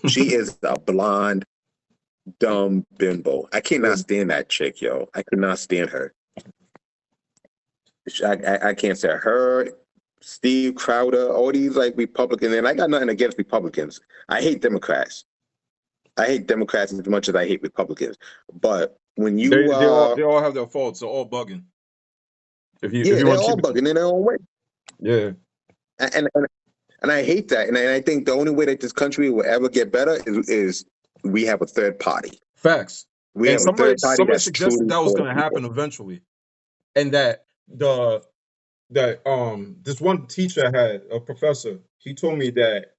She is a blonde, dumb bimbo. I cannot stand that chick, yo. I could not stand her. I can't say her, Steve Crowder, all these like Republicans, and I got nothing against Republicans. I hate Democrats. I hate Democrats as much as I hate Republicans. But when you they all have their faults. They're all bugging. If yeah, you they're want to all keep it, bugging in their own way. yeah, And I hate that. And I think the only way that this country will ever get better is we have a third party. facts. We And have a third party somebody that's suggested truly that was for the going to people. happen eventually, and that this one teacher I had, a professor, he told me that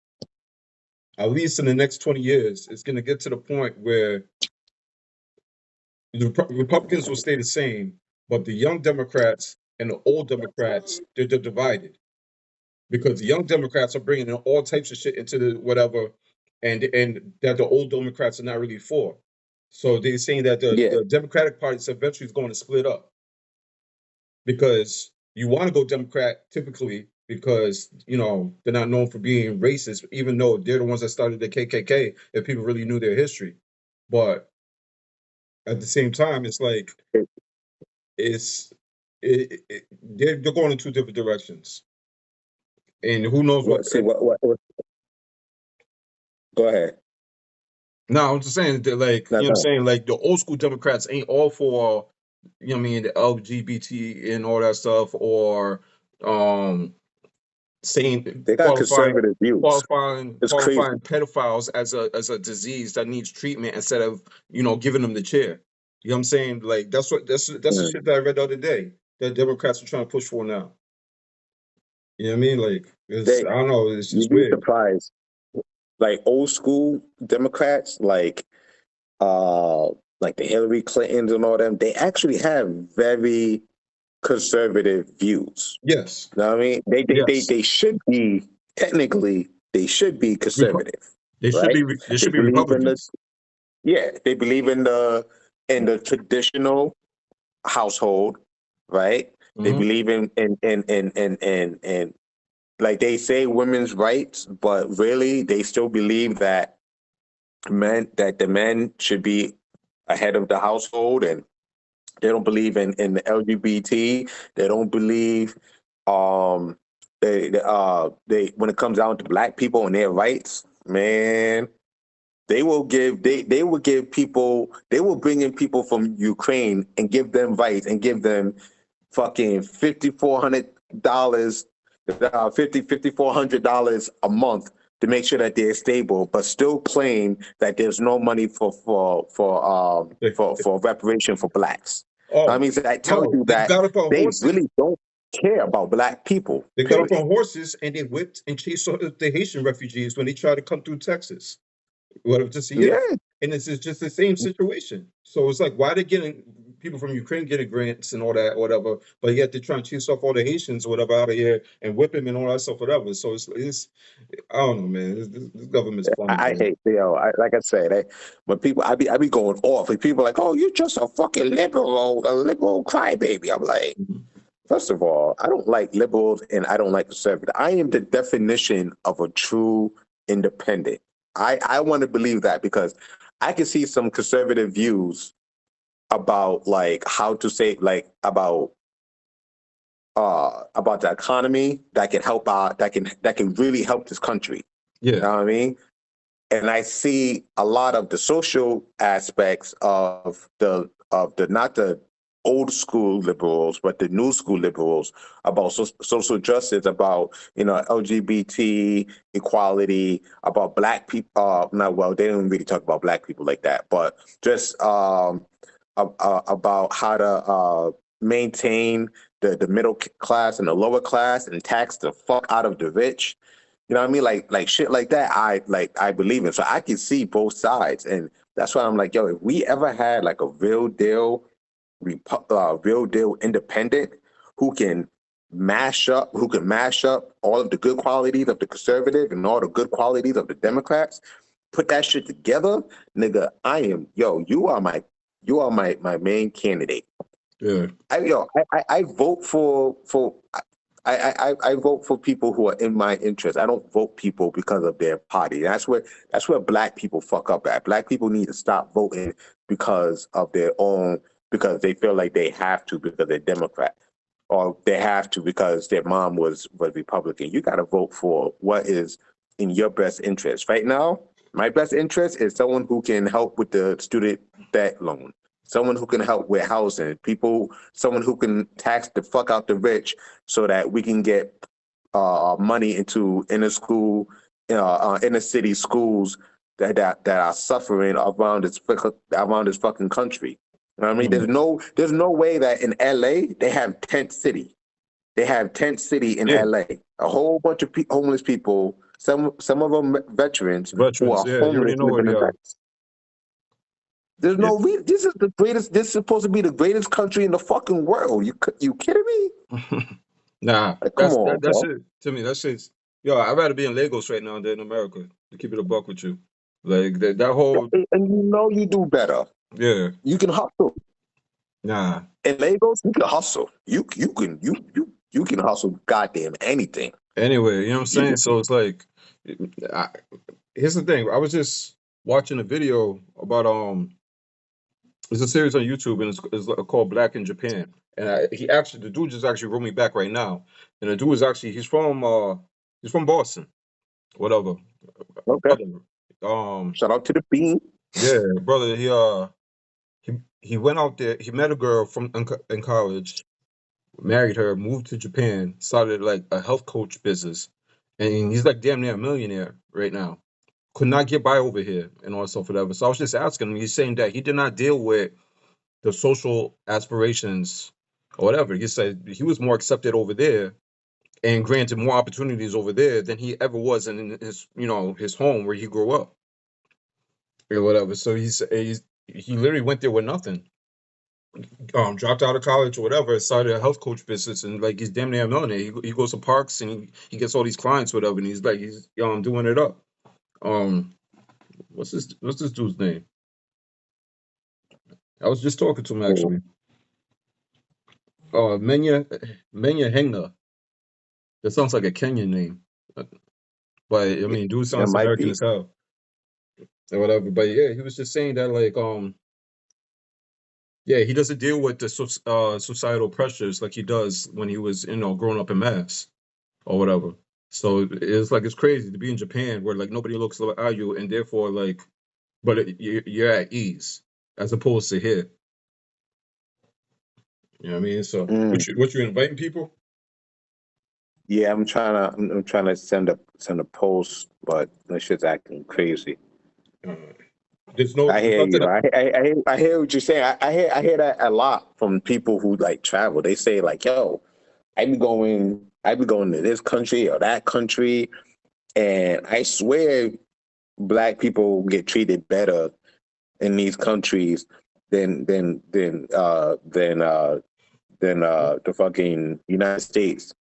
at least in the next 20 years, it's going to get to the point where the Republicans will stay the same, but the young Democrats and the old Democrats, they're divided because the young Democrats are bringing in all types of shit into the whatever, and that the old Democrats are not really for. So they're saying that Yeah. the Democratic Party eventually is going to split up because you want to go Democrat typically because they're not known for being racist, even though they're the ones that started the KKK. If people really knew their history, but at the same time, it's like they're going in two different directions, and who knows what. What go ahead. No, I'm just saying that, like, No, you know what I'm no. saying, like the old school Democrats ain't all for, what I mean, the LGBT and all that stuff, or saying They got conservative views. It's crazy. qualifying pedophiles as a disease that needs treatment instead of giving them the chair. You know what I'm saying? Like that's the shit that I read the other day that Democrats are trying to push for now. You know what I mean? Like I don't know, it's You'd just be weird. surprised. Like old school Democrats, like the Hillary Clintons and all them, they actually have very conservative views. Yes. You know what I mean? Yes. They should be technically they should be conservative. They should Right? be They believe in Republicans. they believe in the traditional household, right? They Mhm. believe in like they say women's rights, but really they still believe that the men should be ahead of the household, and they don't believe in the LGBT. They don't believe um they when it comes down to black people and their rights, man, they will give people, they will bring in people from Ukraine and give them rights and give them fucking $5,400, $5,400 a month to make sure that they're stable, but still claim that there's no money for reparation for blacks. I Oh mean, so that tells no, you they that got up on they horses. really don't care about black people. They got up Period. on horses and they whipped and chased the Haitian refugees when they tried to come through Texas. What if just a year? Yeah, And it's just the same situation. So it's like, why they getting people from Ukraine getting grants and all that, whatever, but yet they're trying to chase off all the Haitians or whatever out of here and whip them and all that stuff, whatever. So it's I don't know, man. This government's funny, I man. hate like I said, when people I be going off. Like people are like, oh, you're just a fucking a liberal crybaby. I'm like, Mhm. first of all, I don't like liberals and I don't like conservative. I am the definition of a true independent. I want to believe that because I can see some conservative views about like how to say like about the economy that can help out that can really help this country. You Yeah. know what I mean? And I see a lot of the social aspects of the not the old school liberals, but the new school liberals about social justice, about LGBT equality, about black people. Not well, they didn't really talk about black people like that, but just about how to maintain the middle class and the lower class and tax the fuck out of the rich. You know what I mean? Like shit like that. I believe in. So I can see both sides, and that's why I'm like, yo, if we ever had like a real deal independent who can mash up all of the good qualities of the conservative and all the good qualities of the Democrats, put that shit together, nigga. You are my main candidate. Yeah. I vote for I vote for people who are in my interest. I don't vote people because of their party. That's where black people fuck up at. Black people need to stop voting because of their own, because they feel like they have to because they're Democrat, or they have to because their mom was Republican. You got to vote for what is in your best interest. Right now, my best interest is someone who can help with the student debt loan, someone who can help with housing, someone who can tax the fuck out the rich so that we can get money into inner city schools that are suffering around this fucking country. You know what I mean? Mm. There's no way that in LA they have tent city. They have tent city in Yeah, LA. A whole bunch of homeless people. Some of them veterans who veterans. are Yeah, you already homeless know where living they in are. tents. There's Yeah. no reason. This is the greatest. This is supposed to be the greatest country in the fucking world. You kidding me? Nah, Like, come on, that's bro. it. To me, that shit's yo. I'd rather be in Lagos right now than in America. To keep it a buck with you, like that whole And you know you do better. yeah. You can hustle. Nah. In Lagos, you can hustle. You can hustle goddamn anything. Anyway, you know what I'm You saying? So it's like, I, here's the thing. I was just watching a video about it's a series on YouTube and it's called Black in Japan. And the dude just actually wrote me back right now. And the dude is actually he's from Boston, whatever. okay? Brother, um, Shout out to the bean. yeah, brother. He went out there. He met a girl from in college, married her, moved to Japan, started like a health coach business, and he's like damn near a millionaire right now. Could not get by over here and all stuff, whatever. So I was just asking him. He's saying that he did not deal with the social aspirations or whatever. He said he was more accepted over there and granted more opportunities over there than he ever was in his, his home where he grew up or whatever. So he literally went there with nothing. Dropped out of college or whatever, started a health coach business, and like he's damn near a millionaire. He goes to parks and he gets all these clients, whatever, and he's doing it up. Um, what's this dude's name? I was just talking to him actually. Menya Hengna. That sounds like a Kenyan name, but I mean, dude That sounds might American be. as hell or whatever. But yeah, he was just saying that like yeah, he doesn't deal with the societal pressures like he does when he was growing up in Mass or whatever. So it's like it's crazy to be in Japan where like nobody looks at you and therefore like, but you're at ease as opposed to here. You know what I mean? So Mm. what you inviting people? Yeah, I'm trying to send a post, but that shit's acting crazy. Uh, there's I hear nothing. you. I hear what you're saying. I hear that a lot from people who like travel. They say like, "Yo, I be going to this country or that country, and I swear, black people get treated better in these countries than the fucking United States."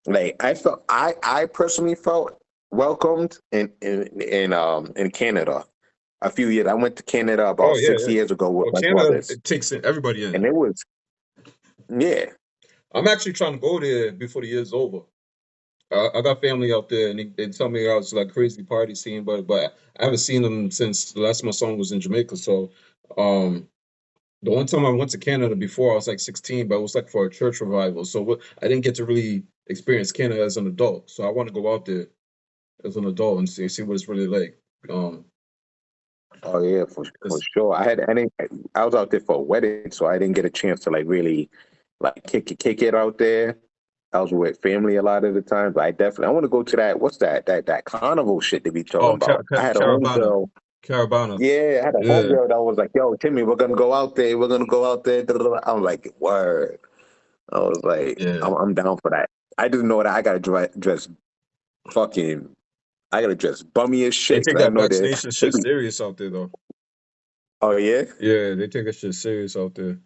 Like I personally felt welcomed in Canada a few years. I went to Canada Oh about yeah, six yeah. years ago with Well, my Canada brothers, it takes everybody and in. it was yeah. I'm actually trying to go there before the year's over. I got family out there, and they tell me I was like crazy party scene, but I haven't seen them since the last time my son was in Jamaica. So, um, the one time I went to Canada before, I was like 16, but it was like for a church revival. So I didn't get to really experience Canada as an adult. So I want to go out there as an adult and see what it's really like. Um, Oh yeah, for it's, sure. I was out there for a wedding, so I didn't get a chance to like really like kick it out there. I was with family a lot of the time, but I want to go to that. What's that carnival shit they be talking oh, about? I had a Caravana, homegirl. Caravana. Yeah, I had a Yeah, homegirl that was like, "Yo, Timmy, we're gonna go out there. We're gonna go out there." Da, da, da. I'm like, "Word." I was like, yeah. I'm down for that. I just know that I gotta dress fucking. I gotta dress bummy as They shit take because I that know vaccination they shit be. serious out there, though. Oh yeah, Yeah, they take that shit serious out there.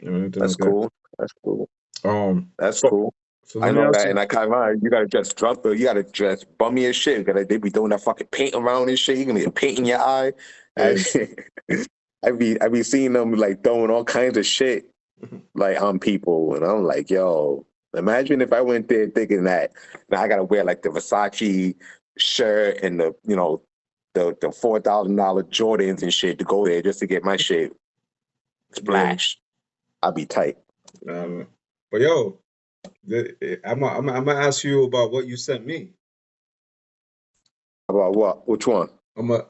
Anything that's like that. cool. That's cool. Um, That's so cool. so I let me know ask that, you. and I kind of you gotta dress drunk, but you gotta dress bummy as shit. They be doing that fucking paint around and shit. You gonna get paint in your eye. I, Yeah. I be seeing them like throwing all kinds of shit like on people, and I'm like, yo. Imagine if I went there thinking that now I gotta wear like the Versace shirt and the the $4,000 Jordans and shit to go there just to get my shit Yeah. splashed. I'd be tight. But yo, I'm gonna ask you about what you sent me. About what? Which one? I'm a,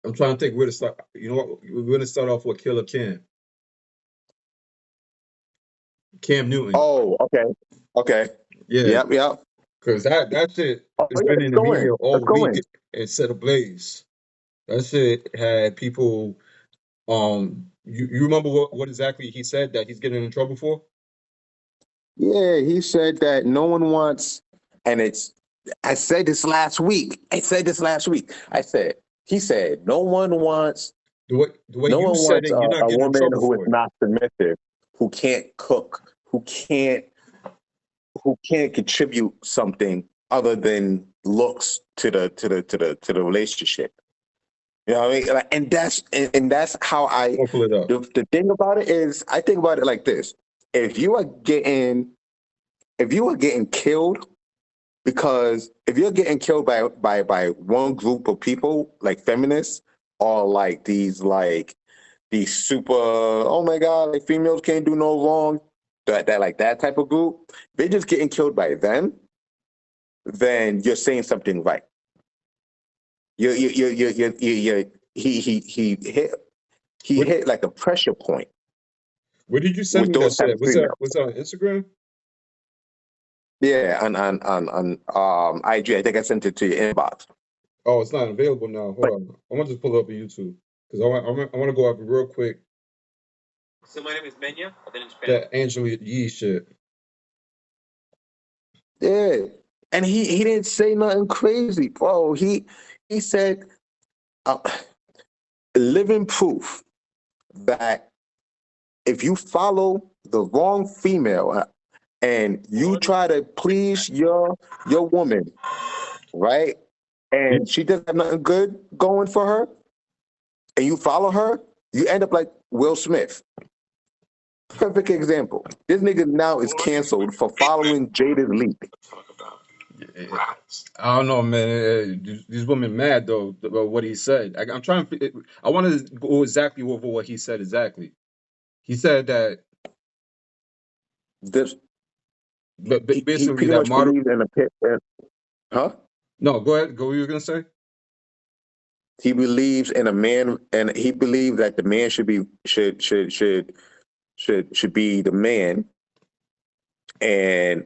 I'm trying to think where to start. You know what? We're gonna start off with Killer Cam Newton. Oh, okay. Okay. Yeah, Yep, yep. because that shit Oh has yeah, been let's in the go in. media Let's all go week in. and set ablaze. That shit had people. You remember what exactly he said that he's getting in trouble for? Yeah, he said that no one wants, and it's. I said this last week. I said this last week. He said, The way no you one said wants it, you're not a getting in woman trouble who is for it. not submissive, who can't cook, who can't contribute something other than looks to the relationship. You know what I mean? Like, and that's how I. I'll pull it up. The thing about it is, I think about it like this: if you are getting if you are getting killed because if you're getting killed by one group of people like feminists or like these super oh my god like females can't do no wrong that like that type of group, they're just getting killed by them, then you're saying something right. You he What hit like a pressure point Where did you send with me that those shit type at? of females. Was that on Instagram? Yeah, on IG. I think I sent it to your inbox. Oh, it's not available now. Hold But on. I'm gonna just pull it up on YouTube because I want to go over real quick that Angela Yee shit. yeah, and he didn't say nothing crazy, bro. He said uh, living proof that if you follow the wrong female and you try to please your woman, right? He, And she doesn't have nothing good going for her, and you follow her, you end up like Will Smith. Perfect example. This nigga now is canceled for following Jada's lead. I don't know, man. These women mad though about what he said. I'm trying to. I want to go exactly over what he said exactly. He said that This he basically pretty that much model. believes in a pit. Huh? No, go ahead. Go. What you were gonna say? He believes in a man, and he believes that the man should be the man, and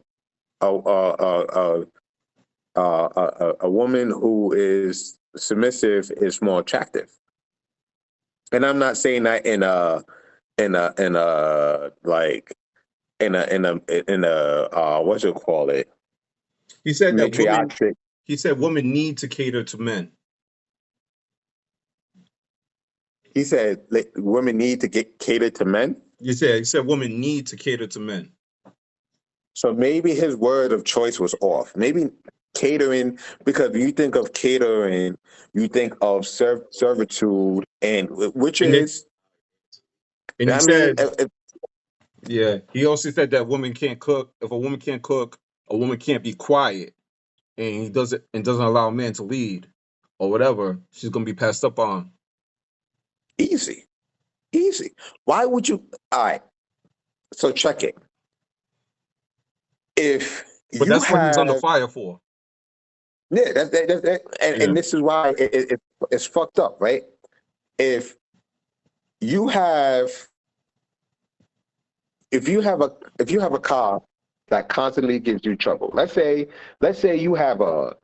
a woman who is submissive is more attractive. And I'm not saying that in a like in a what you call it He said that women. matriarchic. He said women need to cater to men. He said like, women need to get catered to men. He said women need to cater to men. So maybe his word of choice was off. Maybe catering, because you think of catering, you think of servitude, and which And then is, and he I mean, said, yeah. He also said that women can't cook. If a woman can't cook, a woman can't be quiet, and he doesn't allow men to lead or whatever. She's gonna be passed up on. easy, easy. Why would you? All right. So check it. If But you that's what he's under have, fire for. yeah, Yeah. and this is why it's fucked up, right? If you have if you have a if you have a car that constantly gives you trouble, let's say you have a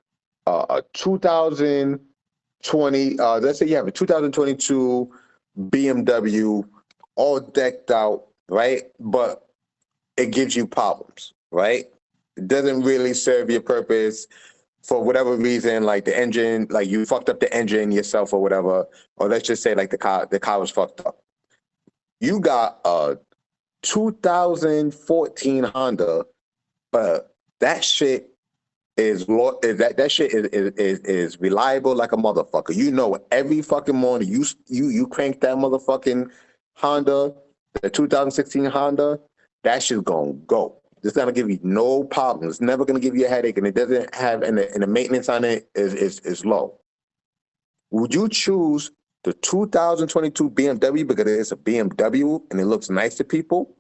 2020 let's say you have a 2022 BMW all decked out, right? But it gives you problems, right? It doesn't really serve your purpose for whatever reason, like the engine, like you fucked up the engine yourself or whatever, or let's just say like the car was fucked up. You got a 2014 Honda, but that shit that shit is reliable like a motherfucker. You know, every fucking morning you crank that motherfucking Honda, the 2016 Honda, that shit's gonna go. It's gonna give you no problem. It's never gonna give you a headache, and it doesn't have and the maintenance on it is low. Would you choose the 2022 BMW because it's a BMW and it looks nice to people,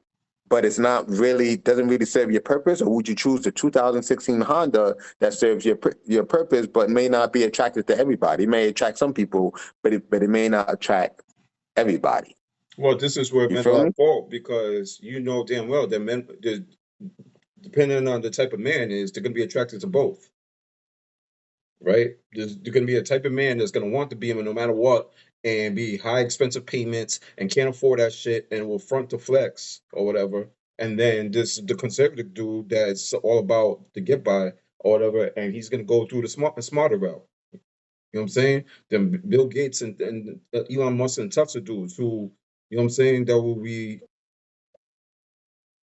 but it's not really doesn't really serve your purpose, or would you choose the 2016 Honda that serves your purpose but may not be attractive to everybody? It may attract some people, but it may not attract everybody. Well, this is where You men feel are me? at fault because you know damn well that men, depending on the type of man is, they're going to be attracted to both, right? There's going to be a type of man that's going to want the Beamer no matter what and be high expensive payments and can't afford that shit and will front to flex or whatever. And then this the conservative dude that's all about the get by or whatever, and he's going to go through the smarter route. You know what I'm saying? Then Bill Gates and Elon Musk and types of dudes who, you know what I'm saying, that will be,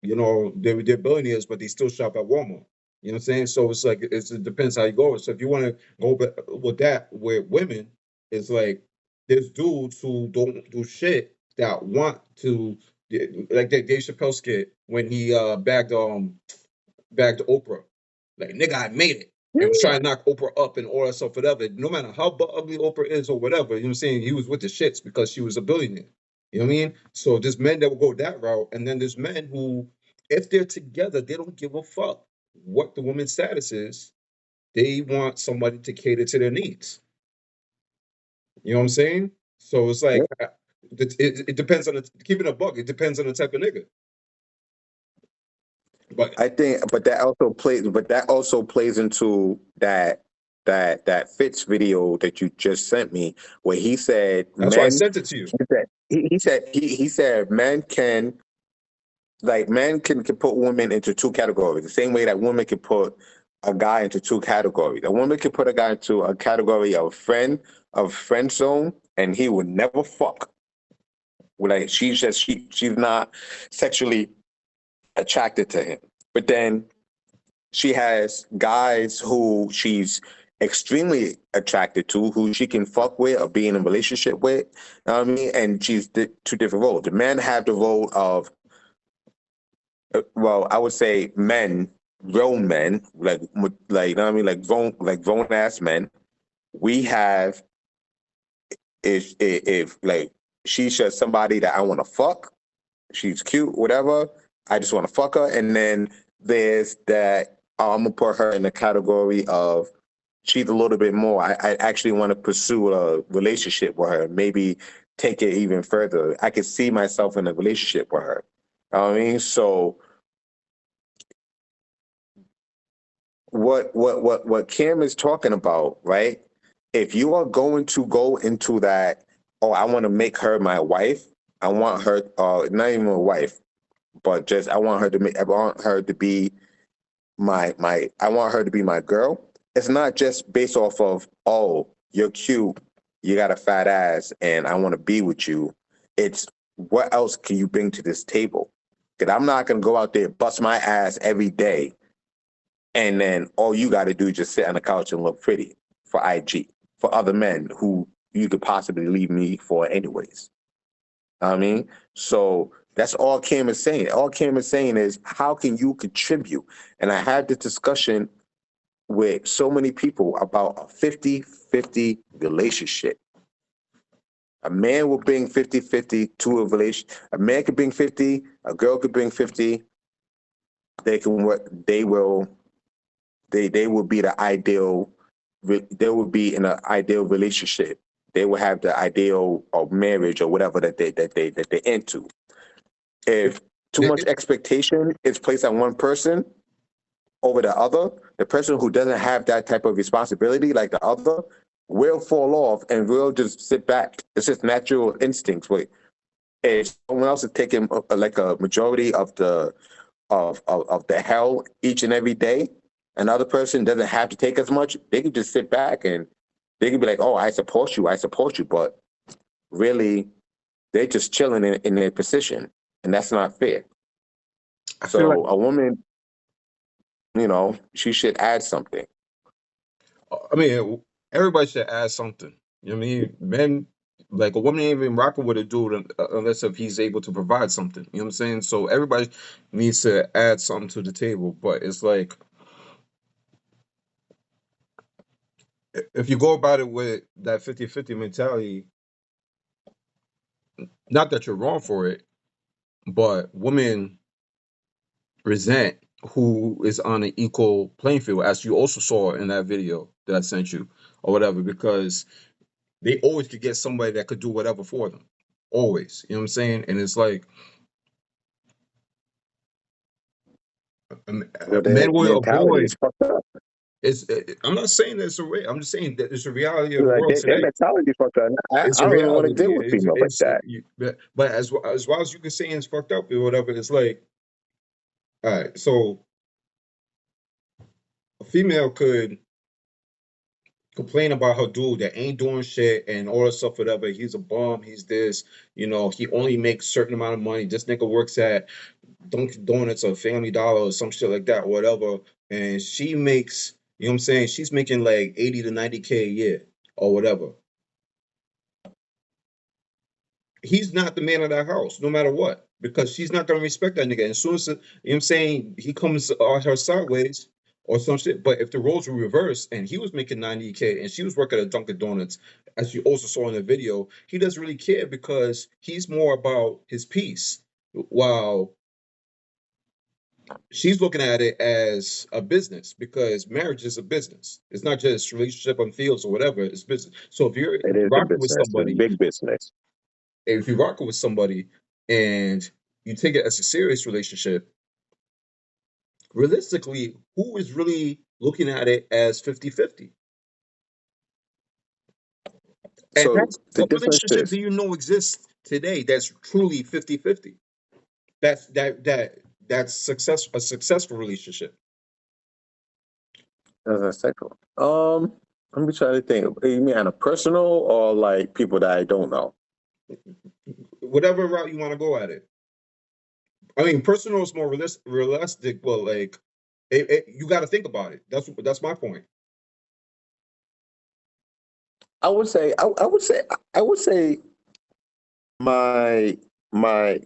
you know, they're billionaires, but they still shop at Walmart. You know what I'm saying? So it's like it depends how you go. So if you want to go with that with women, it's like there's dudes who don't do shit that want to, like that Dave Chappelle skit when he bagged Oprah. Like, nigga, I made it. And was trying to knock Oprah up and all that stuff, whatever. No matter how ugly Oprah is or whatever, you know what I'm saying? He was with the shits because she was a billionaire. You know what I mean? So there's men that will go that route, and then there's men who, if they're together, they don't give a fuck what the woman's status is. They want somebody to cater to their needs. You know what I'm saying? So it's like it depends on the keeping a buck. It depends on the type of nigga. But I think, but that also plays into that Fitz video that you just sent me, where he said that's why I men. sent it to you. He said men can put women into two categories, the same way that women can put a guy into two categories. A woman can put a guy into a category of friend zone, and he would never fuck. Like she's not sexually attracted to him. But then she has guys who she's extremely attracted to, who she can fuck with or be in a relationship with. You know what I mean? And she's two different roles. The men have the role of, well, I would say men, grown men, you know what I mean, like grown ass men. We have if like she's just somebody that I want to fuck. She's cute, whatever. I just want to fuck her. And then there's that I'm gonna put her in the category of she's a little bit more. I actually want to pursue a relationship with her, maybe take it even further. I could see myself in a relationship with her. You know what I mean? So what Kim is talking about, right? If you are going to go into that, oh, I want to make her my wife. I want her, not even a wife, but just I want her to be I want her to be my girl. It's not just based off of, oh, you're cute, you got a fat ass, and I want to be with you. It's what else can you bring to this table? Because I'm not gonna go out there bust my ass every day, and then all you got to do is just sit on the couch and look pretty for IG for other men who you could possibly leave me for anyways. I mean, so that's all Kim is saying. All Kim is saying is, how can you contribute? And I had this discussion with so many people about a 50-50 relationship. A man will bring 50-50 to a relationship. A man could bring 50, a girl could bring 50. They can work, they will be the ideal, they will be in an ideal relationship. They will have the ideal of marriage or whatever that they're into. If too much expectation is placed on one person over the other, the person who doesn't have that type of responsibility like the other will fall off and will just sit back. It's just natural instincts. Wait, if someone else is taking like a majority of the hell each and every day, another person doesn't have to take as much. They can just sit back and they can be like, "Oh, I support you," but really, they're just chilling in their position, and that's not fair. I feel like So a woman, she should add something. I mean, everybody should add something. You know what I mean? Men Like a woman ain't even rocking with a dude unless if he's able to provide something. You know what I'm saying? So everybody needs to add something to the table. But it's like if you go about it with that 50-50 mentality, not that you're wrong for it, but women resent who is on an equal playing field, as you also saw in that video that I sent you or whatever, because they always could get somebody that could do whatever for them. Always. You know what I'm saying? And it's like Well, their men will mentality avoid is fucked up. I'm not saying that it's a I'm just saying that it's a reality of the Like world their today. mentality is fucked up. It's I a don't even want to reality. deal with females like that. But as well as you can say it's fucked up or whatever, it's like, all right, so a female could complain about her dude that ain't doing shit and all that stuff, whatever. He's a bum. He's this. You know, he only makes certain amount of money. This nigga works at Dunkin' Donuts or Family Dollar or some shit like that, whatever. And she makes, you know what I'm saying? She's making like 80 to 90K a year or whatever. He's not the man of that house, no matter what, because she's not gonna respect that nigga. And as soon as you know what I'm saying, he comes on her sideways or some shit. But if the roles were reversed and he was making 90K and she was working at Dunkin' Donuts, as you also saw in the video, he doesn't really care because he's more about his peace. While she's looking at it as a business because marriage is a business. It's not just relationship on fields or whatever, it's business. So if you're It is a rocking with business. It's somebody big business. if you're rocking with somebody and you take it as a serious relationship, realistically, who is really looking at it as 50-50? And So that's the what difference relationship do is, you know exists today that's truly 50-50? That's a successful relationship. as I said, let me try to think. You mean on a personal or like people that I don't know? Whatever route you want to go at it. I mean, personal is more realistic, but like you got to think about it. That's my point. I would say my my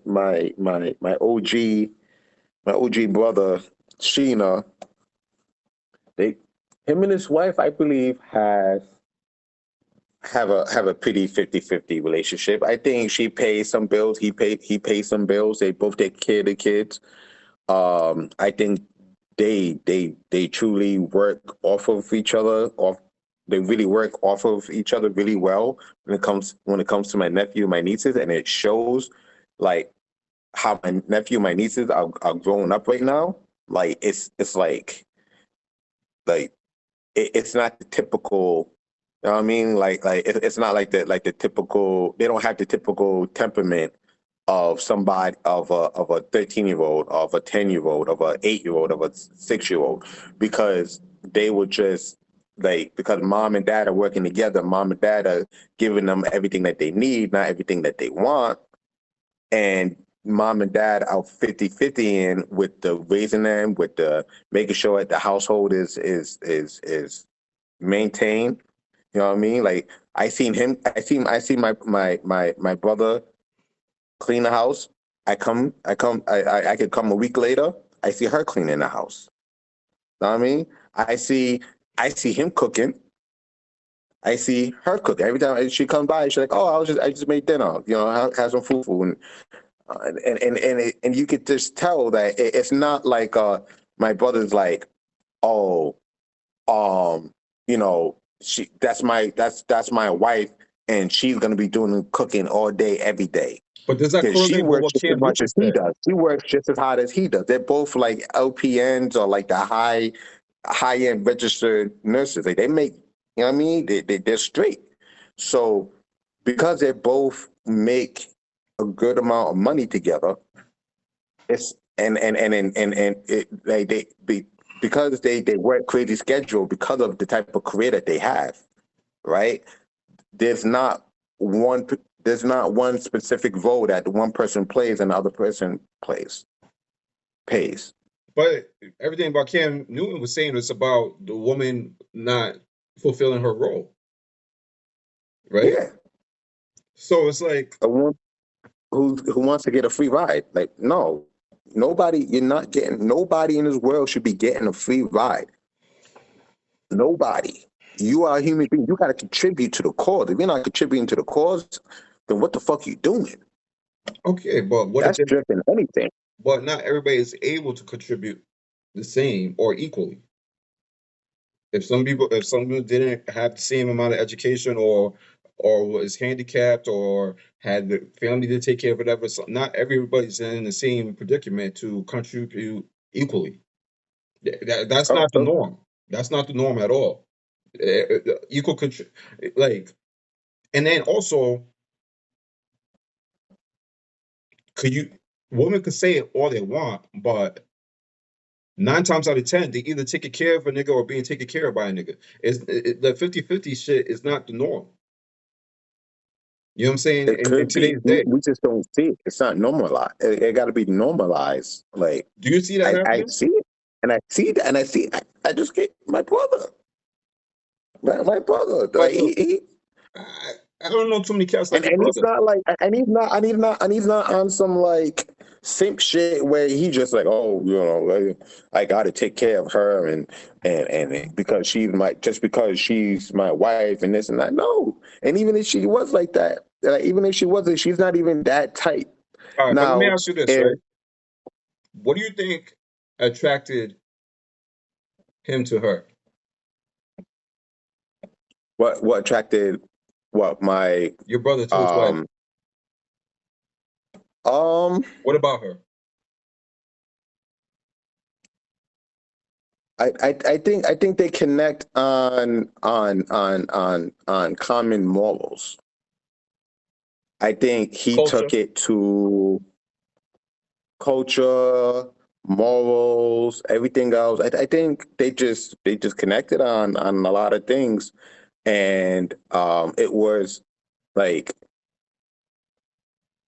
OG brother Sheena, they him and his wife, I believe, have a pretty 50-50 relationship. I think she pays some bills, he pays some bills. They both take care of the kids. I think they truly work off of each other. They really work off of each other really well when it comes to my nephew, my nieces, and it shows like how my nephew, my nieces are growing up right now. Like it's like it's not the typical. You know what I mean? It's not like the typical. They don't have the typical temperament of somebody of a 13-year old, of a 10-year old, of a 8-year old, of a 6-year old, because they were just like because mom and dad are working together. Mom and dad are giving them everything that they need, not everything that they want, and mom and dad are 50-50 in with the raising them, with the making sure that the household is maintained. You know what I mean? Like I seen my brother clean the house. I could come a week later. I see her cleaning the house. You know what I mean? I see him cooking. I see her cooking. Every time she comes by, she's like, "Oh, I just made dinner. You know, have some food." And you could just tell that it's not like my brother's like, "Oh, um, you know, that's my wife, and she's gonna be doing the cooking all day, every day." But does that Because she correlate with works what just as Cam much Newton as he said? does. She works just as hard as he does. They're both like LPNs or like the high end registered nurses. Like they make, you know what I mean? They're straight. So because they both make a good amount of money together, it's and it, like they be because they work crazy schedule because of the type of career that they have, right? There's not one there's not one specific role that one person plays and the other person pays. But everything about Cam Newton was saying was about the woman not fulfilling her role, right? Yeah. So it's like, A woman who wants to get a free ride. Like, no, nobody. You're not getting. Nobody in this world should be getting a free ride. Nobody. You are a human being. You got to contribute to the cause. If you're not contributing to the cause, then what the fuck you doing? okay, but what if That's they, stripping anything. but not everybody is able to contribute the same or equally. If some people didn't have the same amount of education, or was handicapped, or had the family to take care of, whatever, so not everybody's in the same predicament to contribute equally. That's Oh, not the norm. That's not the norm at all. Equal like, and then also, could you women could say it all they want, but 9 times out of 10, they either taking care of a nigga or being taken care of by a nigga. The 50-50 shit is not the norm. You know what I'm saying? it In could be. today's We day, we just don't see it. It's not normalized. It got to be normalized. Like, do you see that I happening? see it, and I see that, and I see. I just get my brother. My brother. But Like he I, I don't know too many cats like your and he's brother. not like, and he's not on some like simp shit where he just like, oh, you know, like, I got to take care of her, and because she's my, just because she's my wife and this and that. No, and even if she was like that, even if she wasn't, she's not even that type. All right, but let me Now, ask you this, if right? What do you think attracted him to her? what attracted what my Your brother to his wife. um um What about her? I think they connect on common morals. I think he Culture. took it to culture, morals, everything else. I think they just connected on a lot of things, and it was like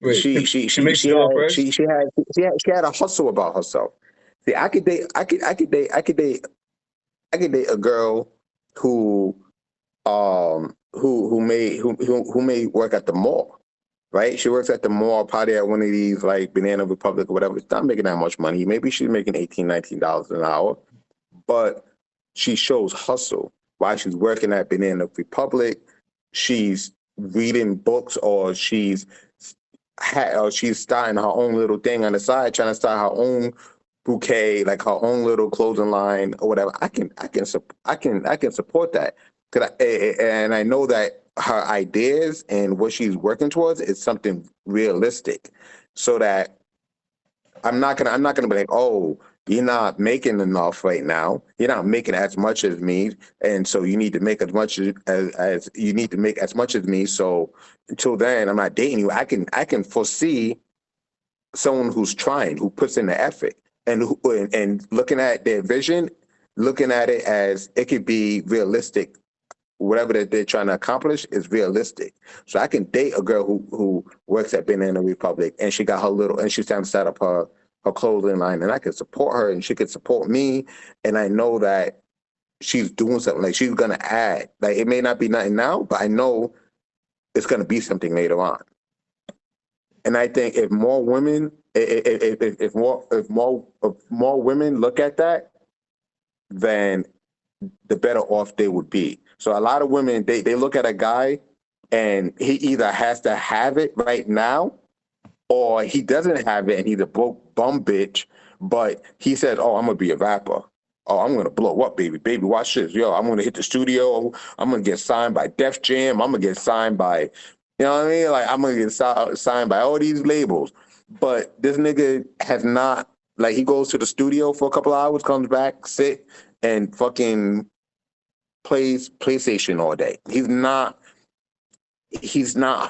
Wait, can make she sure had first. she had a hustle about herself. See, I could date a girl who who may work at the mall, right? She works at the mall, probably at one of these like Banana Republic or whatever. She's not making that much money. Maybe she's making $18, $19 an hour, but she shows hustle while she's working at Banana Republic. She's reading books, or or she's starting her own little thing on the side, trying to start her own bouquet, like her own little clothing line or whatever. I can support that. And I know that her ideas and what she's working towards is something realistic, so that I'm not gonna be like, oh, you're not making enough right now. You're not making as much as me, and so you need to make as much as you need to make as much as me. So until then, I'm not dating you. I can foresee someone who's trying, who puts in the effort, and looking at their vision, looking at it as it could be realistic. Whatever that they're trying to accomplish is realistic. So I can date a girl who works at Banana Republic, and she got her little, and she's trying to set up her clothing line, and I can support her, and she can support me, and I know that she's doing something. Like, she's gonna add. Like, it may not be nothing now, but I know it's gonna be something later on. And I think if more women, if more women look at that, then the better off they would be. So a lot of women, they look at a guy, and he either has to have it right now, or he doesn't have it and he's a broke bum bitch, but he says, oh, I'm gonna be a rapper. Oh, I'm gonna blow up, baby. Baby, watch this. Yo, I'm gonna hit the studio. I'm gonna get signed by Def Jam. I'm gonna get signed by, you know what I mean? Like, I'm gonna get signed by all these labels. But this nigga has not, like, he goes to the studio for a couple hours, comes back, sit, and fucking plays PlayStation all day. He's not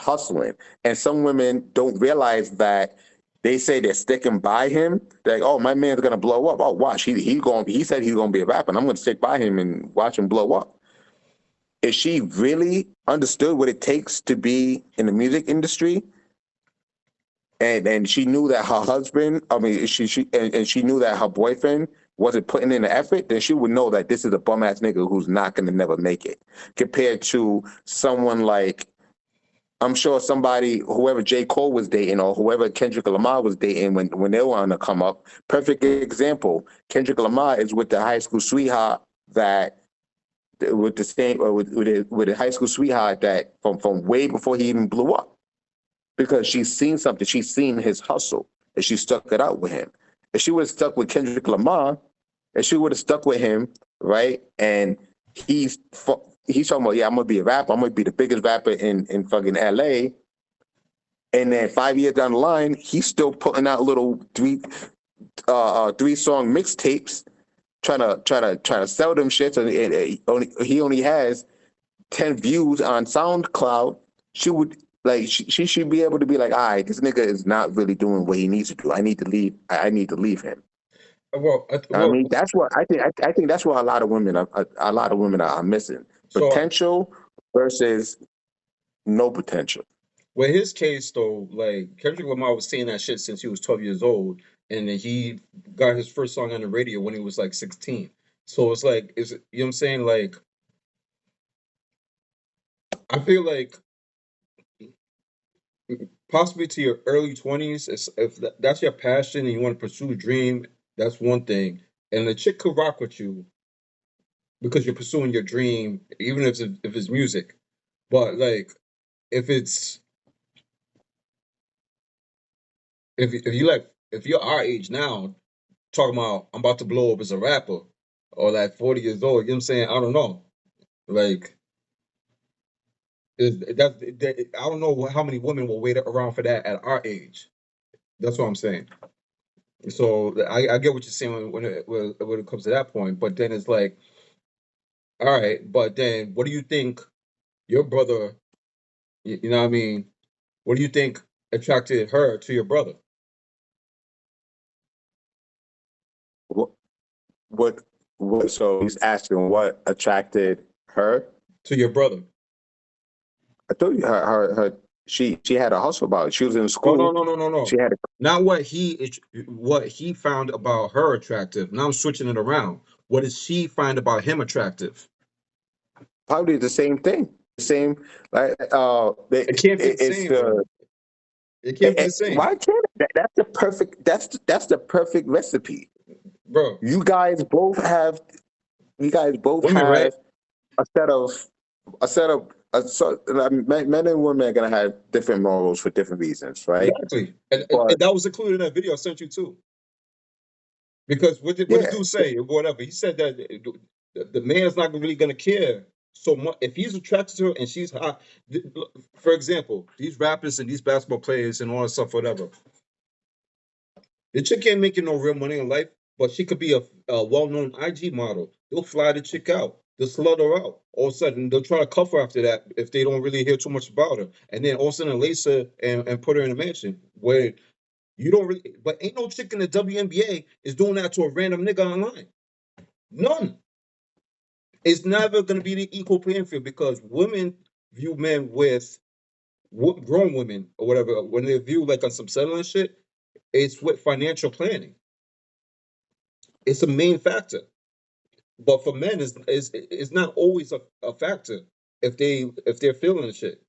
hustling. And some women don't realize that. They say they're sticking by him. They're like, oh, my man's gonna blow up. Oh, watch, he said he's gonna be a rapper, and I'm gonna stick by him and watch him blow up. If she really understood what it takes to be in the music industry, and she knew that her husband, I mean, and she knew that her boyfriend wasn't putting in the effort, then she would know that this is a bum ass nigga who's not gonna never make it. Compared to someone like I'm sure somebody, whoever J. Cole was dating or whoever Kendrick Lamar was dating when they were on the come up. Perfect example. Kendrick Lamar is with the high school sweetheart that with the same with a high school sweetheart that from way before he even blew up because she's seen something. She's seen his hustle and she stuck it out with him. If she would have stuck with Kendrick Lamar, if she would have stuck with him, right? And he's he's talking about, yeah, I'm gonna be a rapper. I'm gonna be the biggest rapper in fucking LA. And then 5 years down the line, he's still putting out little three-song mixtapes, trying to sell them shits, and he only has 10 views on SoundCloud. She would like she should be able to be like, all right, this nigga is not really doing what he needs to do. I need to leave. I need to leave him. I Well, mean, that's what I think. I think that's what a lot of women are missing: so potential versus no potential. with his case though, like Kendrick Lamar was saying that shit since he was 12 years old, and then he got his first song on the radio when he was like 16. So it's like, you know what I'm saying? Like, I feel like possibly to your early 20s, if that's your passion and you want to pursue a dream, that's one thing. And the chick could rock with you because you're pursuing your dream, even if it's music. But like, if it's if you're our age now, talking about I'm about to blow up as a rapper, or like 40 years old, you know what I'm saying? I don't know. Like, I don't know how many women will wait around for that at our age. That's what I'm saying. So I get what you're saying when it comes to that point, but then it's like, all right, but then what do you think your brother, you know what I mean? What do you think attracted her to your brother? What what what? So he's asking what attracted her. To your brother? I told you she had a hustle about it. She was in No, no, school. no, no, no, She no. had Not what he found about her attractive. Now I'm switching it around. What does she find about him attractive? probably the same thing. The same like It can't be the it's same, the bro. It can't be the same, why can't that's the perfect that's the perfect recipe. bro. You guys both have you guys both Women, right? have a set of men and women are gonna have different morals for different reasons, right? Exactly. And But that was included in that video I sent you too. Because what did yeah, dude say or whatever? He said that the man's not really gonna care so much if he's attracted to her and she's hot. For example, these rappers and these basketball players and all that stuff, whatever. The chick ain't making no real money in life, but she could be a well-known IG model. They'll fly the chick out. They'll slut her out. All of a sudden, they'll try to cuff her after that if they don't really hear too much about her. And then all of a sudden, lace her and put her in a mansion where you don't really. But ain't no chick in the WNBA is doing that to a random nigga online. None. It's never going to be the equal playing field because women view men with grown women or whatever when they view like on some settling shit. It's with financial planning. It's a main factor. But for men, it's not always a factor if they're feeling the shit.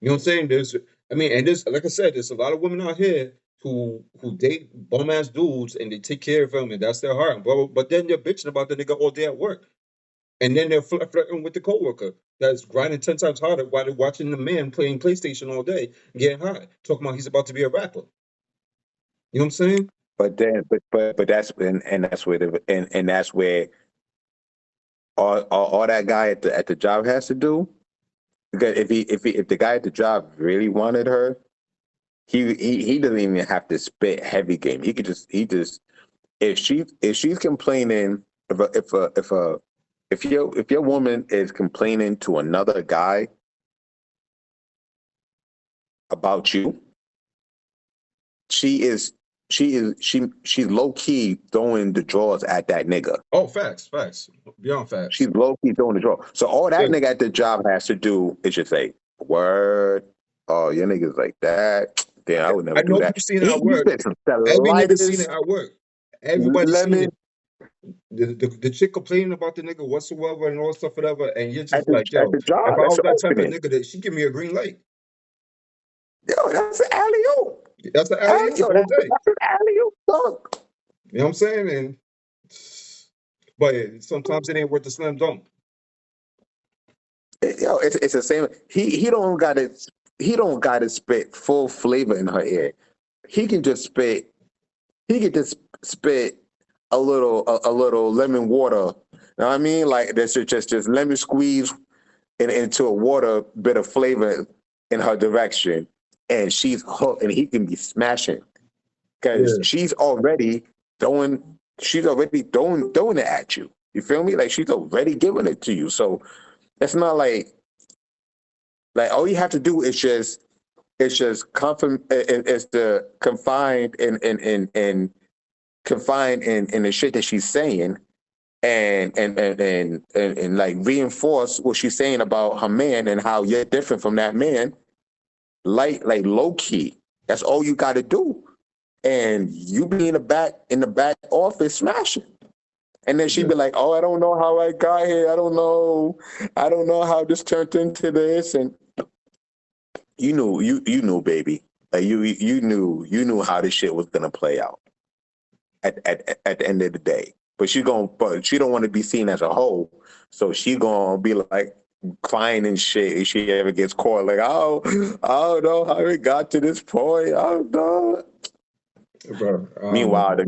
You know what I'm saying? I mean, and there's like I said, there's a lot of women out here who date bum ass dudes and they take care of them and that's their heart. But then they're bitching about the nigga all day at work, and then they're flirting with the coworker that's grinding 10 times harder while they're watching the man playing PlayStation all day, getting high, talking about he's about to be a rapper. You know what I'm saying? but then but that's and that's where and that's where all that guy at the job has to do. Because if the guy at the job really wanted her, he doesn't even have to spit heavy game. He just if she's complaining if your woman is complaining to another guy about you, she is she's low key throwing the drawers at that nigga. Oh, facts, beyond She's facts. low key throwing the drawer. So all that Yeah. nigga at the job has to do is just say, "Word, oh your niggas like that." Damn, I would never I do know that. you've seen it at He work. said some the Every nigga seen it lightest at work. Everybody seen lemon it. the chick complaining about the nigga whatsoever and all stuff, whatever, and you're At just like, at yo, the job. if I That's was the that type of opening. nigga, that she give me a green light. Yo, that's an alley oop. That's an alley oop Yo, all day. that's an alley oop dunk. You know what I'm saying? And but sometimes it ain't worth the slam dunk. Yo, it's the same. He don't got to spit full flavor in her ear. He can just spit. He can just spit a little lemon water. You know what I mean? Like there's just lemon squeeze into a water bit of flavor in her direction, and she's hooked. And he can be smashing because Yeah, she's already throwing it at you. You feel me? Like she's already giving it to you. So it's not like all you have to do is just it's the confined in confined in the shit that she's saying and like reinforce what she's saying about her man and how you're different from that man, like low key. That's all you got to do, and you be in the back office smashing. And then she'd yeah, be like, "Oh, I don't know how I got here. I don't know how this turned into this." And you knew, baby. Like you knew how this shit was gonna play out at the end of the day. But she don't want to be seen as a whole. So she gonna be like crying and shit if she ever gets caught. Like, oh, I don't know how it got to this point. I don't know. bro. I don't know, Meanwhile, man. the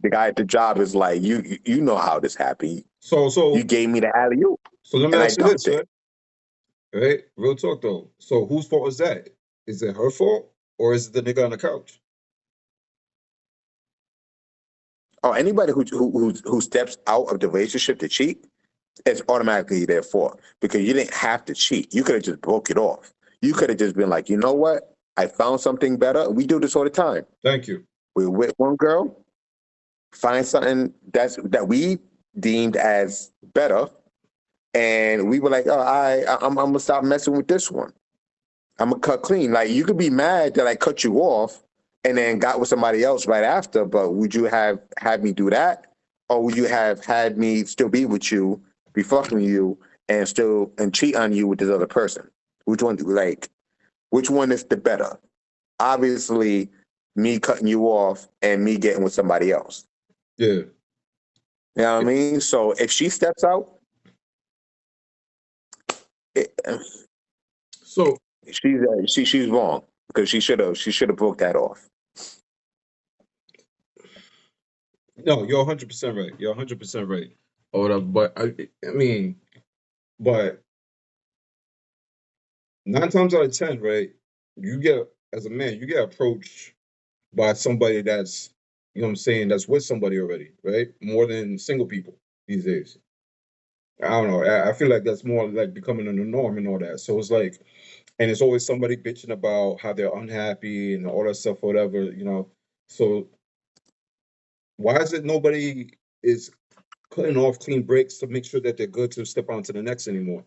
guy at the job is like, you know how this happened. So You so gave me the alley oop, so let me and I ask you dunked this, it. right? Right? Real talk though. So whose fault is that? Is it her fault or is it the nigga on the couch? Or anybody who steps out of the relationship to cheat, it's automatically their fault because you didn't have to cheat. You could have just broke it off. You could have just been like, you know what? I found something better. We do this all the time. Thank you. We're with one girl, find something that we deemed as better, and we were like, oh, I'm gonna stop messing with this one. I'm gonna cut clean. Like you could be mad that I cut you off and then got with somebody else right after, but would you have had me do that, or would you have had me still be with you, be fucking with you, and cheat on you with this other person? Which one is the better? Obviously, me cutting you off and me getting with somebody else. Yeah. You know what I mean? So if she steps out, it, So she's wrong because she should have broke that off. no, you're 100% right. You're 100% right. Or whatever. But I mean, but 9 times out of 10, right? You get as a man, you get approached by somebody that's, you know what I'm saying, that's with somebody already, right? More than single people these days. I don't know. I feel like that's more like becoming a norm and all that. So it's like, and it's always somebody bitching about how they're unhappy and all that stuff, whatever, you know. So why is it nobody is cutting off clean breaks to make sure that they're good to step on to the next anymore?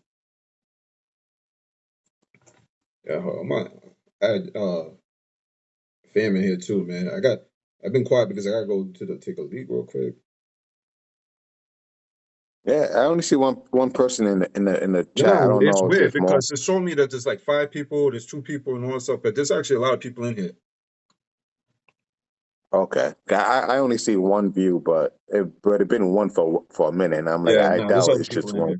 Yeah, I had fam in here too, man. I've been quiet because I gotta go to the take a leak real quick. Yeah, I only see one person in the chat. I No, don't it's know if weird there's more. because it's showing me that there's like 5 people, there's 2 people and all that stuff, but there's actually a lot of people in here. Okay, I only see one view, but it been one for a minute, and I'm like, Yeah, I no, there's doubt other it's people just in one. here.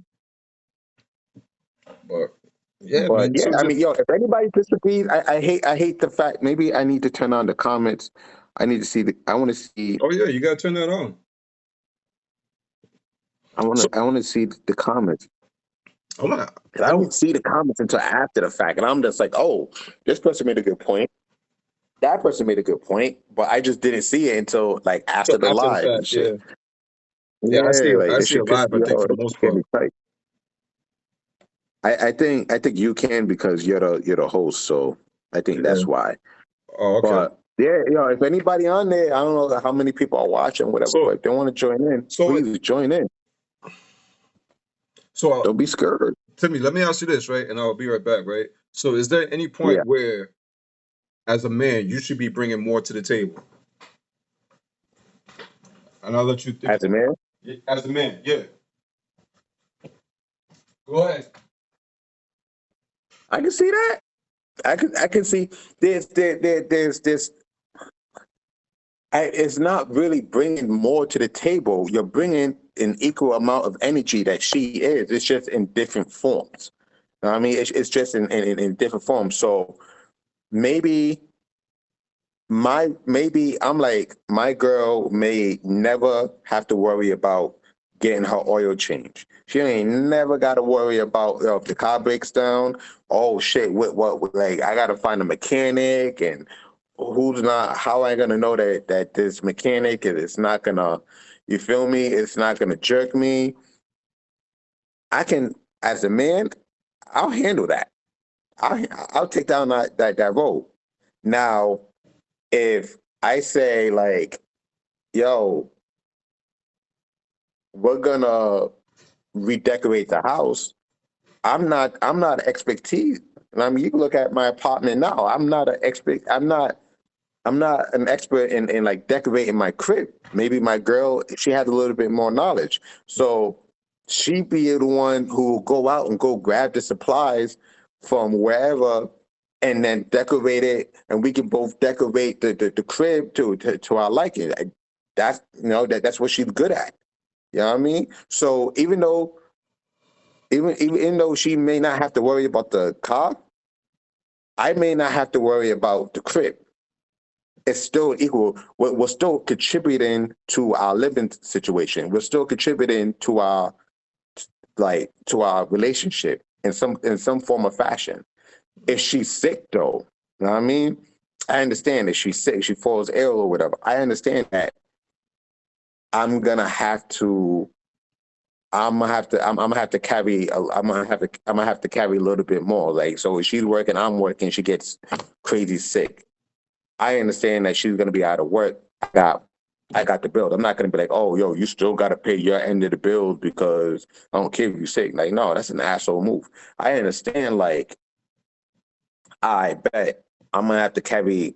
But yeah, But man. yeah, So I just mean, yo, if anybody disagrees, I hate the fact. Maybe I need to turn on the comments. I need to see the. I want to see. oh yeah, you gotta turn that on. So I want to see the comments. I'm gonna 'Cause I I don't mean, see the comments until after the fact, and I'm just like, oh, this person made a good point. That person made a good point, but I just didn't see it until like so after the after the live fact, and shit. yeah. Yeah, Yeah, like I this see shit it pissed live, I me think for off. the This most shit get part. me tight. I think you can because you're the host, so I think Yeah. that's why. Oh, okay. But yeah, if anybody on there, I don't know how many people are watching, whatever, So but if they want to join in, so please join in. so Don't be scared. Timmy, let me ask you this, right? And I'll be right back, right? So is there any Yeah, point where as a man you should be bringing more to the table? And I'll let you think as a about it. man. As a man, yeah. Go ahead. I can see that. I can see there's this. It's not really bringing more to the table. You're bringing an equal amount of energy that she is. It's just in different forms. You know what I mean, it's just in different forms. So maybe maybe I'm like, my girl may never have to worry about getting her oil changed. She ain't never got to worry about, if the car breaks down. Oh shit! What? Like, I got to find a mechanic, and who's not? How am I gonna know that this mechanic is not gonna? You feel me? It's not gonna jerk me. I can, as a man, I'll handle that. I'll take down that road. Now, if I say like, yo, we're gonna redecorate the house. I'm not expectee. I mean, you can look at my apartment now. I'm not an expert in like decorating my crib. Maybe my girl, she has a little bit more knowledge. So she be the one who will go out and go grab the supplies from wherever and then decorate it, and we can both decorate the crib to our liking. That's, that's what she's good at. You know what I mean? So even though she may not have to worry about the car, I may not have to worry about the crib. It's still equal. We're still contributing to our living situation. We're still contributing to our relationship in some form of fashion. If she's sick though, you know what I mean? I understand if she's sick, she falls ill or whatever. I understand that I'm gonna have to I'm gonna have to carry I'm gonna have to carry a little bit more. Like, so if she's working, I'm working, she gets crazy sick. I understand that she's gonna be out of work. I got the bill. I'm not gonna be like, oh yo, you still gotta pay your end of the bills because I don't care if you're sick. Like, no, that's an asshole move. I understand, like, I bet I'm gonna have to carry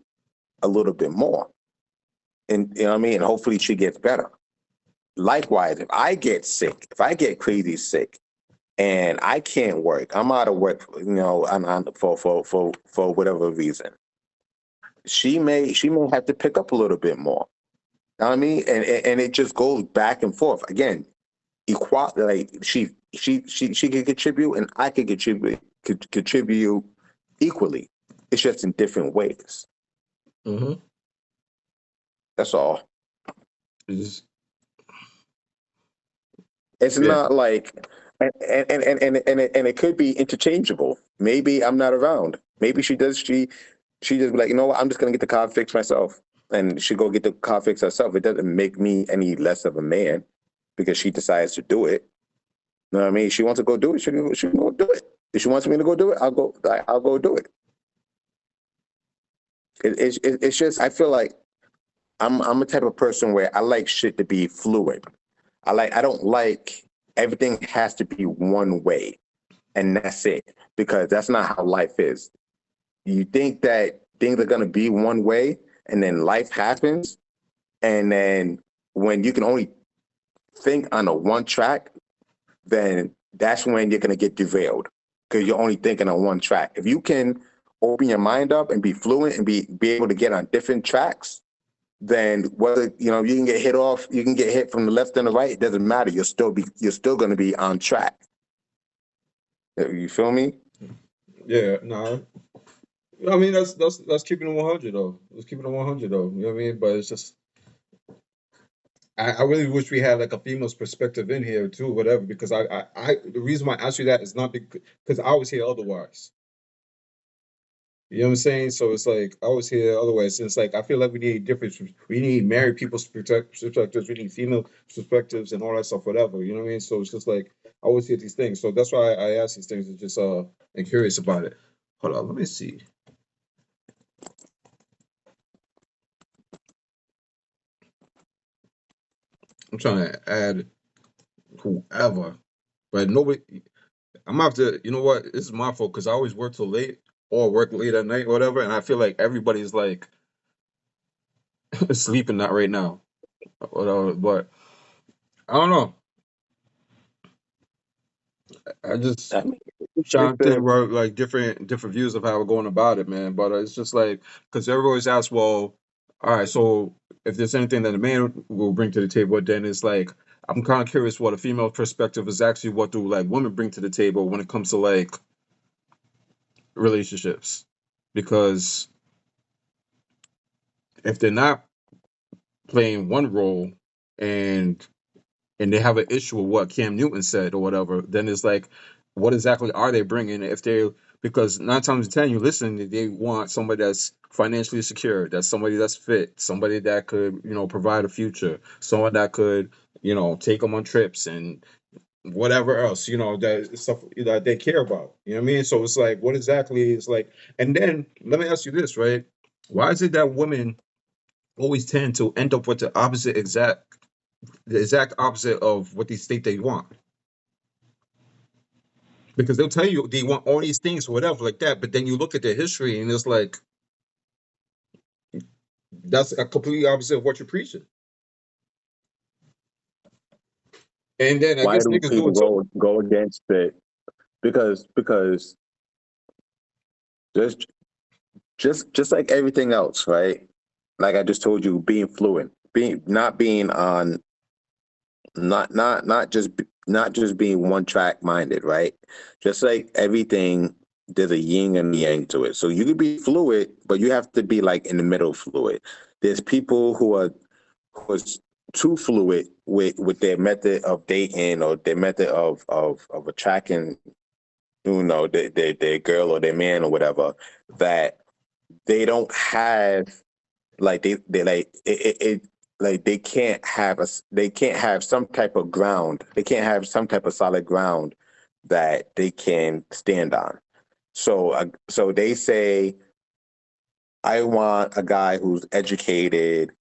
a little bit more. And you know what I mean? And hopefully she gets better. Likewise, if I get sick, if I get crazy sick, and I can't work. I'm out of work, for whatever reason. She may have to pick up a little bit more. You know what I mean? And it just goes back and forth. Again, equal, like, she can contribute and I can contribute equally. It's just in different ways. Mm-hmm. That's all. It's, It's yeah. not like, and it could be interchangeable. Maybe I'm not around. Maybe she just be like, you know what, I'm just gonna get the car fixed myself, and she go get the car fixed herself. It doesn't make me any less of a man because she decides to do it. You know what I mean? She wants to go do it. She can go do it. If she wants me to go do it, I'll go do it. It's just, I feel like I'm a type of person where I like shit to be fluid. I don't like everything has to be one way and that's it, because that's not how life is. You think that things are going to be one way, and then life happens, and then when you can only think on a one track, then that's when you're going to get derailed because you're only thinking on one track. If you can open your mind up and be fluent and be able to get on different tracks, then whether you can get hit off, you can get hit from the left and the right. It doesn't matter. You're still going to be on track. You feel me? Yeah. No. I mean, that's keeping it 100 though. Let's keep it 100 though. You know what I mean? But it's just, I really wish we had like a female's perspective in here too, whatever. Because the reason why I ask you that is not because I always hear otherwise. You know what I'm saying? So it's like I always hear otherwise. And it's like I feel like we need different. We need married people's perspectives. We need female perspectives and all that stuff, whatever. You know what I mean? So it's just like I always hear these things. So that's why I ask these things. And just and curious about it. Hold on, let me see. I'm trying to add whoever, but nobody. I'm gonna have to. You know what? This is my fault because I always work till late or work late at night, or whatever. And I feel like everybody's like sleeping not right now, whatever. But I don't know. I just I mean, trying it's to think the about like different views of how we're going about it, man. But it's just like because everybody always asks, well, all right, so if there's anything that a man will bring to the table, then it's like I'm kind of curious what a female perspective is actually what do like women bring to the table when it comes to like relationships, because if they're not playing one role and they have an issue with what Cam Newton said or whatever, then it's like, what exactly are they bringing? If they, because 9 times out of 10, you listen, they want somebody that's financially secure, that's somebody that's fit, somebody that could, provide a future, someone that could, take them on trips and whatever else, that stuff that they care about. You know what I mean? So it's like, what exactly is like, and then let me ask you this, right? Why is it that women always tend to end up with the exact opposite of what they state they want? Because they'll tell you they want all these things or whatever like that, but then you look at their history and it's like that's a completely opposite of what you're preaching. And then I why guess do niggas do people it too. go against it? Because just just like everything else, right? Like I just told you, being fluent, being not being on, not just being one track minded, right? Just like everything, there's a yin and yang to it. So you could be fluid, but you have to be like in the middle fluid. There's people who are too fluid with their method of dating or their method of attracting, their girl or their man or whatever, that they don't have, like they like it like they can't have some type of ground, they can't have some type of solid ground that they can stand on. So they say, I want a guy who's educated,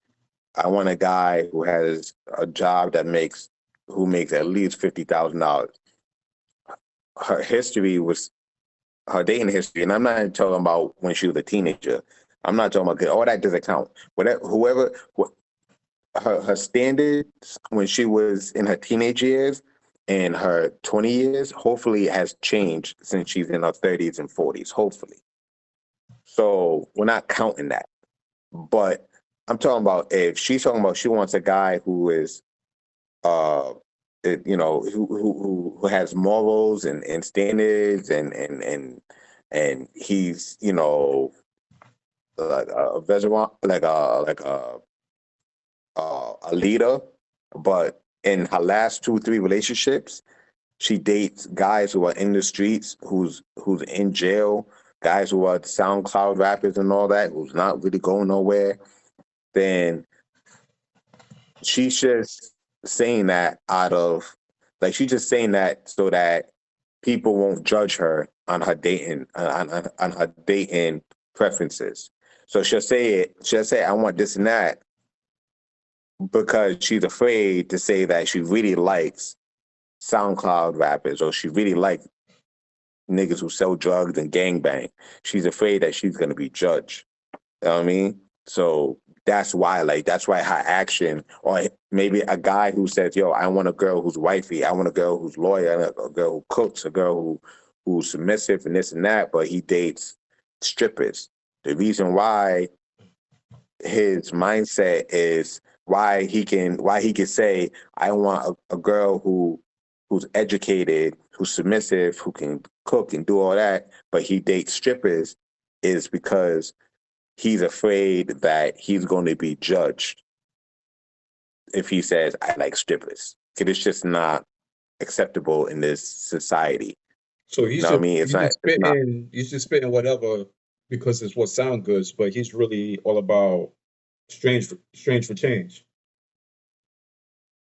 I want a guy who has a job who makes at least $50,000. Her history was her dating history, and I'm not even talking about when she was a teenager. I'm not talking about all that doesn't count. Whatever, her standards when she was in her teenage years and her 20 years, hopefully has changed since she's in her 30s and 40s. Hopefully, so we're not counting that. But I'm talking about, if she's talking about she wants a guy who is uh who has morals and standards and he's like a veteran, a leader. But in her last 2 3 relationships, she dates guys who are in the streets, who's in jail, guys who are SoundCloud rappers and all that, who's not really going nowhere. Then she's just saying that out of, like, she's just saying that so that people won't judge her on her dating, on her dating preferences. So she'll say I want this and that, because she's afraid to say that she really likes SoundCloud rappers, or she really likes niggas who sell drugs and gangbang. She's afraid that she's gonna be judged. You know what I mean? So that's why her action, or maybe a guy who says, "Yo, I want a girl who's wifey, I want a girl who's loyal, a girl who cooks, a girl who's submissive and this and that," but he dates strippers. The reason why his mindset is why he can say, I want a girl who's educated, who's submissive, who can cook and do all that, but he dates strippers, is because he's afraid that he's going to be judged if he says I like strippers. 'Cause it's just not acceptable in this society. So You know what I mean? It's not. he's just spitting whatever because it's what sound good, but he's really all about strange for change.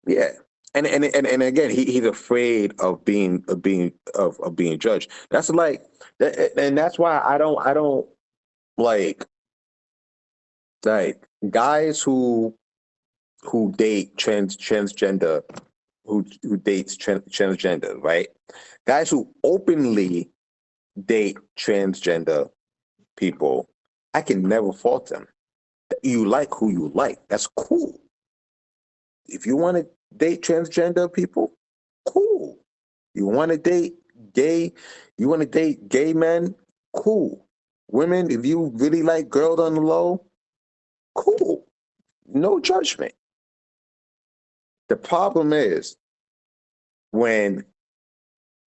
Yeah. And again, he's afraid of being judged. That's like, and that's why I don't like guys who date transgender, who dates transgender, right? Guys who openly date transgender people, I can never fault them. You like who you like. That's cool. If you want to date transgender people? Cool. You want to date gay? You want to date gay men? Cool. Women, if you really like girls on the low, cool. No judgment. The problem is when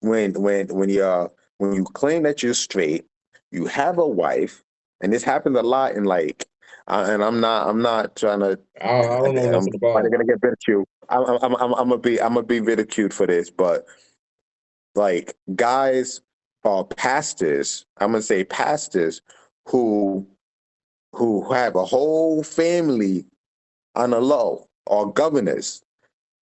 when you claim that you're straight, you have a wife, and this happens a lot in like, and I'm not trying to. I don't know I'm nothing probably about gonna get ridiculed. I'm gonna be ridiculed for this, but like guys are pastors. I'm gonna say pastors who who have a whole family on the low, or governors.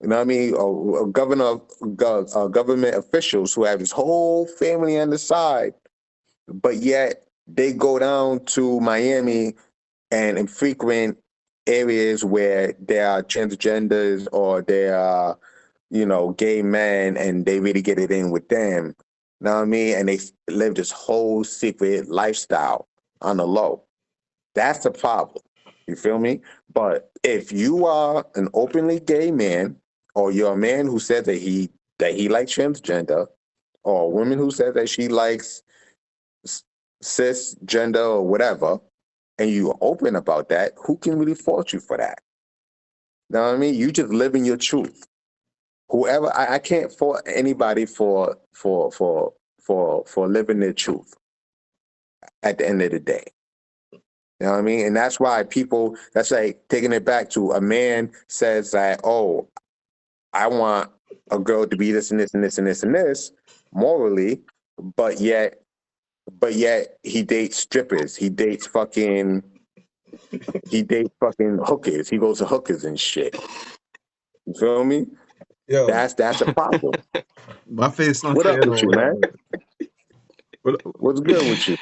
You know what I mean? Or government officials who have his whole family on the side, but yet they go down to Miami and frequent areas where there are transgenders or there are, gay men, and they really get it in with them. You know what I mean? And they live this whole secret lifestyle on the low. That's the problem. You feel me? But if you are an openly gay man, or you're a man who said that he likes transgender, or a woman who says that she likes cisgender or whatever, and you are open about that, who can really fault you for that? You know what I mean? You just living your truth. Whoever, I can't fault anybody for living their truth at the end of the day. You know what I mean? And that's why people, that's like taking it back to a man says that, oh, I want a girl to be this and this and this and this and this morally, but yet he dates strippers. He dates fucking hookers. He goes to hookers and shit. You feel me? yo. That's a problem. My face not What up saying with all you, man? that. What, What's good with you?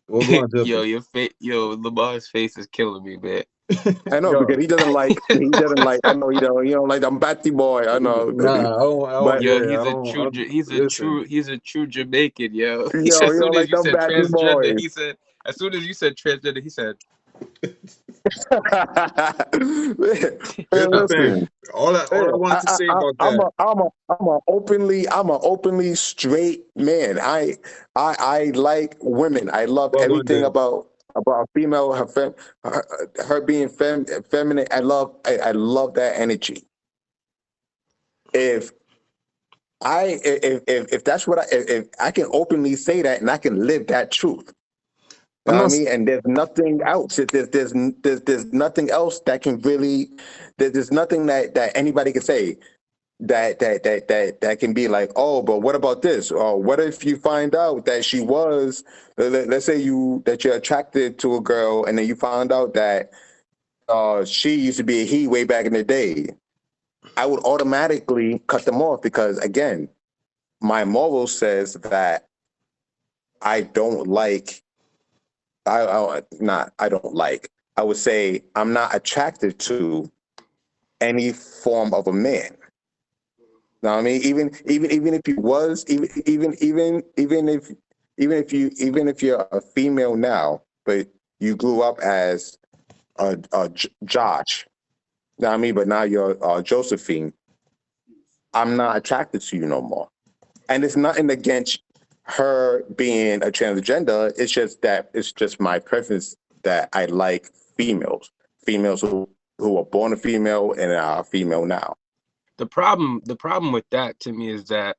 what's going on, Yo, Justin? Lamar's face is killing me, man. I know because Yo, he doesn't like. I know you don't like. I'm batty boy. I know, nah, I don't, but Yo, yeah, I don't, listen. he's a true Jamaican, yo. yo, As you don't soon as like you them said batty transgender, boys. he said, as soon as you said transgender, he said, Here's Man, the thing. listen. All I Yeah, wanted to say about I'm that. a openly straight man. I like women. I love Well, everything London, about a female. Her being feminine. I love that energy. If if that's what if I can openly say that and I can live that truth. You I'm know what I not. mean? And there's nothing else. There's nothing else that can really. There's nothing that anybody can say that can be like, oh, but what about this? Or what if you find out that she was, let's say you're attracted to a girl, and then you found out that she used to be a he way back in the day. I would automatically cut them off because again, my moral says that I don't like. I don't like. I would say I'm not attracted to any form of a man. Know what I mean? Even if you was even if you're a female now, but you grew up as Josh. Know what I mean? But now you're Josephine. I'm not attracted to you no more. And it's nothing against her being a transgender. It's just my preference that I like females who are born a female and are female now. the problem with that to me is that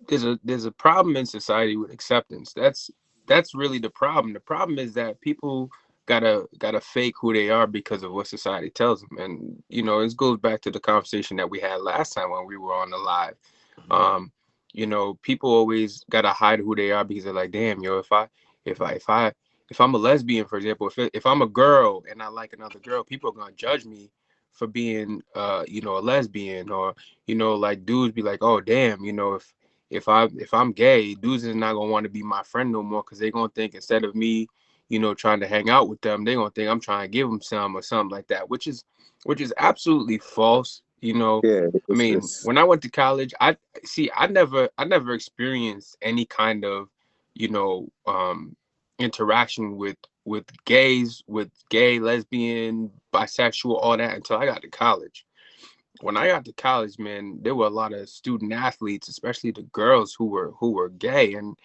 there's a problem in society with acceptance. That's really the problem. The problem is that people gotta fake who they are because of what society tells them. And this goes back to the conversation that we had last time when we were on the live. Um, people always gotta hide who they are because they're like, damn, if I'm a lesbian, for example, if I'm a girl and I like another girl, people are gonna judge me for being a lesbian, or like dudes be like, oh damn, if I'm gay, dudes is not gonna want to be my friend no more because they're gonna think instead of me, trying to hang out with them, they're gonna think I'm trying to give them some or something like that, which is absolutely false. Yeah, I mean, when I went to college, I never experienced any kind of, you know, um, interaction with gays, with gay, lesbian, bisexual, all that until I got to college. when I got to college, man, there were a lot of student athletes, especially the girls who were gay, and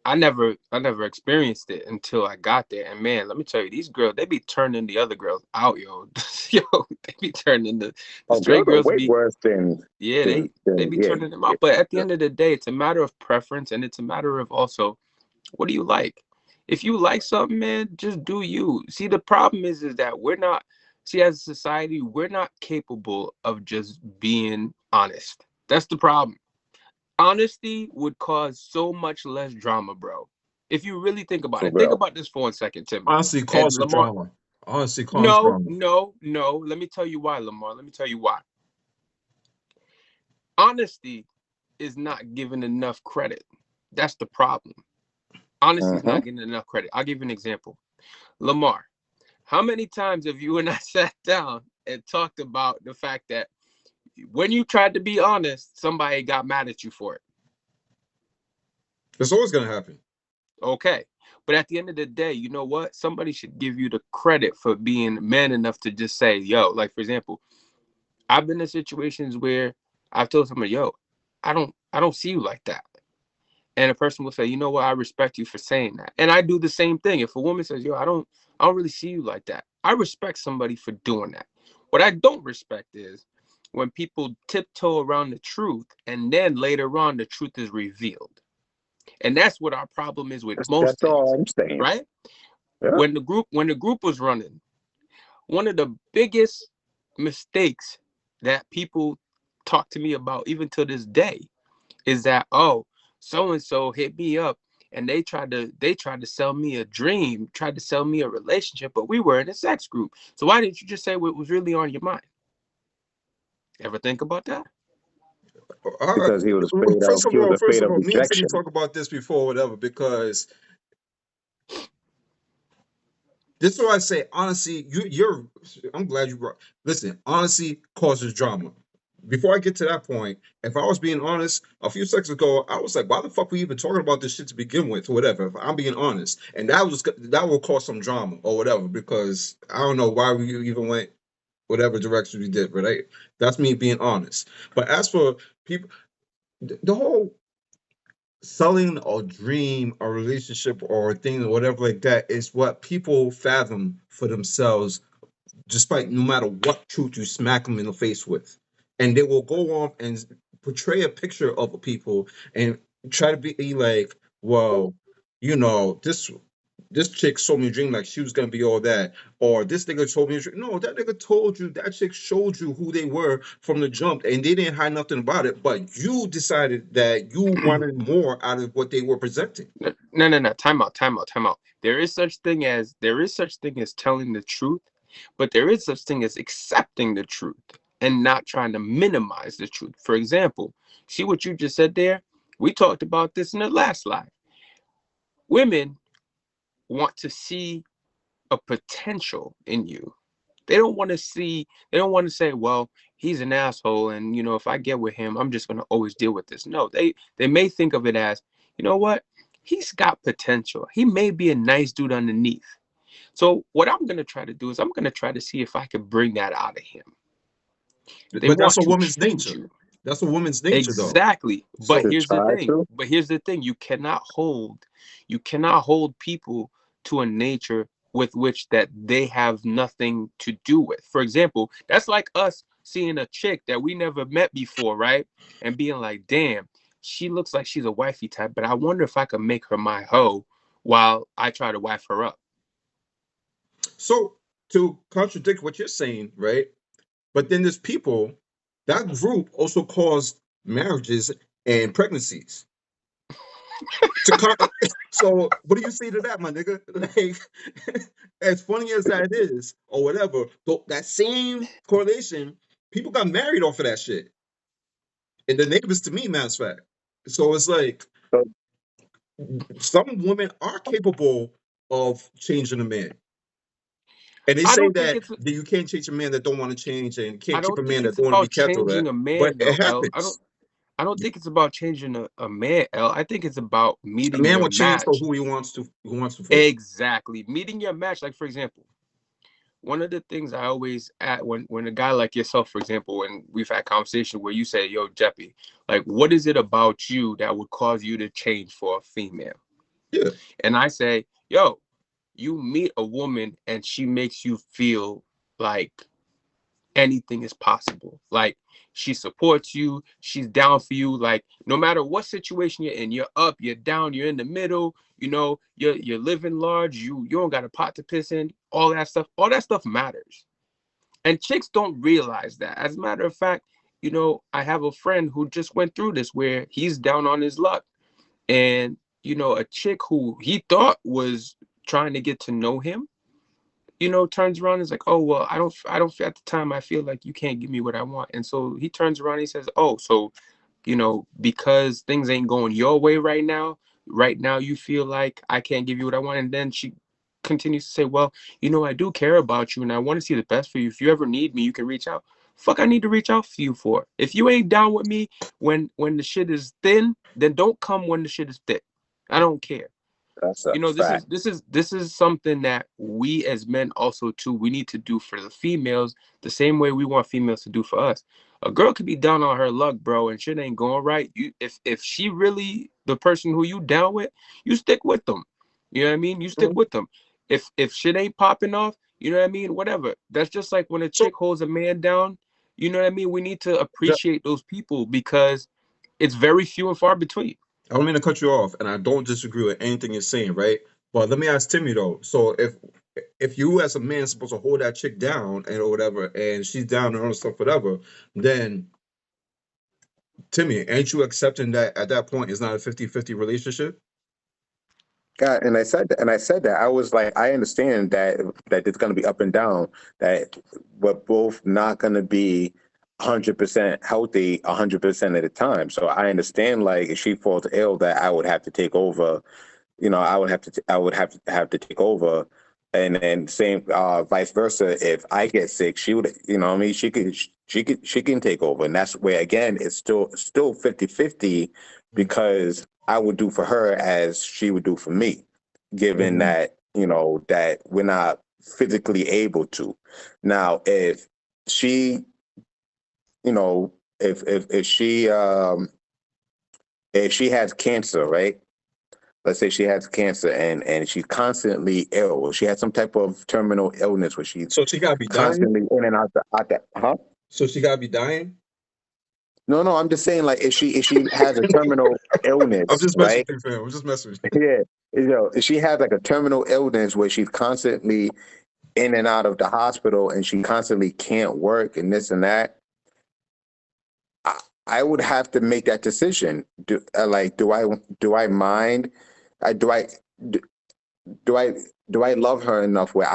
I never experienced it until I got there. And man, let me tell you, these girls, they be turning the other girls out, yo, yo, they be turning the Oh, straight girls are girls way be, worse than yeah, they be yeah. turning them out. But at the end of the day, it's a matter of preference, and it's a matter of also, what do you like? If you like something, man, just do you. See, the problem is that we're not, see, as a society, we're not capable of just being honest. That's the problem. Honesty would cause so much less drama, bro. If you really think about For it, think real. about this for 1 second, Tim. Honestly, And causes Lamar, drama. Honestly, causes no, drama. no, no. Let me tell you why, Lamar. Let me tell you why. Honesty is not given enough credit. That's the problem. Honesty is Mm-hmm. not getting enough credit. I'll give you an example. Lamar, how many times have you and I sat down and talked about the fact that when you tried to be honest, somebody got mad at you for it? It's always gonna happen. Okay. But at the end of the day, you know what? Somebody should give you the credit for being man enough to just say, yo, like for example, I've been in situations where I've told somebody, yo, I don't see you like that. And a person will say, you know what, I respect you for saying that. And I do the same thing. If a woman says, yo, I don't really see you like that, I respect somebody for doing that. What I don't respect is when people tiptoe around the truth and then later on the truth is revealed. And that's what our problem is with most That's all things, I'm saying. right? Yeah. When the group was running, one of the biggest mistakes that people talk to me about even to this day is that, oh, so and so hit me up and they tried to sell me a dream, tried to sell me a relationship, but we were in a sex group. So why didn't you just say what was really on your mind? Ever think about that? Uh, Because first he was afraid of of all, me and Timmy rejection. talk about this before, whatever. Because this is what I say. Honestly, you're. I'm glad you brought. Listen, honesty causes drama. Before I get to that point, if I was being honest, a few seconds ago, I was like, "Why the fuck we even talking about this shit to begin with?" Or whatever. If I'm being honest, and that will cause some drama or whatever, because I don't know why we even went whatever direction we did. But that's me being honest. But as for people, the whole selling a dream, a relationship, or a thing, or whatever like that is what people fathom for themselves, despite no matter what truth you smack them in the face with. And they will go on and portray a picture of people and try to be like, well, this chick sold me a dream like she was gonna be all that, or this nigga told me a dream. No, that nigga told you, that chick showed you who they were from the jump, and they didn't hide nothing about it. But you decided that you wanted more out of what they were presenting. No, no, no. Time out, time out, time out. There is such thing as telling the truth, but there is such thing as accepting the truth and not trying to minimize the truth. For example, see what you just said there? We talked about this in the last live. Women want to see a potential in you. They don't want to say, well, he's an asshole, and if I get with him, I'm just gonna always deal with this. No, they may think of it as, you know what? He's got potential. He may be a nice dude underneath. So what I'm gonna try to do is I'm gonna try to see if I can bring that out of him. They But that's want a to woman's change nature. you. That's a woman's nature, though. Exactly. But So To here's the try thing. to. You cannot hold people to a nature with which that they have nothing to do with. For example, that's like us seeing a chick that we never met before, right? And being like, damn, she looks like she's a wifey type, but I wonder if I could make her my hoe while I try to wife her up. So to contradict what you're saying, right? But then there's people, that group also caused marriages and pregnancies. To con- so what do you say to that, my nigga? Like, as funny as that is, or whatever, that same correlation, people got married off of that shit. And the neighbors to me, matter of fact. So it's like some women are capable of changing a man. And they I say don't think that it's you can't change a man that don't want to change, and I can't keep don't a man think that it's don't want to be about kept, or changing that. a But man it though, L. I don't happens. I don't think it's about changing a man, L. I think it's about A meeting man your will change for match. who he wants to for. Exactly. Meeting your match. Like, for example, one of the things I always at when a guy like yourself, for example, and we've had conversation where you say, "Yo, Jeppy, like, what is it about you that would cause you to change for a female?" Yeah. And I say, "Yo, you meet a woman and she makes you feel like anything is possible. Like she supports you, she's down for you. Like no matter what situation you're in, you're up, you're down, you're in the middle. You know, you're living large. You don't got a pot to piss in. All that stuff. All that stuff matters. And chicks don't realize that. As a matter of fact, you know, I have a friend who just went through this where he's down on his luck, and you know, a chick who he thought was trying to get to know him, you know, turns around and is like, "Oh well, I don't at the time I feel like you can't give me what I want." And so he turns around and he says, "Oh, so you know, because things ain't going your way right now you feel like I can't give you what I want." And then she continues to say, "Well, you know, I do care about you and I want to see the best for you. If you ever need me, you can reach out." Fuck, I need to reach out for you for. If you ain't down with me when the shit is thin, then don't come when the shit is thick. I don't care. That's a You know, this is fact. this is this is something that we as men also too we need to do for the females the same way we want females to do for us. A girl could be down on her luck, bro, and shit ain't going right. You if she really the person who you down with, you stick with them. You know what I mean? You stick Mhm. with them. If shit ain't popping off, you know what I mean? Whatever. That's just like when a So, chick holds a man down. You know what I mean? We need to Je- appreciate those people because it's very few and far between. I don't mean to cut you off, and I don't disagree with anything you're saying, right? But let me ask Timmy though. So if you as a man supposed to hold that chick down and or whatever, and she's down and all stuff, whatever, then Timmy, ain't you accepting that at that point it's not a 50-50 relationship? God, and I said that I was like, I understand that it's going to be up and down, that we're both not going to be 100% healthy 100% of the time. So I understand, like, if she falls ill, that I would have to take over. You know, I would have to take over, and then same vice versa. If I get sick, she would, you know, what I mean, she can take over, and that's where again it's still 50-50 because I would do for her as she would do for me, given Mm-hmm. that you know that we're not physically able to. Now, if she, you know, if she has cancer, right? Let's say she has cancer and she's constantly ill, or she has some type of terminal illness where she's So she gotta be dying. constantly in and out that, huh? So she gotta be dying. No, I'm just saying, like, if she has a terminal I'm illness, just messing right? with you, fam. I'm just messing with you. Yeah, you know, if she has like a terminal illness where she's constantly in and out of the hospital and she constantly can't work and this and that, I, I would have to make that decision. Do I mind? I do I do, do I do I love her enough where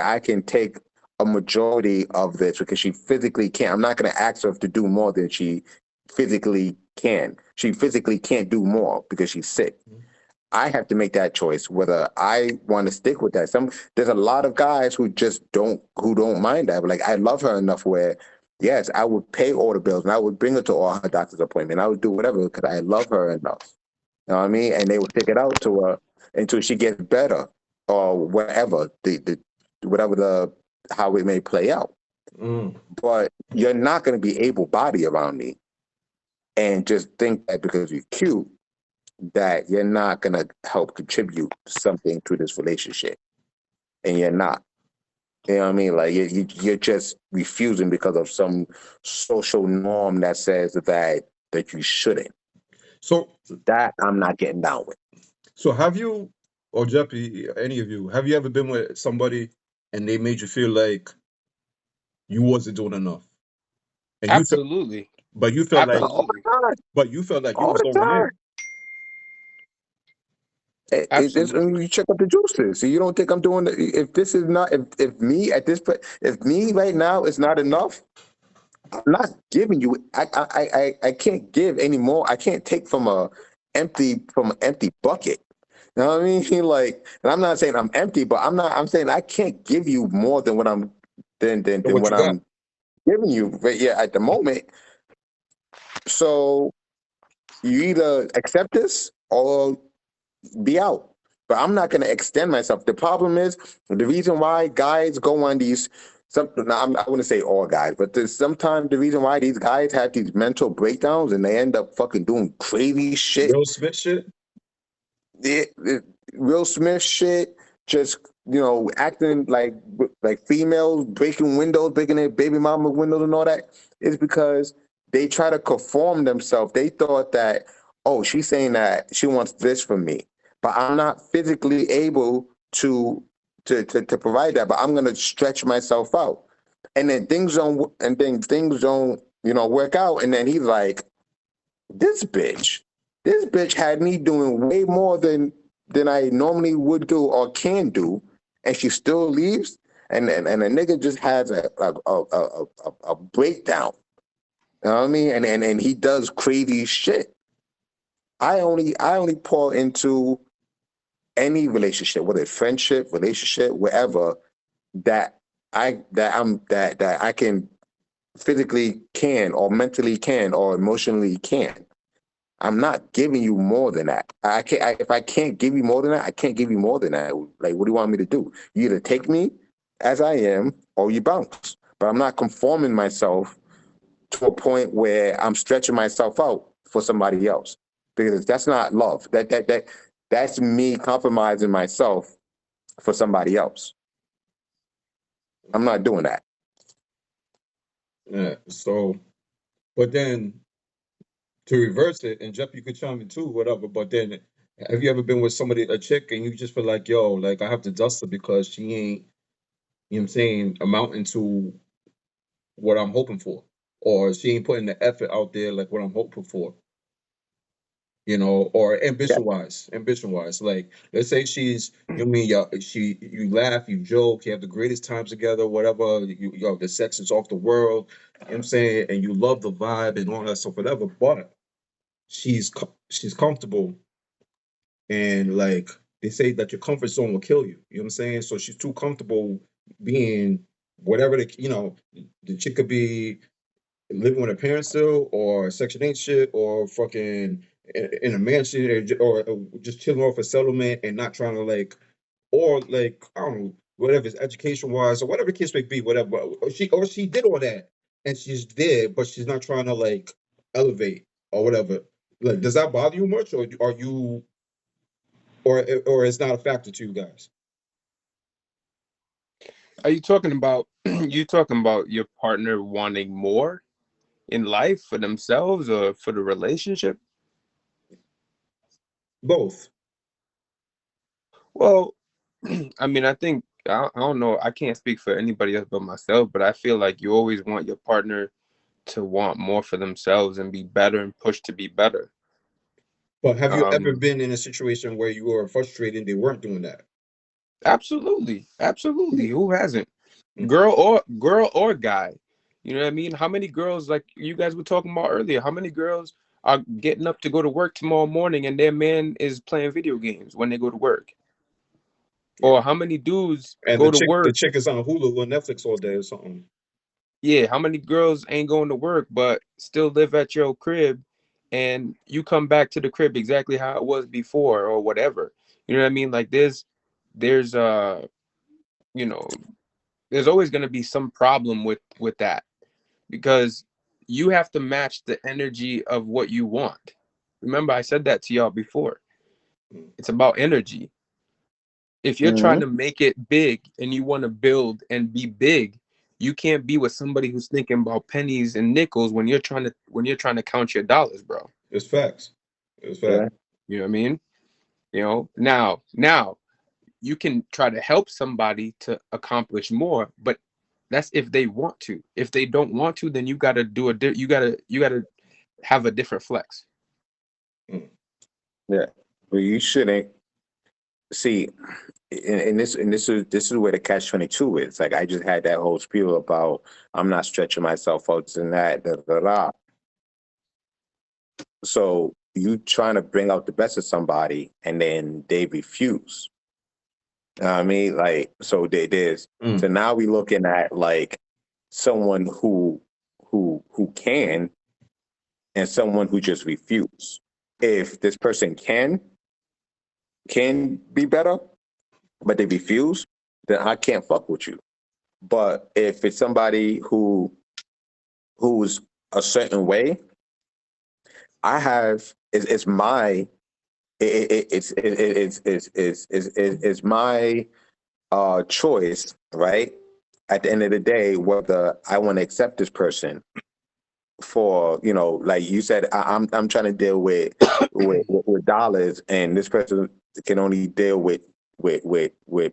I can take a majority of this because she physically can't. I'm not going to ask her to do more than she physically can. She physically can't do more because she's sick. I have to make that choice whether I want to stick with that. There's a lot of guys who don't mind that. But like I love her enough where yes, I would pay all the bills and I would bring her to all her doctor's appointment. I would do whatever because I love her enough. You know what I mean? And they would stick it out to her until she gets better or whatever the whatever the how it may play out. Mm. But you're not going to be able body around me and just think that because you're cute that you're not going to help contribute something to this relationship, and you're not. You know what I mean? Like you're just refusing because of some social norm that says that you shouldn't. So That I'm not getting down with. so have you or Jeppy, any of you, have you ever been with somebody and they made you feel like you wasn't doing enough, and you felt, Absolutely. but you felt like, All Absolutely. the time. but you felt like you All was the going time. in. It's Absolutely. you check up the juices. So you don't think I'm doing if this is not if me at this point if me right now is not enough, I'm not giving you. I can't give anymore. I can't take from an empty bucket. You know what I mean? Like, and I'm not saying I'm empty, but I'm saying I can't give you more than what I'm Than than what what you got. I'm giving you right yeah at the moment. So you either accept this or be out. but I'm not going to extend myself. The problem is the reason why guys go on these. I wouldn't say all guys, but there's sometimes the reason why these guys have these mental breakdowns and they end up fucking doing crazy shit. Will Smith shit. Will Smith shit, just acting like females breaking windows, breaking their baby mama windows and all that, is because they try to conform themselves. They thought that, oh, she's saying that she wants this from me, but I'm not physically able to provide that. But I'm gonna stretch myself out, and then things don't work out, and then he's like, this bitch. This bitch had me doing way more than I normally would do or can do, and she still leaves. And a nigga just has a breakdown. You know what I mean? And he does crazy shit. I only pour into any relationship, whether it's friendship, relationship, whatever, that I can physically can or mentally can or emotionally can. I'm not giving you more than that. I can't. If I can't give you more than that, I can't give you more than that. Like, what do you want me to do? You either take me as I am, or you bounce. But I'm not conforming myself to a point where I'm stretching myself out for somebody else, because that's not love. That's me compromising myself for somebody else. I'm not doing that. Yeah. So, but then to reverse it, and Jeff, you could chime in too, whatever. But then, have you ever been with somebody, a chick, and you just feel like, yo, like I have to dust her because she ain't, you know what I'm saying, amounting to what I'm hoping for, or she ain't putting the effort out there like what I'm hoping for, or Yeah. ambition wise. Like, let's say she's, you know what I mean, you laugh, you joke, you have the greatest times together, whatever, the sex is off the world, you know what I'm saying, and you love the vibe and all that stuff, whatever, but she's comfortable, and like they say that your comfort zone will kill you. You know what I'm saying? So she's too comfortable being whatever the chick could be living with her parents still, or Section 8 shit, or fucking in a mansion, or just chilling off a settlement and not trying to or I don't know, whatever it's education wise or whatever the case may be, whatever. Or she did all that and she's there, but she's not trying to elevate or whatever. Like, does that bother you much, or are you, or it's not a factor to you guys? Are you talking about you talking about your partner wanting more in life for themselves or for the relationship? Both. Well, I mean, I don't know. I can't speak for anybody else but myself, but I feel like you always want your partner to want more for themselves and be better and push to be better. But have you ever Um, been in a situation where you were frustrated and they weren't doing that? absolutely, absolutely. Who hasn't? Mm. Girl or guy. You know what I mean? How many girls, like you guys were talking about earlier, how many girls are getting up to go to work tomorrow morning and their man is playing video games when they go to work? Yeah. Or how many dudes And go to the work? chick is on Hulu or Netflix all day or something. Yeah, how many girls ain't going to work but still live at your crib and you come back to the crib exactly how it was before or whatever. You know what I mean? Like there's you know, there's always going to be some problem with that, because you have to match the energy of what you want. Remember, I said that to y'all before. Mm. It's about energy. If you're trying Mhm. to make it big and you want to build and be big, you can't be with somebody who's thinking about pennies and nickels when you're trying to count your dollars, bro. It's facts. It's facts. Yeah. You know what I mean? Now you can try to help somebody to accomplish more, but that's if they want to. If they don't want to, then you gotta you gotta have a different flex. Mm. Yeah. But you shouldn't see. And this is where the catch-22 is. Like, I just had that whole spiel about I'm not stretching myself out and that da, da, da. So you trying to bring out the best of somebody and then they refuse. You know what I mean? Like, so there's so Mm. now we looking at like someone who can and someone who just refuse. If this person can, can be better, but they refuse, then I can't fuck with you. But if it's somebody who's a certain way, I have it's my it's my choice, right? At the end of the day, whether I want to accept this person for, like you said, I'm trying to deal with dollars, and this person can only deal with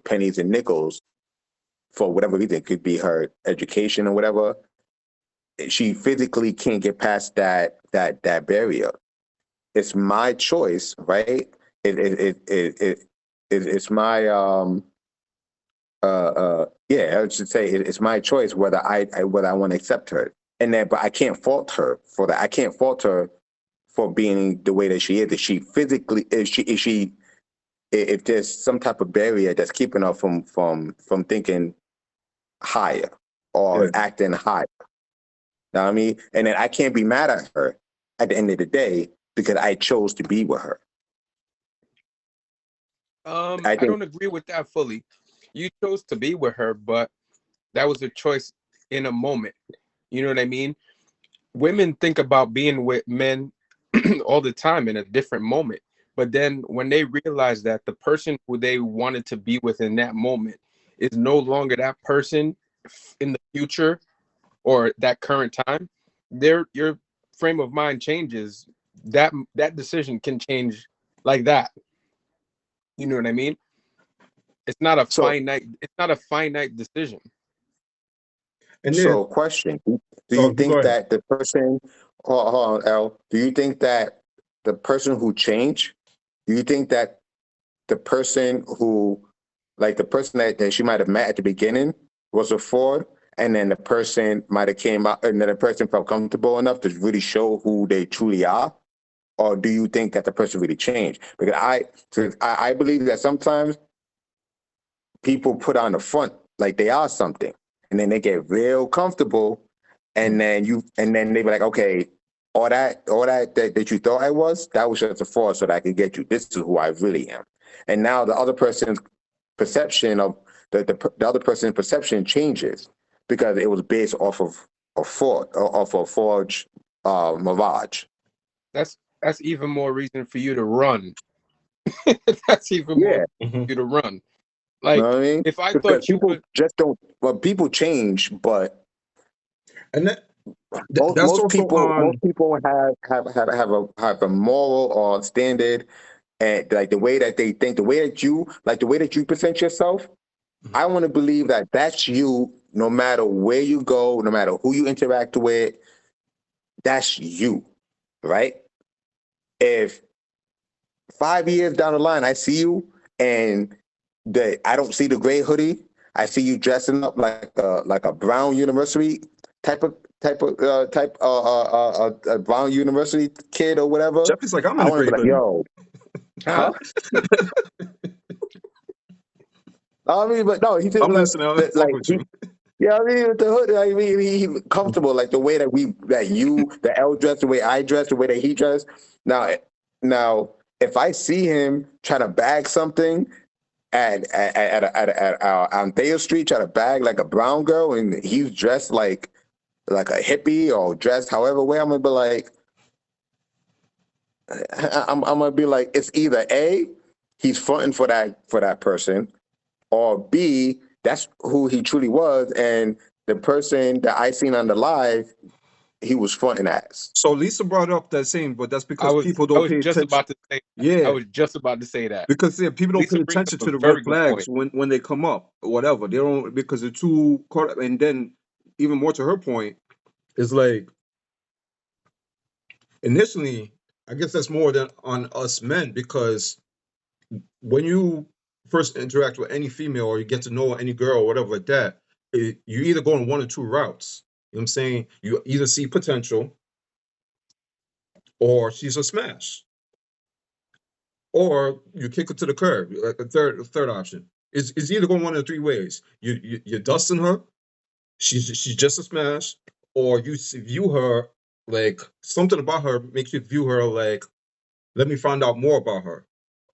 pennies and nickels for whatever reason. It could be her education or whatever. She physically can't get past that barrier. It's my choice, right? It's my yeah, I should say it's my choice whether I want to accept her, and then but I can't fault her for that. I can't fault her for being the way that she is. If she physically, if there's some type of barrier that's keeping her from thinking higher or Yeah. acting higher. Know what I mean? And then I can't be mad at her at the end of the day because I chose to be with her. I I think don't agree with that fully. You chose to be with her, but that was a choice in a moment. You know what I mean? Women think about being with men all the time in a different moment. But then when they realize that the person who they wanted to be with in that moment is no longer that person in the future or that current time, your frame of mind changes. That decision can change like that. You know what I mean? so. It's not a finite decision. And then, So, question: Do you oh, go think ahead. that the person, hold on, L, do you think that the person who changed, do you think that the person who, like the person that she might have met at the beginning was a fraud, and then the person might have came out, and then the person felt comfortable enough to really show who they truly are? Or do you think that the person really changed? Because I believe that sometimes people put on the front like they are something, and then they get real comfortable, and then they be like, okay, all that you thought I was, that was just a fraud so that I could get you. This is who I really am. And now the other person's perception of the other person's perception changes because it was based off of a fraud, off of forged mirage. That's even more reason for you to run. That's even more Yeah, for Hmm. you to run. you Like know what I mean? if I Because thought you people would, just don't. Well, people change, but And most that's most also people most on. people have a moral or standard, and like the way that they think, the way that you present yourself. Mhm. I want to believe that that's you, no matter where you go, no matter who you interact with. That's you, right? If 5 years down the line I see you and I don't see the gray hoodie, I see you dressing up like a Brown University a Brown University kid or whatever. Jeff is like, I'm in I a want to gray be like, hoodie. yo, huh? huh? I mean, but no, he just I'm listening. I'm fuck like with he, you. yeah, I mean, with the hood, I mean, he comfortable, like the way the L dress, the way I dress, the way that he dressed. Now, if I see him trying to bag something on Thayer Street, try to bag like a brown girl, and he's dressed like a hippie or dressed however way, I'm gonna be like, I'm gonna be like, it's either A, he's fronting for that person, or B, that's who he truly was, and the person that I seen on the live, he was fronting as. So Lisa brought up that same, but that's I because was people I don't was pay just attention. about to say that. I Yeah, was just about to say that. because people don't Lisa pay brings up attention a to the red very good flags point. when they come up or whatever. They don't, because they're too caught up. And then even more to her point is like, initially, I guess that's more than on us men, because when you first interact with any female or you get to know any girl or whatever like that, you either go on one or two routes. You know what I'm saying? You either see potential or she's a smash, or you kick her to the curb. Like a third option is either going one of three ways. You're dusting her. She's just a smash, or you view her like something about her makes you view her like, let me find out more about her,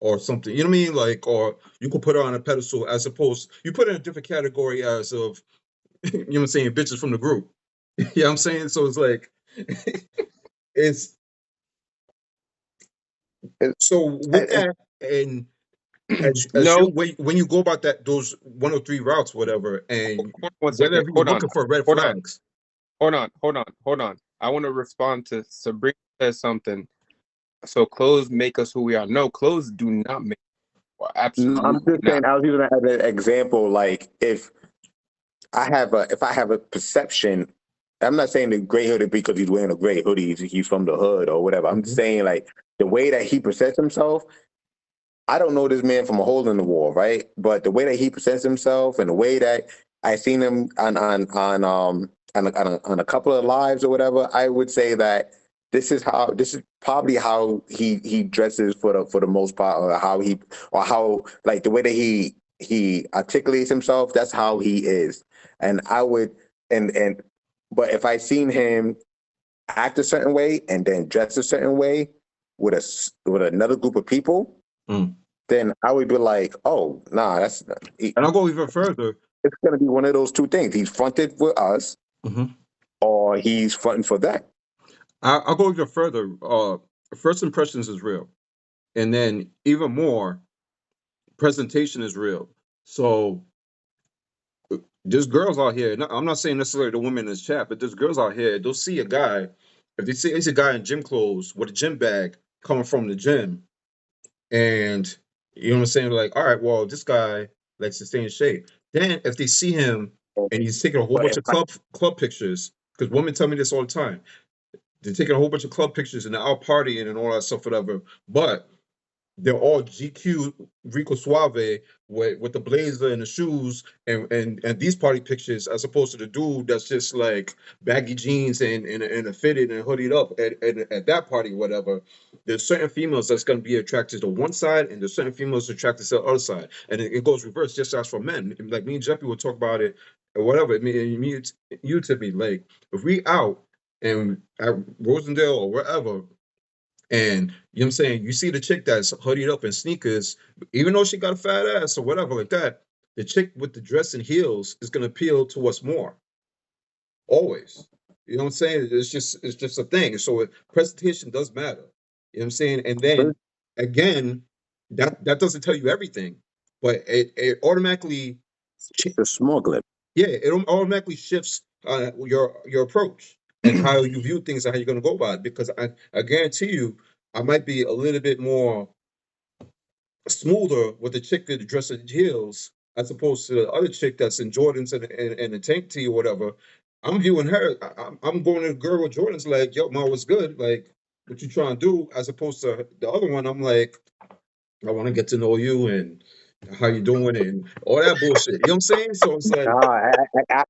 or something. You know what I mean? Like, or you could put her on a pedestal as opposed you put her in a different category as of you know what I'm saying, bitches from the group. You know what I'm saying? So it's like it's It- so with and that and as you No, when you go about that those 103 routes, whatever, and hold on one second. whatever you're Hold on. looking for red Hold on. flags. Hold on. I want to respond to Sabrina says something. So clothes make us who we are. No, clothes do not make us. no, I'm Absolutely just saying, not. I was using that as an example. Like if I have a perception, I'm not saying the gray hoodie because he's wearing a gray hoodie, he's from the hood or whatever. I'm Mhm. saying like the way that he presents himself. I don't know this man from a hole in the wall, right? But the way that he presents himself and the way that I seen him on a couple of lives or whatever, I would say that this is probably how he dresses for the most part, or how like the way that he articulates himself. That's how he is, and I would and but if I seen him act a certain way and then dress a certain way with another group of people, Mm. then I would be like, oh, nah, And I'll go even further. it's going to be one of those two things. He's fronted with us Mhm. or he's fronting for that. I'll go even further. First impressions is real, and then even more, presentation is real. So there's girls out here. I'm not saying necessarily the women in this chat, but there's girls out here. They'll see a guy. If they see it's a guy in gym clothes with a gym bag coming from the gym, and you know what I'm saying, like, all right, well, this guy likes to stay in shape. Then if they see him and he's taking a whole But bunch if of club pictures, because women tell me this all the time. They're taking a whole bunch of club pictures and they're out partying and all that stuff, whatever. But they're all GQ Rico Suave with the blazer and the shoes and these party pictures as opposed to the dude that's just like baggy jeans and a fitted and hoodied up at that party, whatever. There's certain females that's going to be attracted to one side and there's certain females attracted to the other side. And it goes reverse just as for men. Like me and Jeffy will talk about it or whatever. I mean, you to me, like if we out and at Rosendale or wherever, and you know what I'm saying, you see the chick that's hoodied up in sneakers, even though she got a fat ass or whatever like that, the chick with the dress and heels is gonna appeal to us more. Always. You know what I'm saying? It's just a thing. So presentation does matter. You know what I'm saying? And then again, that doesn't tell you everything, but it automatically it's a small glimpse. yeah, it automatically shifts your approach and how you view things and how you're going to go about it. Because I guarantee you, I might be a little bit more smoother with the chick that dressed in heels as opposed to the other chick that's in Jordans and a tank tee or whatever. I'm viewing her. I'm going to the girl with Jordans like, yo, ma, what's good? Like, what you trying to do? As opposed to the other one, I'm like, I want to get to know you and how you doing and all that bullshit. You know what I'm saying? So it's like.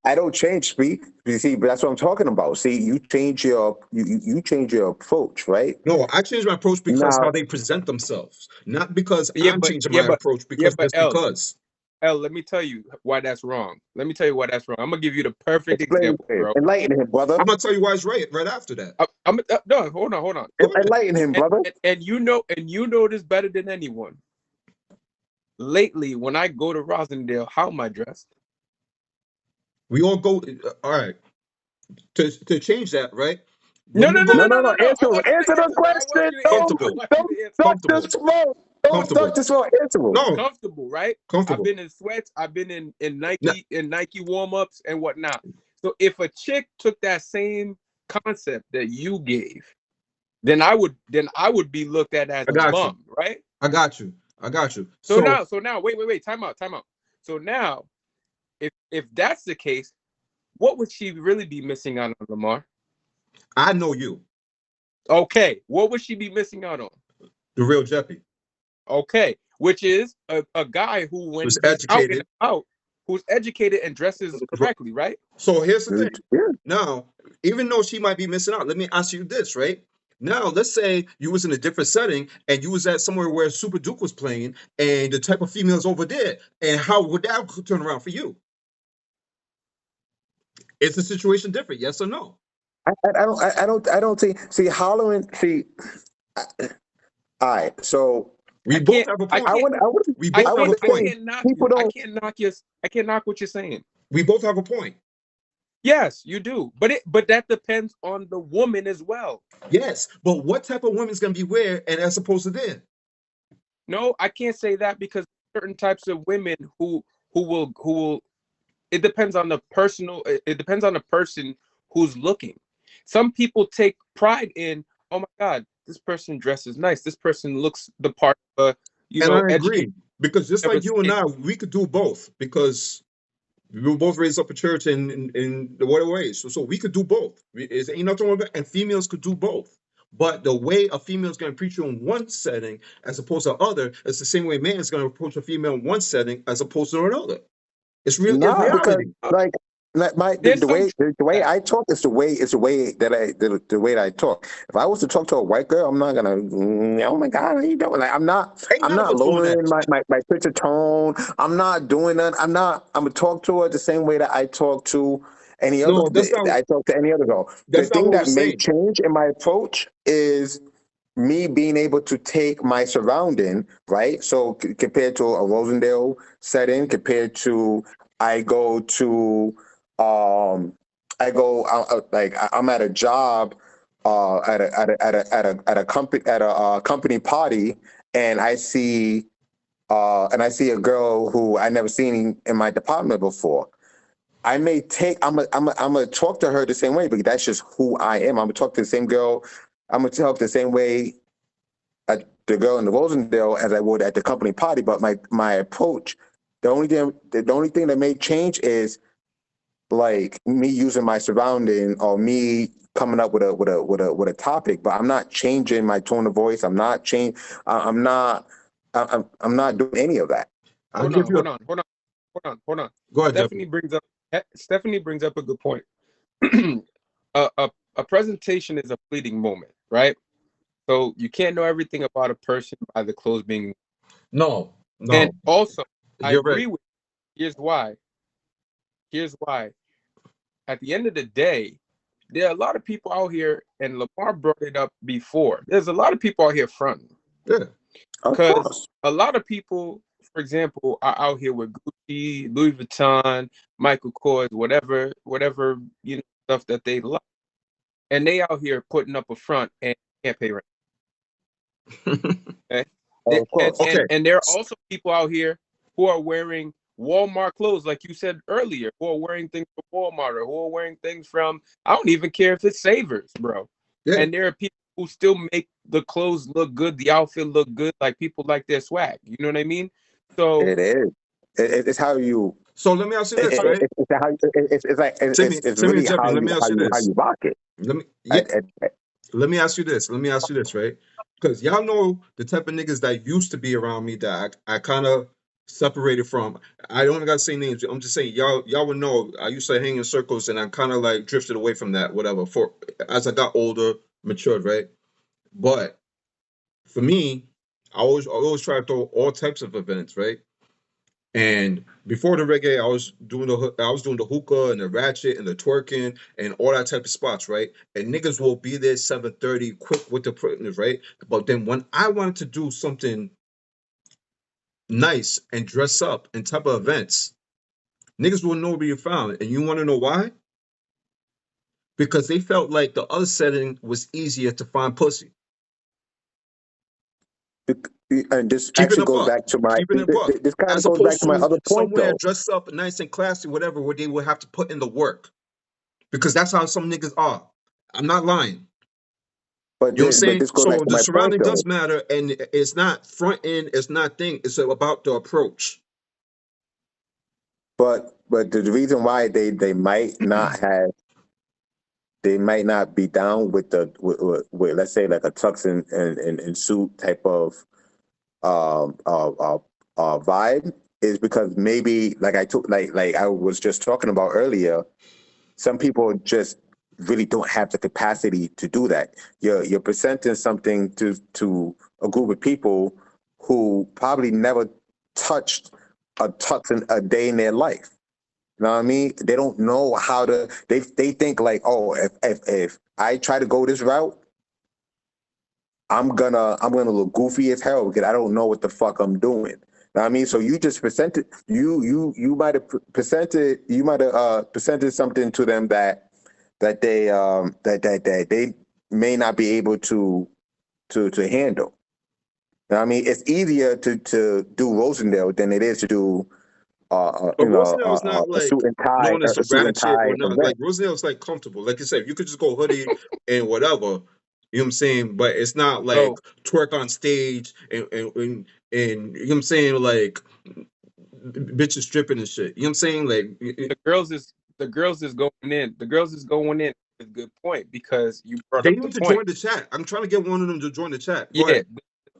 I don't change speak. You see, but that's what I'm talking about. See, you change your approach, right? No, I changed my approach because how Now, they present themselves, not because Yeah, I'm but changing yeah, my but approach yeah, because but just because. L, let me tell you why that's wrong. Let me tell you why that's wrong. I'm gonna give you the perfect explain example, to him, bro. enlighten him, brother. I'm gonna tell you why it's right after that. I'm no, hold on. Go ahead. Enlighten him, brother. And you know this better than anyone. Lately, when I go to Rosendale, how am I dressed? We all go. All right. To change that, right? No, When no, you no, go no, No, no, no, no, no. no. I want you Answer to the answer, bro. I want question. you to answer. I comfortable, want you to Don't answer. duck the comfortable, smoke. Don't duck comfortable. the smoke. Answer him. No, Comfortable, right? I've comfortable. been in sweats. I've been in No, Nike warm ups and whatnot. So if a chick took that same concept that you gave, then I would be looked at as I a got you. bum, right? I got you. I got you. So So now, wait, time out. So now, if that's the case, what would she really be missing out on, Lamar? I know you, Okay, what would she be missing out on? the real Jeppy, Okay, which is a guy who, when who's he's out and educated. about, who's educated and dresses correctly, right? So here's the thing. Yeah. Now, even though she might be missing out, let me ask you this, right? Now, let's say you was in a different setting and you was at somewhere where Super Duke was playing and the type of females over there, and how would that turn around for you? Is the situation different? Yes or no? I don't think. See, hollering. See, all right. So We I both can't. have a I point. I can't. would I would We I both I have can't. a would I say point. can't knock people you. I don't. can't knock your. I can't knock what you're saying. We both have a point. Yes, you do. But that depends on the woman as well. Yes, but what type of woman's gonna be where and as opposed to there? No, I can't say that because certain types of women who will. It depends on the personal. It depends on the person who's looking. Some people take pride in. Oh my God, this person dresses nice. This person looks the part of a And I educated. agree because just Never like you and seen. I, we could do both because we were both raised up in church in the whatever ways. So we could do both. Ain't nothing wrong with that. And females could do both. But the way a female is going to preach you in one setting as opposed to other, it's the same way a man is going to approach a female in one setting as opposed to another. It's real in Nah, because reality. like my There's the some way truth to the way that. I talk is the way that the way that I talk. If I was to talk to a white girl, I'm not gonna. Oh my God, how you doing? Like Ain't I'm none of not us doing that. lowering my pitch of tone. I'm not doing that. I'm gonna talk to her the same way that I talk to any other. No, I talk to any other girl. The that's not thing what we're that may saying. change in my approach is me being able to take my surrounding, right? So compared to a Rosendale setting, compared to I go to, I'm at a job, at a company company party, and I see a girl who I never seen in my department before. I may take I'm gonna talk to her the same way because that's just who I am. I'm gonna talk to the same girl. I'm gonna talk the same way at the girl in the Rosendale as I would at the company party. But my approach, the only thing that may change is like me using my surrounding or me coming up with a topic. But I'm not changing my tone of voice. I'm not change. I'm not. I'm not doing any of that. I'll Hold give on, you a hold on, hold on, hold on, hold on. go ahead, Jeffrey. Stephanie brings up a good point. A presentation is a fleeting moment, right? So you can't know everything about a person by the clothes being. No, And no, also, I you're right. agree with you. Here's why. Here's why. At the end of the day, there are a lot of people out here, and Lamar brought it up before. There's a lot of people out here fronting Yeah. Of because course, a lot of people, for example, are out here with Gucci, Louis Vuitton, Michael Kors, whatever stuff that they like, and they out here putting up a front and can't pay rent. Okay? of And, course. and Okay. and there are also people out here who are wearing Walmart clothes, like you said earlier, who are wearing things from Walmart or who are wearing things from, I don't even care if it's Savers, bro. Yeah. And there are people who still make the clothes look good, the outfit look good, like people like their swag. You know what I mean? So It is. It's how you. So let me ask you this, right? It's how it's like it's Timmy and really Jeffrey, let me ask you how this. you rock it. Let me yeah, At, let me ask you this. Let me ask you this, right? Because y'all know the type of niggas that used to be around me that I kind of separated from. I don't even gotta say names. I'm just saying y'all would know. I used to hang in circles and I kind of like drifted away from that, whatever. For as I got older, matured, right? But for me, I always try to throw all types of events, right? And before the reggae, I was doing the hookah and the ratchet and the twerking and all that type of spots, right? And niggas will be there 7:30, quick with the partners, right? But then when I wanted to do something nice and dress up and type of events, niggas will nowhere be found. And you want to know why? Because they felt like the other setting was easier to find pussy. and this Keeping actually a goes buck, back to my keeping a buck, this kind of as goes back opposed to my to other point somewhere though. dressed up nice and classy, whatever, where they would have to put in the work. Because that's how some niggas are. I'm not lying. You know what I'm But saying? this goes back So to the my point surrounding though. does matter, and it's not front end, it's not thing, it's about the approach. But the reason why they might not be down with with let's say like a tux and suit type of um uh, uh, vibe is because maybe like I took like I was just talking about earlier. Some people just really don't have the capacity to do that. You're presenting something to a group of people who probably never touched a tux in a day in their life. You know what I mean? They don't know how to. They think like, oh, if I try to go this route, I'm gonna look goofy as hell because I don't know what the fuck I'm doing. Know what I mean, so you just presented you might have presented something to them that they may not be able to handle. Know what I mean, it's easier to do Rosendale than it is to do But Rosendale is not a like suit and tie known as a suit and ratchet tie or not. event Like Rosendale is like comfortable. Like you said, you could just go hoodie and whatever. You know what I'm saying? But it's not like So twerk on stage and you know what I'm saying? Like bitches stripping and shit. You know what I'm saying? Like the girls is going in. The girls is going in. Is a good point because you brought they up the need to point. join the chat. I'm trying to get one of them to join the chat. Go Yeah, ahead.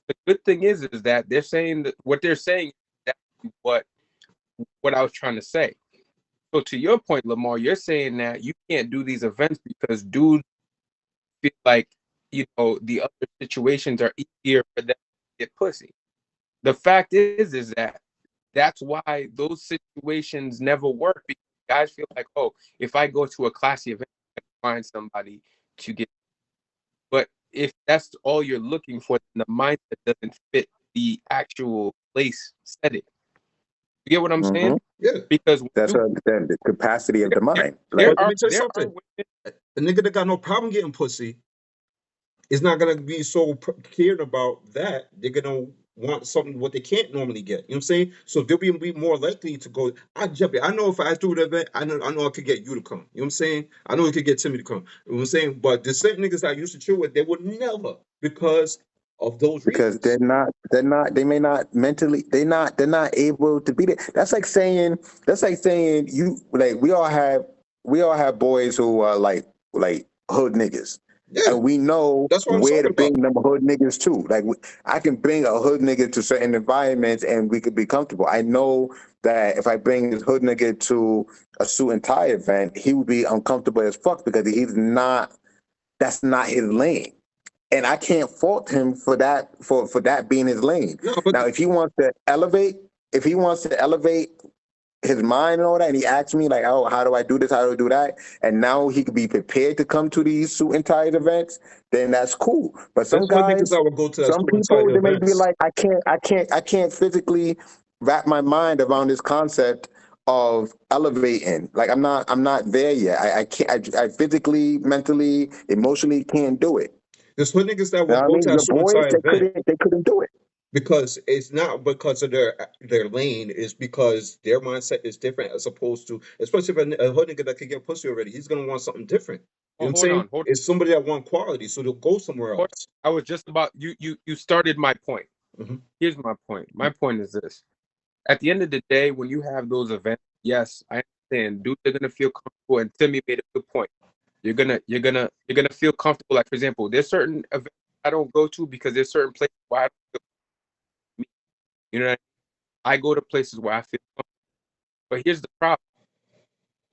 the good thing is that they're saying that what they're saying is exactly what I was trying to say. So to your point, Lamar, you're saying that you can't do these events because dudes feel like the other situations are easier for them to get pussy. The fact is that that's why those situations never work because guys feel like, oh, if I go to a classy event, I can find somebody to get. But if that's all you're looking for, then the mindset doesn't fit the actual place setting. You get what I'm saying? hmm Yeah. Because when That's you, what I understand, the capacity of there, the there, mind. there Like But let are me tell you there are something. women. A nigga that got no problem getting pussy is not gonna be so cared about that they're gonna want something what they can't normally get. You know what I'm saying? So they'll be more likely to go. I jump it. I know if I do the event, I know I could get you to come. You know what I'm saying? I know I could get Timmy to come. You know what I'm saying? But the certain niggas I used to chill with, they would never because of those because reasons. they may not mentally they're not able to be there. That's like saying you like we all have boys who are like hood niggas, Yeah, and we know that's what I'm where to talking about. bring them hood niggas to. Like I can bring a hood nigga to certain environments and we could be comfortable. I know that if I bring this hood nigga to a suit and tie event, he would be uncomfortable as fuck because he's not that's not his lane, and I can't fault him for that for that being his lane. No, but Now, if he wants to elevate his mind and all that, and he asks me like, "Oh, how do I do this? How do I do that?" and now he could be prepared to come to these suit and tie events, then that's cool. But that's what niggas that would go to that some suit and tie people, they may be events. like, I can't physically wrap my mind around this concept of elevating. Like I'm not there yet. I can't. I physically, mentally, emotionally can't do it. There's hood niggas that You will know what I go to mean? that The suit and boys, tie they event couldn't do it because it's not because of their lane. It's because their mindset is different as opposed to, especially if a hood nigga that can get pussy already, he's gonna want something different. You know Oh, what I'm hold saying? on, hold It's somebody that want quality, so they'll go somewhere on. else. I was just about you started my point. Hmm. Here's my point. My point is this. At the end of the day, when you have those events, yes, I understand. Dudes are gonna feel comfortable, and Timmy made a good point. You're gonna feel comfortable. Like for example, there's certain events I don't go to because there's certain places where I don't feel me. You know what I go to places where I feel comfortable. But here's the problem.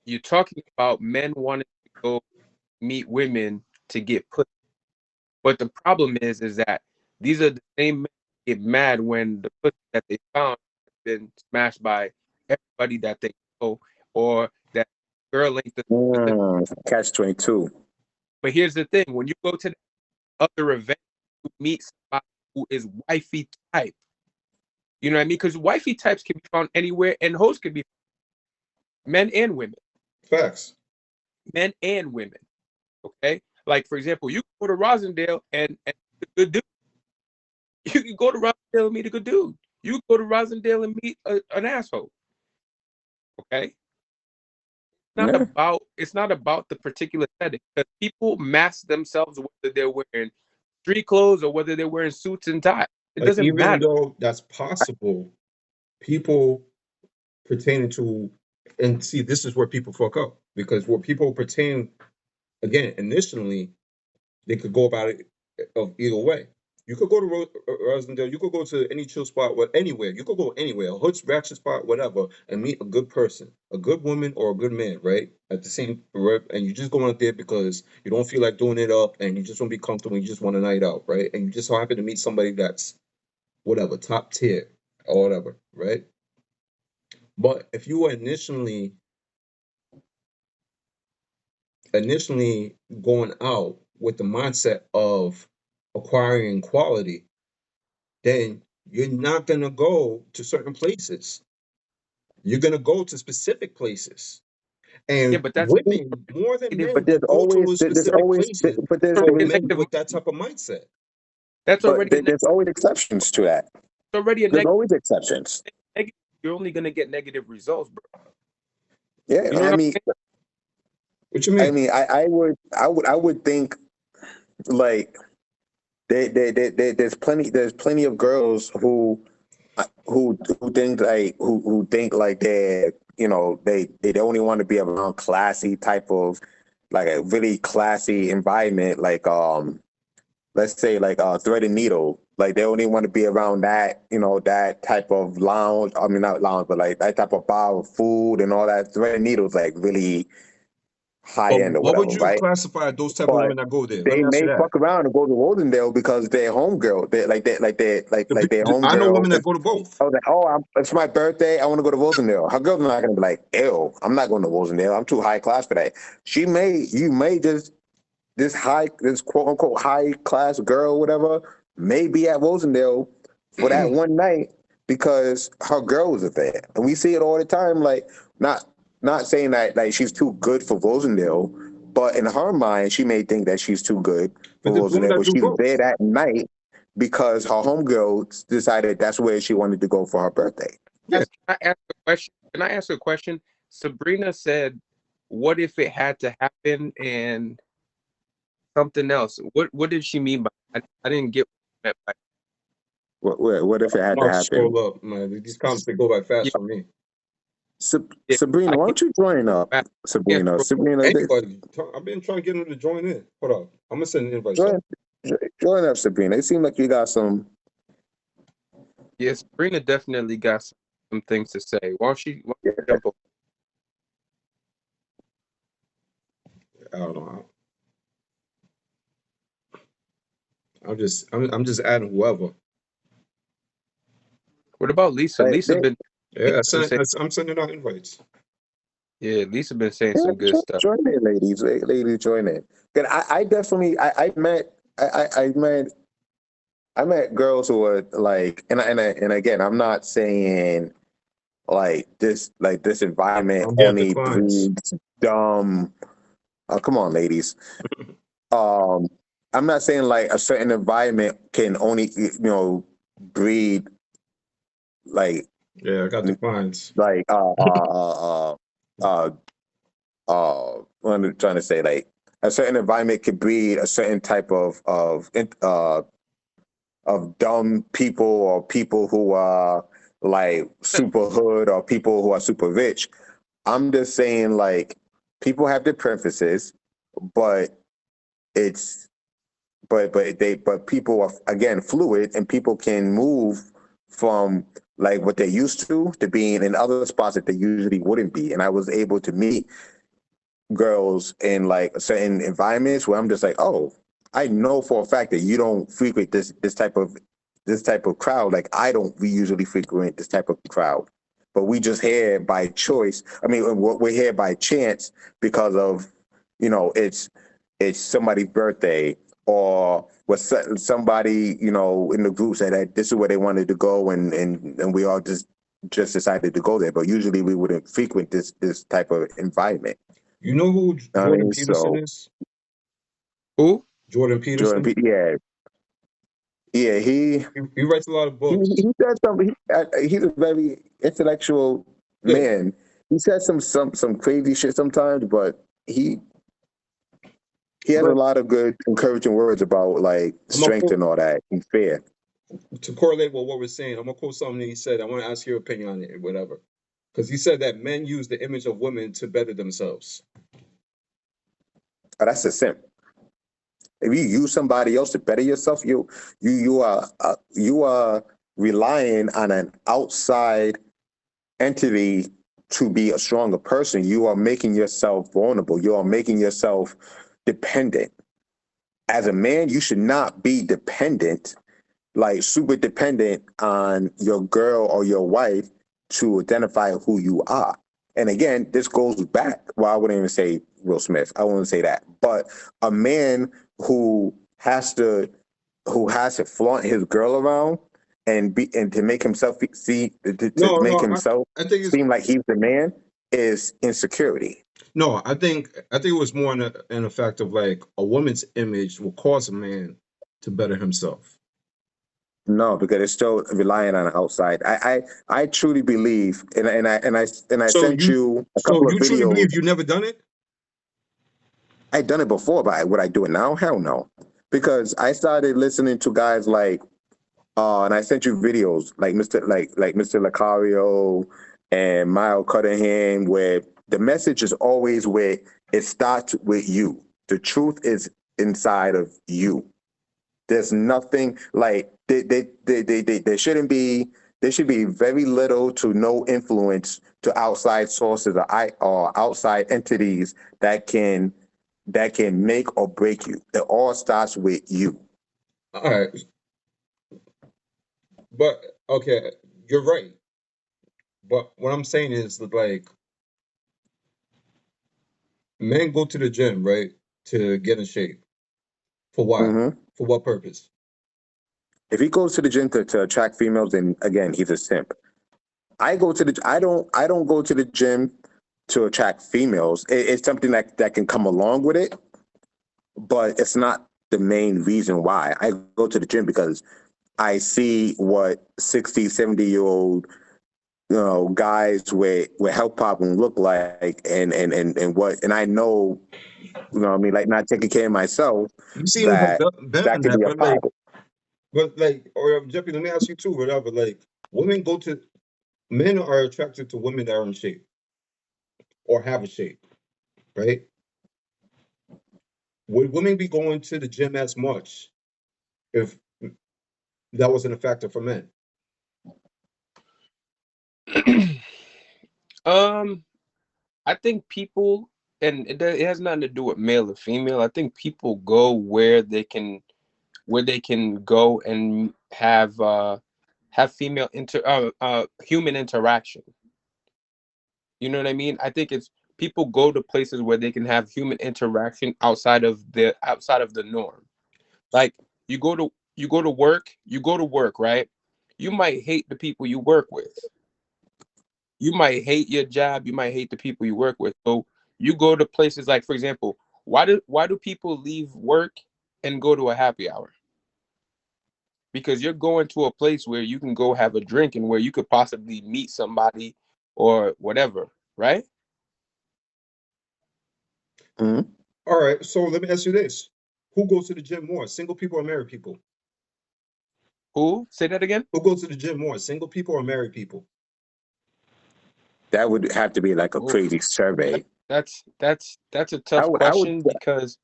You're talking about men wanting to go meet women to get put. But the problem is that these are the same men who get mad when the pussy that they found has been smashed by everybody that they know or that girl ain't the specific. catch 22. But here's the thing: when you go to the other event, you meet somebody who is wifey type. You know what I mean? Because wifey types can be found anywhere, and hoes can be men and women, Facts. men and women. Okay, like for example, you go to Rosendale and a good dude. You can go to Rosendale and meet a good dude. You can go to Rosendale and meet an asshole. Okay, Yeah. it's not about the particular setting because people mask themselves whether they're wearing street clothes or whether they're wearing suits and ties. It Like doesn't even matter. though that's possible, people pertaining to, and see, this is where people fuck up because what people pertain again initially, they could go about it of either way. You could go to Rosendale, you could go to any chill spot, what anywhere. You could go anywhere, a hood ratchet spot, whatever, and meet a good person, a good woman or a good man, right? At the same and you just go out there because you don't feel like doing it up, and you just want to be comfortable. And you just want a night out, right? And you just so happen to meet somebody that's whatever top tier or whatever, right? But if you were initially going out with the mindset of acquiring quality, then you're not going to go to certain places. You're going to go to specific places. Yeah, And but that's women, more than negative. men, But will go to specific places That's for already a men negative. with that type of mindset. That's already a negative. there's always exceptions to that. It's already a There's negative. always exceptions. You're only gonna get negative results, bro. Yeah, You know what I'm saying? What you mean? I would think like there's plenty of girls who think like who think like they're they only want to be around classy type of like a really classy environment like let's say like thread and needle, like they only want to be around that that type of lounge, I mean not lounge but like that type of bar of food and all that. Thread and needle's like really high But end or what whatever, would you right? classify those type of But women that go there? Let they me ask you may that. fuck around and go to Rosendale because their homegirl, like their I know homegirl. women that go to both. I was like, oh, it's my birthday. I want to go to Rosendale. Her girl's not gonna be like, ew, I'm not going to Rosendale. I'm too high class for that. You may just this quote unquote high class girl, whatever, may be at Rosendale for that one night because her girls are there, and we see it all the time. Like, not saying that like she's too good for Rosendale, but in her mind, she may think that she's too good But for there's women Rosendale, that but do she's both. there that night because her homegirl decided that's where she wanted to go for her birthday. Yeah. Can I ask a question? Can I ask a question? Sabrina said, "What if it had to happen and something else?" What did she mean by? I didn't get what she meant by. What if it I'm had to gonna happen? scroll up, man. These comments they go by fast Yeah, for me. yeah. Sabrina, I why can't. don't you join up? I can't Sabrina, scroll. Sabrina, Anybody, I've been trying to get them to join in. Hold up, I'm gonna send an invite. join, join up, Sabrina. It seems like you got some. Yeah, Sabrina definitely got some things to say. Why don't Yeah, she jump over? I don't know. I'm just adding whoever. What about Lisa? like Lisa been Yeah, been saying, I'm sending out invites. yeah, Lisa been saying yeah, some good stuff. join in, ladies. Ladies, join in. But I definitely, I met girls who were like, and again, I'm not saying like this environment I'm getting only declines. breeds dumb. Come on, ladies. Um, I'm not saying like a certain environment can only breed like Yeah, I got declines. like what I'm trying to say, like a certain environment could breed a certain type of dumb people or people who are like super hood or people who are super rich. I'm just saying like people have their preferences, but it's but people are again fluid and people can move from like what they're used to being in other spots that they usually wouldn't be. And I was able to meet girls in like certain environments where I'm just like, oh, I know for a fact that you don't frequent this type of crowd. Like I don't we usually frequent this type of crowd. But we just here by choice. I mean, we're here by chance because of, it's somebody's birthday or was somebody, in the group said that this is where they wanted to go and we all just decided to go there. But usually we wouldn't frequent this type of environment. You know who I Jordan mean, Peterson so is? Who? Jordan Jordan, Peterson. Yeah, yeah, He writes a lot of books. he said something. He's a very intellectual Yeah, man. He says some crazy shit sometimes, but he has a but lot of good, encouraging words about like I'm gonna strength quote and all that. He's fair. to correlate with what we're saying. I'm gonna quote something that he said. I want to ask your opinion on it, whatever. Because he said that men use the image of women to better themselves. Oh, that's a simp. If you use somebody else to better yourself, you are relying on an outside entity to be a stronger person. You are making yourself vulnerable. You are making yourself dependent. As a man, you should not be dependent, like super dependent on your girl or your wife to identify who you are. And again, this goes back. Well, I wouldn't even say Will Smith. I wouldn't say that. But a man who has to who has to flaunt his girl around and to make himself to No, make no, himself I think it's seem like he's the man is insecurity. no. I think it was more in the fact of like a woman's image will cause a man to better himself. No, because it's still relying on the outside. I truly believe, and I So sent you you a so couple of you truly videos. believe you never done it? I done it before, but would I do it now? Hell no, because I started listening to guys like, and I sent you videos like Mr. Lucario and Mile Cunningham, where the message is always where it starts with you. The truth is inside of you. There's nothing like there shouldn't be. There should be very little to no influence to outside sources or outside entities that can make or break you. It all starts with you. All right, but okay, you're right. But what I'm saying is that like men go to the gym, right, to get in shape. For why? Hmm. For what purpose? If he goes to the gym to attract females, then again he's a simp. I don't go to the gym to attract females. It's something that can come along with it, but it's not the main reason why. I go to the gym because I see what 60, 70-year-old guys with health problems look like and I know, what I mean, like not taking care of myself, You seem to have that been that in could that, be a problem. but like, or Jeffrey, let me ask you too, whatever. Like, women go to men are attracted to women that are in shape or have a shape, right? Would women be going to the gym as much if that wasn't a factor for men? um I think people, and it has nothing to do with male or female. I think people go where they can go and have female human interaction. You know what I mean? I think it's people go to places where they can have human interaction outside of the norm. Like you go to work, right? You might hate the people you work with. You might hate your job, you might hate the people you work with. So you go to places like, for example, why do people leave work and go to a happy hour? Because you're going to a place where you can go have a drink and where you could possibly meet somebody or whatever, right? Mhm. All right, so let me ask you this: who goes to the gym more, single people or married people? Who? Say that again? Who goes to the gym more, single people or married people? That would have to be like a Oof. crazy survey. That's a tough I would. question because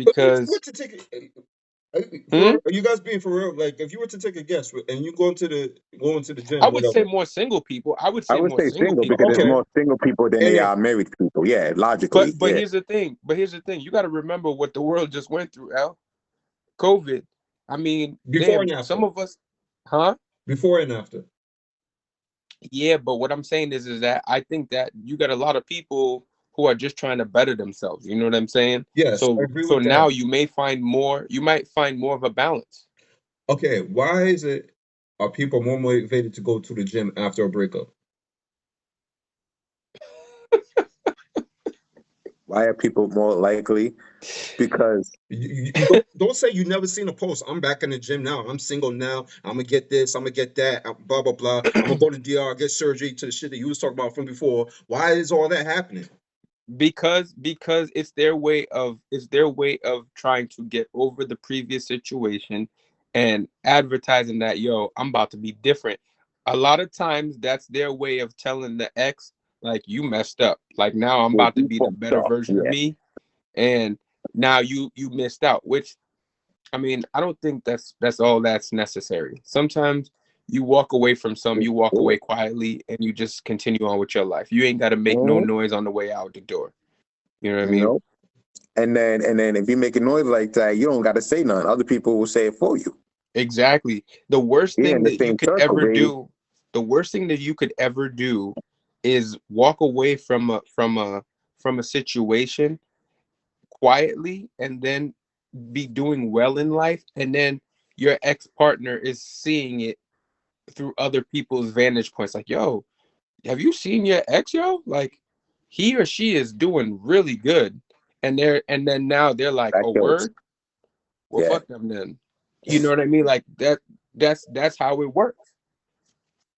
But if you were because to take it, hmm? are you guys being for real? Like, if you were to take a guess and you go into the I gym, would say whatever. more single people. I would I say would more say single single because people. there's Okay, more single people than and they if are married people. Yeah, logically. But Yeah. here's the thing. You got to remember what the world just went through, Al. COVID. I mean, before damn, and some after, of us, huh? before and after. Yeah, but what I'm saying is that I think that you got a lot of people who are just trying to better themselves. You know what I'm saying? Yes, I So agree so with that. now you might find more of a balance. Okay, why is it are people more motivated to go to the gym after a breakup? Why are people more likely? Because You don't say you never seen a post. I'm back in the gym now. I'm single now. I'm gonna get this. I'm gonna get that. Blah blah blah. I'm gonna go to DR, get surgery to the shit that you was talking about from before. Why is all that happening? Because it's their way of trying to get over the previous situation and advertising that, yo, I'm about to be different. A lot of times that's their way of telling the ex, like, you messed up, like now I'm well, about to you be the fucked better up. version of Yeah. me, and now you missed out. Which, I mean, I don't think that's all that's necessary. Sometimes you walk away from you walk away quietly and you just continue on with your life. You ain't got to make no Mhm. noise on the way out the door. You know what I mean? No. And then if you make a noise like that, you don't got to say nothing. Other people will say it for you. Exactly. The worst Yeah, in thing the that you same could circle, ever baby. do, the worst thing that you could ever do is walk away from a situation quietly and then be doing well in life and then your ex-partner is seeing it through other people's vantage points. Like, yo, have you seen your ex, yo? Like, he or she is doing really good. And then now they're like, That oh, kills. word? Well, Yeah. fuck them then. You know what I mean? Like that's how it works.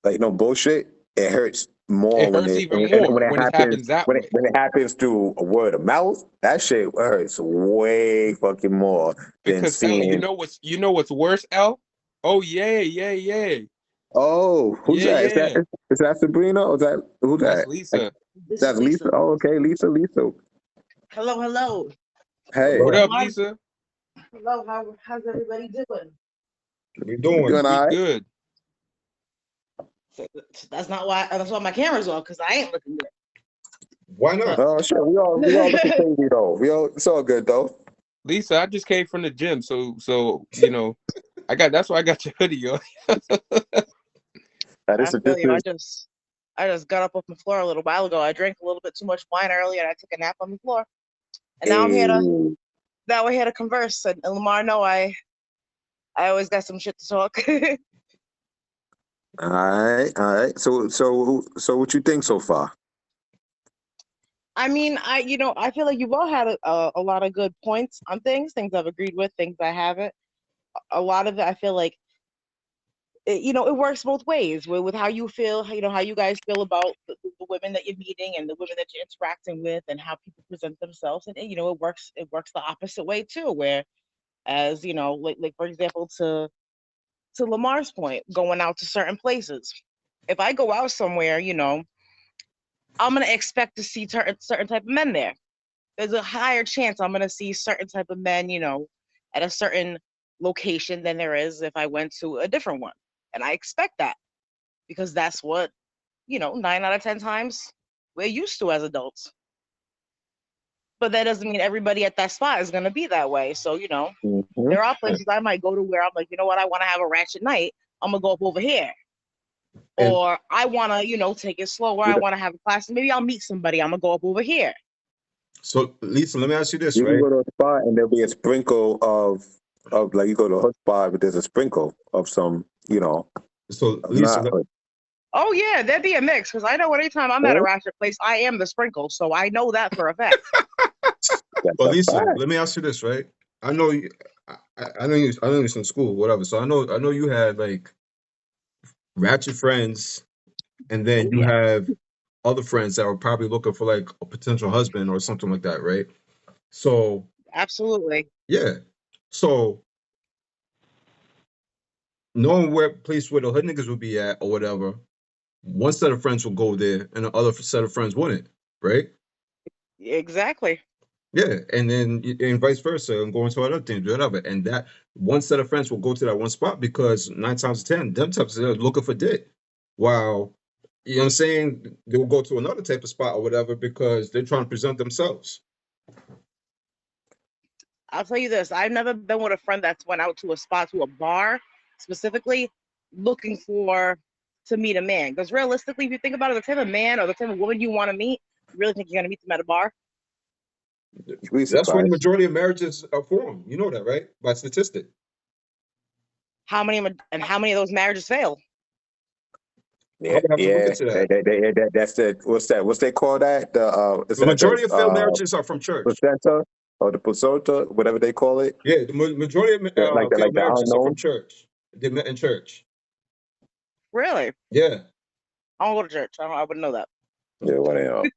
Like no bullshit. It hurts more It when hurts it even when more it when it happens happens that way. when it happens through a word of mouth. That shit hurts way fucking more than Because L, seeing. you know what's worse, L? Oh yeah, yeah, yeah. Oh, who's Yeah, that? yeah. Is that Sabrina or is that who That's that? Like, Lisa. This is that's Lisa. Lisa. Oh, okay, Lisa. Hello, hello. Hey, What Hello. up, Lamar, Lisa? hello. How's everybody doing? We you doing? doing We all right? good. That's why my camera's on because I ain't looking good. Why But not? Oh shit, we all looking crazy though. It's all good though. Lisa, I just came from the gym, so you know, that's why I got your hoodie on. Now, I this feel you. is I just got up off the floor a little while ago. I drank a little bit too much wine earlier, and I took a nap on the floor. And a now we're here to converse. And Lamar, no, I always got some shit to talk. all right. So what you think so far? I mean, I feel like you've all had a lot of good points on things I've agreed with, things I haven't. A lot of it, I feel like it works both ways with how you feel, how you guys feel about the women that you're meeting and the women that you're interacting with and how people present themselves. And it works the opposite way too, where as like for example, to Lamar's point, going out to certain places. If I go out somewhere, I'm gonna expect to see certain type of men there. There's a higher chance I'm gonna see certain type of men, at a certain location than there is if I went to a different one. And I expect that because that's what, 9 out of 10 times we're used to as adults. But that doesn't mean everybody at that spot is gonna be that way. So, Mhm. there are places I might go to where I'm like, you know what, I want to have a ratchet night. I'm gonna go up over here. And Or I want to, take it slower. You I want to have a class. Maybe I'll meet somebody. I'm gonna go up over here. so, Lisa, let me ask you this, you can right? go to a spot and there'll be a sprinkle of like you go to a hood spot, but there's a sprinkle of some, So, of Lisa, not hood. Oh yeah, there'd be a mix because I know anytime I'm at a Yeah, ratchet place, I am the sprinkle. So I know that for a fact. that's but a Lisa, fact. let me ask you this, right? I know you. I know you're in school, whatever. So I know you had like ratchet friends, and then Oh you yeah, have other friends that were probably looking for like a potential husband or something like that, right? So absolutely. yeah. So knowing where place where the hood niggas would be at or whatever, one set of friends will go there and the other set of friends wouldn't, right? Exactly. Yeah, and then and vice versa, and going to other things, whatever. And that one set of friends will go to that one spot because 9 times 10, them types are looking for dick. While you know what I'm saying, they will go to another type of spot or whatever because they're trying to present themselves. I'll tell you this. I've never been with a friend that's went out to a spot, to a bar specifically, looking for to meet a man. Because realistically, if you think about it, the type of man or the type of woman you want to meet, you really think you're gonna meet them at a bar? You'd be That's when the surprised. majority of marriages are formed. You know that, right? By statistic. How many of those marriages fail? I Yeah, would have to look yeah. into that. That's the what's that? What's they call that? Is The that the majority of failed marriages are from church. placenta or the placenta, whatever they call it? Yeah, the majority of failed Like the marriages are from unknown. church. They met in church. Really? Yeah. I don't go to church. I wouldn't know that. Yeah, whatever.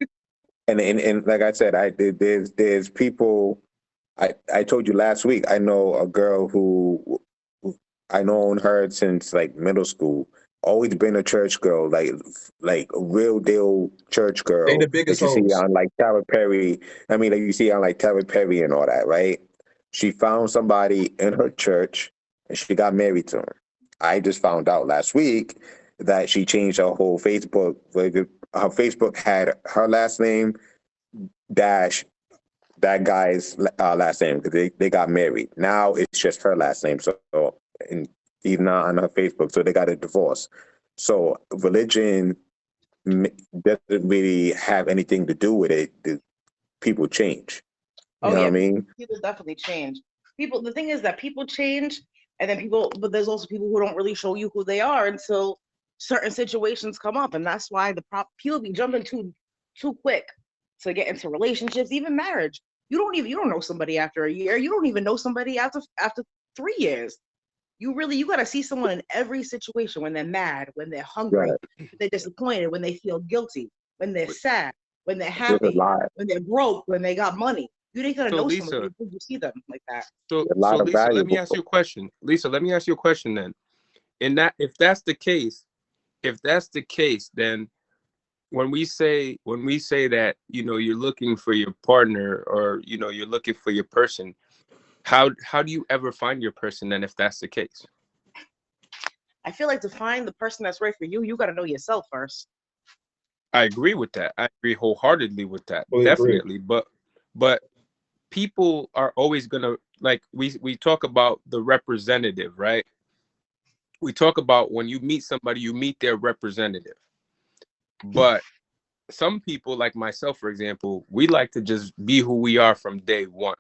And like I said, there's people. I told you last week. I know a girl who I known her since like middle school. Always been a church girl, like a real deal church They the girl biggest that you see hoes. on like Tyler Perry. I mean, like you see on like Tyler Perry and all that, right? She found somebody in her church and she got married to him. I just found out last week that she changed her whole Facebook. Like her Facebook had her last name dash that guy's last name because they got married. Now it's just her last name. So and he's not on her Facebook, so they got a divorce. So religion doesn't really have anything to do with it. The people change. You Oh know what yeah, I mean? people definitely change. The thing is that people change, And then but there's also people who don't really show you who they are until certain situations come up. And that's why people be jumping too quick to get into relationships, even marriage. You don't know somebody after a year. You don't even know somebody after 3 years. You got to see someone in every situation, when they're mad, when they're hungry, Right. when they're disappointed, when they feel guilty, when they're sad, when they're There's a happy, lot, when they're broke, when they got money. You ain't gonna So know someone Lisa, before you see them like that. so a so lot of Lisa, let me valuable. ask you a question. Lisa, let me ask you a question then. In that, if that's the case, then when we say that, you're looking for your partner, or you're looking for your person, how do you ever find your person then, if that's the case? I feel like to find the person that's right for you, you got to know yourself first. I agree with that. I agree wholeheartedly with that. Totally agree. Definitely. But people are always gonna, like, we talk about the representative, right? We talk about when you meet somebody, you meet their representative. But some people, like myself, for example, we like to just be who we are from day one.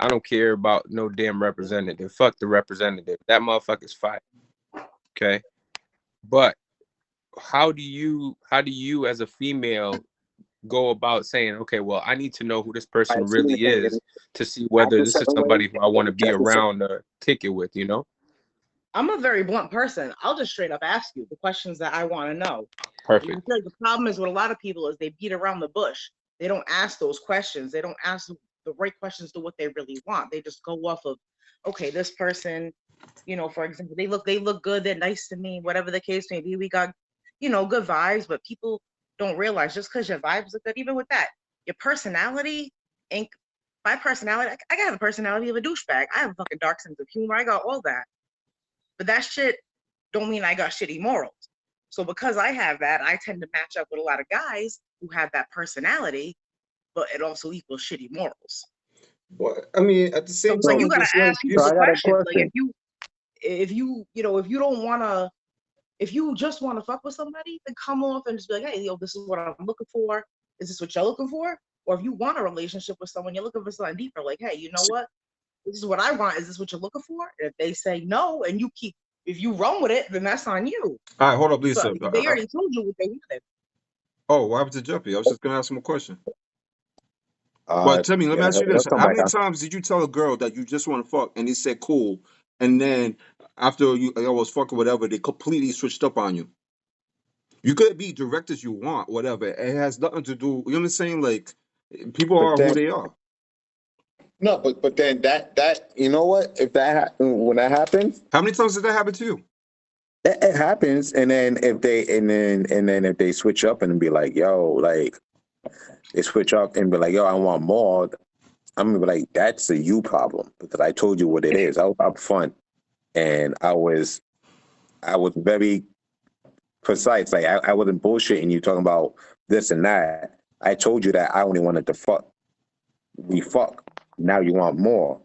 I don't care about no damn representative. Fuck the representative. That motherfucker's fine. Okay. But how do you as a female go about saying, okay, well, I need to know who this person I've seen really is it to see act whether a this is certain way. somebody who I want to be Check this out. around or kick it with, I'm a very blunt person. I'll just straight up ask you the questions that I want to know. And I Perfect. feel like the problem is with a lot of people is they beat around the bush. They don't ask those questions. They don't ask the right questions to what they really want. They just go off of, okay, this person, for example, they look good, they're nice to me, whatever the case may be. We got, good vibes, but people don't realize just because your vibes look good, even with that, your personality ain't my personality. I got the personality of a douchebag. I have a fucking dark sense of humor. I got all that. But that shit don't mean I got shitty morals. So because I have that, I tend to match up with a lot of guys who have that personality, but it also equals shitty morals. But I mean, at the So same it's like time, you it's gotta just like ask people So the I got a questions. Like question. if you don't wanna, if you just wanna fuck with somebody, then come off and just be like, hey, this is what I'm looking for. Is this what you're looking for? Or if you want a relationship with someone, you're looking for something deeper. Like, hey, you know what? This is what I want. Is this what you're looking for? And if they say no, and if you run with it, then that's on you. all right. Hold up, So Lisa. they already told you what they wanted. Oh, what happened to Jeffy? I was just gonna ask him a question. But tell me, let me Yeah, ask you he'll this: come how back many on. times did you tell a girl that you just want to fuck, and they said cool, and then after you was fucking whatever, they completely switched up on you? You could be direct as you want, whatever. It has nothing to do. You know what I'm saying? Like, people But are who then they are. no, but then that you know what? If when that happens, How many times did that happen to you? it happens, and then if they switch up and be like, yo, like they switch up and be like, yo, I want more. I'm gonna be like, that's a you problem because I told you what it is. I was upfront and I was very precise. Like I wasn't bullshitting you talking about this and that. I told you that I only wanted to fuck. We fuck. Now you want more.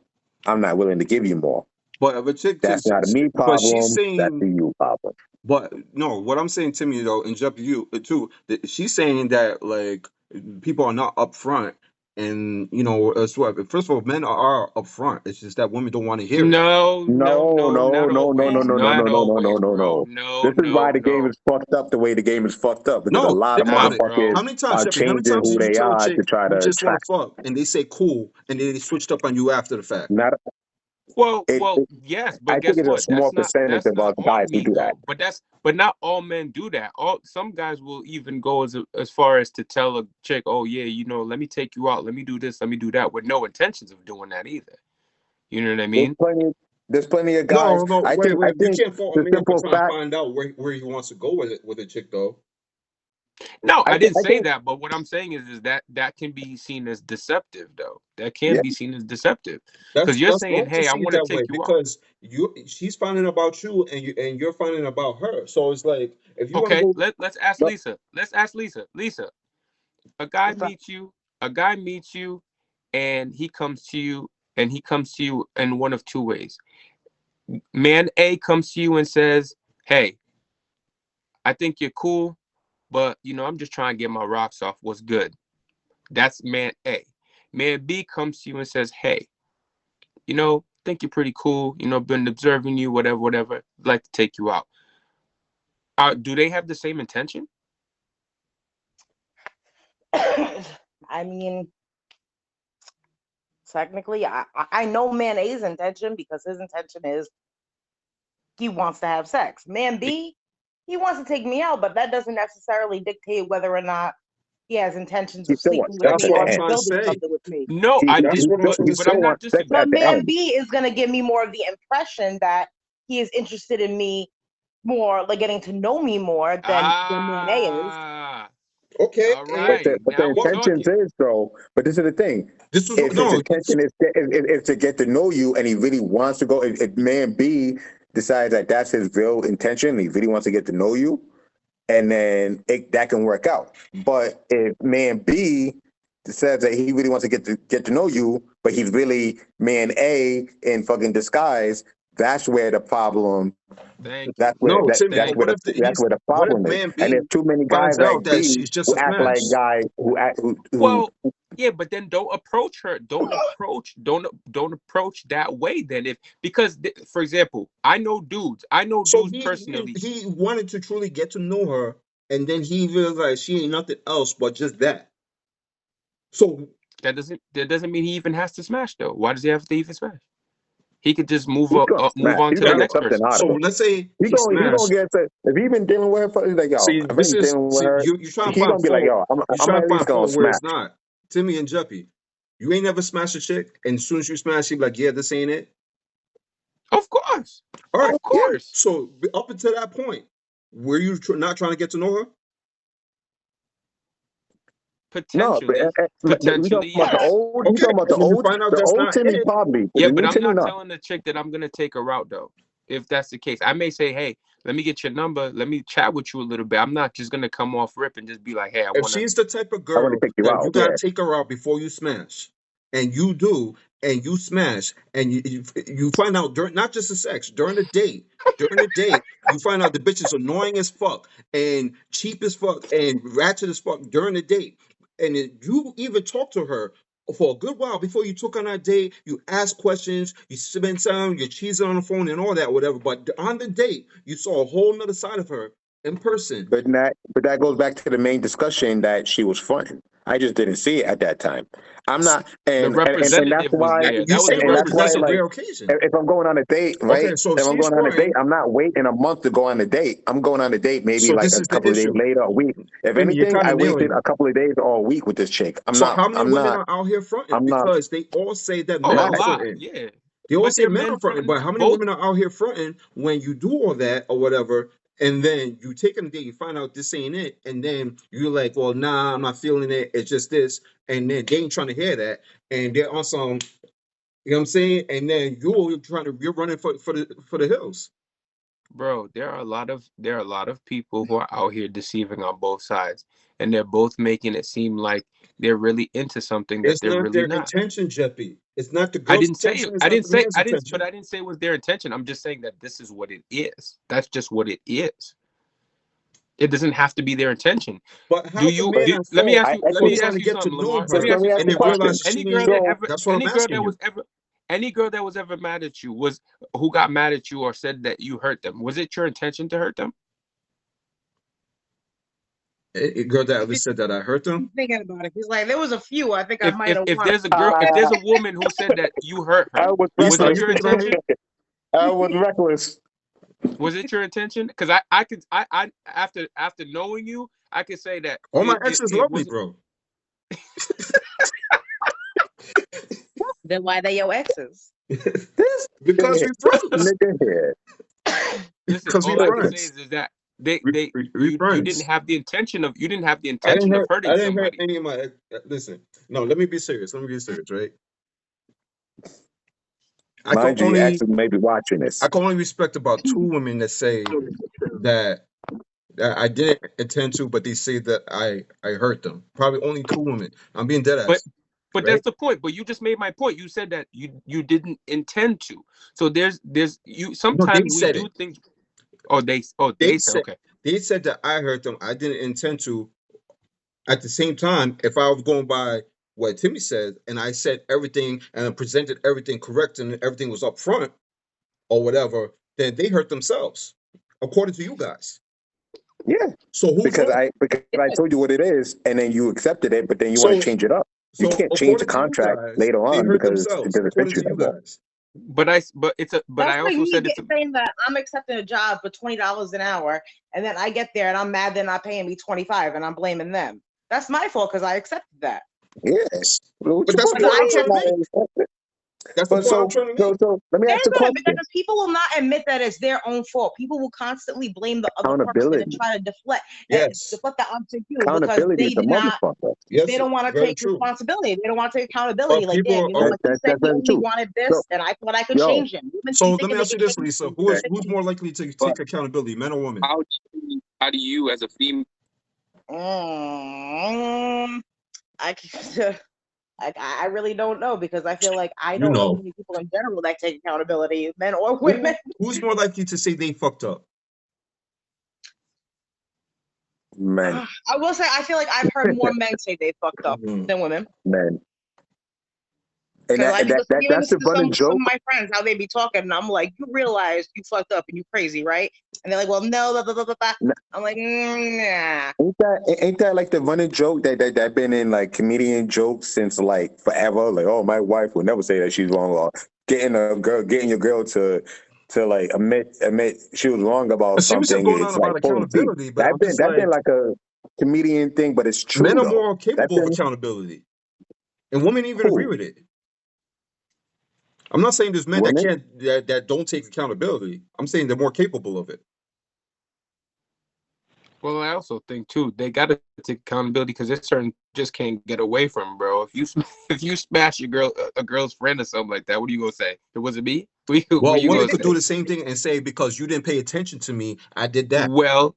I'm not willing to give you more. But if a chick, That's not a me but she's problem. That's a saying, you problem. but no, what I'm saying, Timmy, though, and Jeff, you too, that she's saying that like people are not upfront, and as well. First of all, men are upfront. It's just that women don't want to hear it. No, no, No, no, no, not no, no, no, always. no, no, no, Not no, no, no, always, no, bro. no. No, This is why no, the game no. is fucked up the way the game is fucked up because a No, lot of think Nah, about it. motherfuckers bro. How many times, are Jeffrey? How many changing times who did you they tell a are chick to try you to just want attract. to fuck, and they say cool, and then they switched up on you after the fact? Not Well, it, well, it. yes, I but think guess it's a what? small percentage That's of not us all guys who do that. Negro. But not all men do that. Some guys will even go as far as to tell a chick, "Oh yeah, let me take you out, let me do this, let me do that," with no intentions of doing that either. You know what I There's mean? plenty. There's plenty of guys. No, no, I wait, think. I wait. You think can't fault a the man for simple trying to fact. find out where he wants to go with it with a chick, though. No, I I think. didn't I say think. that, but what I'm saying is that can be seen as deceptive, though. That can Yeah. be seen as deceptive because That's you're that's saying, wrong to "Hey, I see it want to that way take you out." because she's finding about you and you're finding about her. So it's like if you want to Okay, go, let's ask No, Lisa. Let's ask Lisa. Lisa, a guy What's up? meets you. A guy meets you, and he comes to you, in one of two ways. Man A comes to you and says, "Hey, I think you're cool, but I'm just trying to get my rocks off. What's good?" That's man A. Man B comes to you and says, "Hey, you know, think you're pretty cool. You know, been observing you, whatever, whatever. I'd like to take you out. Do they have the same intention? I mean, technically, I know man A's intention because his intention is he wants to have sex. Man B, he wants to take me out, but that doesn't necessarily dictate whether or not he has intentions He of still sleeping wants with sex That's me at what the I'm or end. trying to building say. something with me. No, He, I he, That's did, what I'm still, but trying to he but still I'm say. not wants sex disagreeing. But at the man end. B is going to give me more of the impression that he is interested in me more, like getting to know me more than man A is. Ah, Okay, all and right. But the Now we what intentions talking. is though. But this is the thing. this was If his no. intention is to get to know you, and he really wants to go, if man B decides that that's his real intention, he really wants to get to know you, and then that can work out. But if man B says that he really wants to get to know you, but he's really man A in fucking disguise, that's where the problem. Thank That's you. where No, Timmy. Thank What you. if that's where the what if problem is. man And B there's too many guys finds like out that B she's just who a act like smash? guys who act who Well, yeah, but then don't approach her. Don't approach that way. Then because for example, I know dudes. I know So dudes personally. he wanted to truly get to know her, and then he realized she ain't nothing else but just that. So That doesn't mean he even has to smash though. Why does he have to even smash? He could just he's gonna move smash. on He's to the gonna that get next something person. out of so it. let's say He he gonna smashed. get if he been dealing with her, he's like, yo, See, I've this been is dealing with see her. you trying to He find gonna be like, fault. yo, You I'm trying to at least find gonna fault where smash. it's not. Timmy and Jeppy, you ain't never smashed a chick, and as soon as you smash, she be like, yeah, this ain't it. Of course, All right, of yeah. course. So up until that point, were you not trying to get to know her? No, Potentially, we talking potentially, about the yes. old. You Okay, talking about and when you find out the that's old not Timmy it, probably, but Yeah, the but new I'm Timmy not not. telling the chick that I'm gonna take her out though. If that's the case, I may say, "Hey, let me get your number. Let me chat with you a little bit." I'm not just gonna come off rip and just be like, "Hey, I if wanna." she's the type of I want to girl take you that you out. gotta Yeah, take her out before you smash, and you do, and you smash, and you find out during not just the sex during the date, you find out the bitch is annoying as fuck and cheap as fuck and ratchet as fuck during the date, and you even talk to her for a good while before you took on that date. You ask questions, you spend time, you're cheesing on the phone and all that, whatever. But on the date, you saw a whole nother side of her in person. but that goes back to the main discussion that she was fronting. I just didn't see it at that time. I'm not, The and that's representative was why, there. You That was say the and that's why, represents a like, representative. rare occasion. if I'm going on a date, Okay, right? so if If I'm she's going on a date, fronting, I'm not waiting a month to go on a date. I'm going on a date maybe so like this a is the couple of days issue. later, a week. If Timmy, you're anything, kind I of nailing wasted it. a couple of days or a week with this chick. So how many I'm women not, are out here fronting? I'm not. Because they all say that men Oh, a are Max, lot, fronting. yeah. They all But say there are men men are fronting, fronting but how many both. women are out here fronting when you do all that or whatever, and then you take a date, you find out this ain't it, and then you're like, well, nah, I'm not feeling it. It's just this, and then they ain't trying to hear that, and they're on some, you know what I'm saying? And then you're running for the hills. Bro, there are a lot of people who are out here deceiving on both sides, and they're both making it seem like they're really into something that It's they're not really their not. intention, Jeppy. It's not the I girl's didn't say intention. It's I not didn't the say man's I didn't but intention. I didn't say it was their intention. I'm just saying that this is what it is. That's just what it is. It doesn't have to be their intention. But Do how's the you man do at let me fault ask you let for me trying ask to you get to something, know Lamar. Let so me her let ask me you ask and you something, a then Lamar. realize question. that she Any girl ain't that So ever that's what I'm any girl asking that you. was ever any girl that was ever mad at you was who got mad at you or said that you hurt them. Was it your intention to hurt them? A girl that ever said that I hurt them. He's thinking about it. He's like, there was a few I think I might have If won. there's a girl, if uh, there's a woman who said that you hurt I her, was was Lisa, are it reckless. you your picking on me? intention? I was reckless. Was it your intention? Because I could I after knowing you, I could say that All my it exes it love me, wasn't. bro. Then why they your exes? This Because we friends. nigga here. Listen, Because we all I can say friends. is that they We, they we, we you didn't friends. have the intention of I hurting didn't hurt somebody. any of my listen. No, let me be serious. Let me be serious, right? I can Mind you, your only exes may be watching I this. can only respect about two women that say that I didn't intend to, but they say that I hurt them. Probably only two women. I'm being dead But ass, but right? that's the point. But you just made my point. You said that you didn't intend to. So there's you No, they sometimes we said do it. things. They They said said okay. they said that I hurt them. I didn't intend to. At the same time, if I was going by what Timmy said, and I said everything and presented everything correct and everything was up front or whatever, then they hurt themselves, according to you guys. Yeah, So who's wrong? because I told you what it is, and then you accepted it, but then you want to So change it up. You so can't change the according to you contract guys, later they on hurt because it themselves, doesn't fit according you to no you more. guys. But I That's also like said me it's a, saying that I'm accepting a job for $20 an hour, and then I get there and I'm mad they're not paying me 25, and I'm blaming them. That's my fault because I accepted that. Yeah, what But you, that's what the Because you point I I'm mean? kept trying to Not make. accepted? That's the But point I'm trying to make. so let me they're ask the gonna, question. because people will not admit that it's their own fault. People will constantly blame the other person and Accountability. try to Yes. deflect that onto you because Accountability they is a did not. motherfucker. They Yes, don't want to very take true. responsibility. They don't want to take accountability. But Like, damn, people you know are what? He said That's he very only true. wanted So, this, and I thought I could yo, change him. Women so keep let me thinking they ask you can this, change Lisa. him. Who's more likely to but take accountability, men or women? how do you as a female? Mm, I, I really don't know because I feel like I You don't know know. many people in general that take accountability, men or Who, women. who's more likely to say they fucked up? men, I will say I feel like I've heard more men say they fucked up Mhm. than women. men, and Because I be listening, even that's the listening to running some joke. of my friends how they be talking, and I'm like, you realize you fucked up and you crazy, right? And they're like, well, no, blah, blah, blah, blah, blah. I'm like, nah. Ain't that like the running joke that been in like comedian jokes since like forever? Like, oh, my wife would never say that she's wrong, or getting your girl to like admit she was wrong A about series is something. going on It's like about pulling teeth. accountability, but I'm just That been like, like a comedian thing, but it's men true are though. more That capable of been accountability, and women even agree cool. with it. I'm not saying there's men that Women, can't that don't take accountability. I'm saying they're more capable of it. Well, I also think too they got to take accountability because there's certain just can't get away from, bro. If you if you smash a girl's friend or something like that, what are you gonna say? It wasn't me. What are Well, you women gonna could say? do the same thing and say, because you didn't pay attention to me, I did that. Well,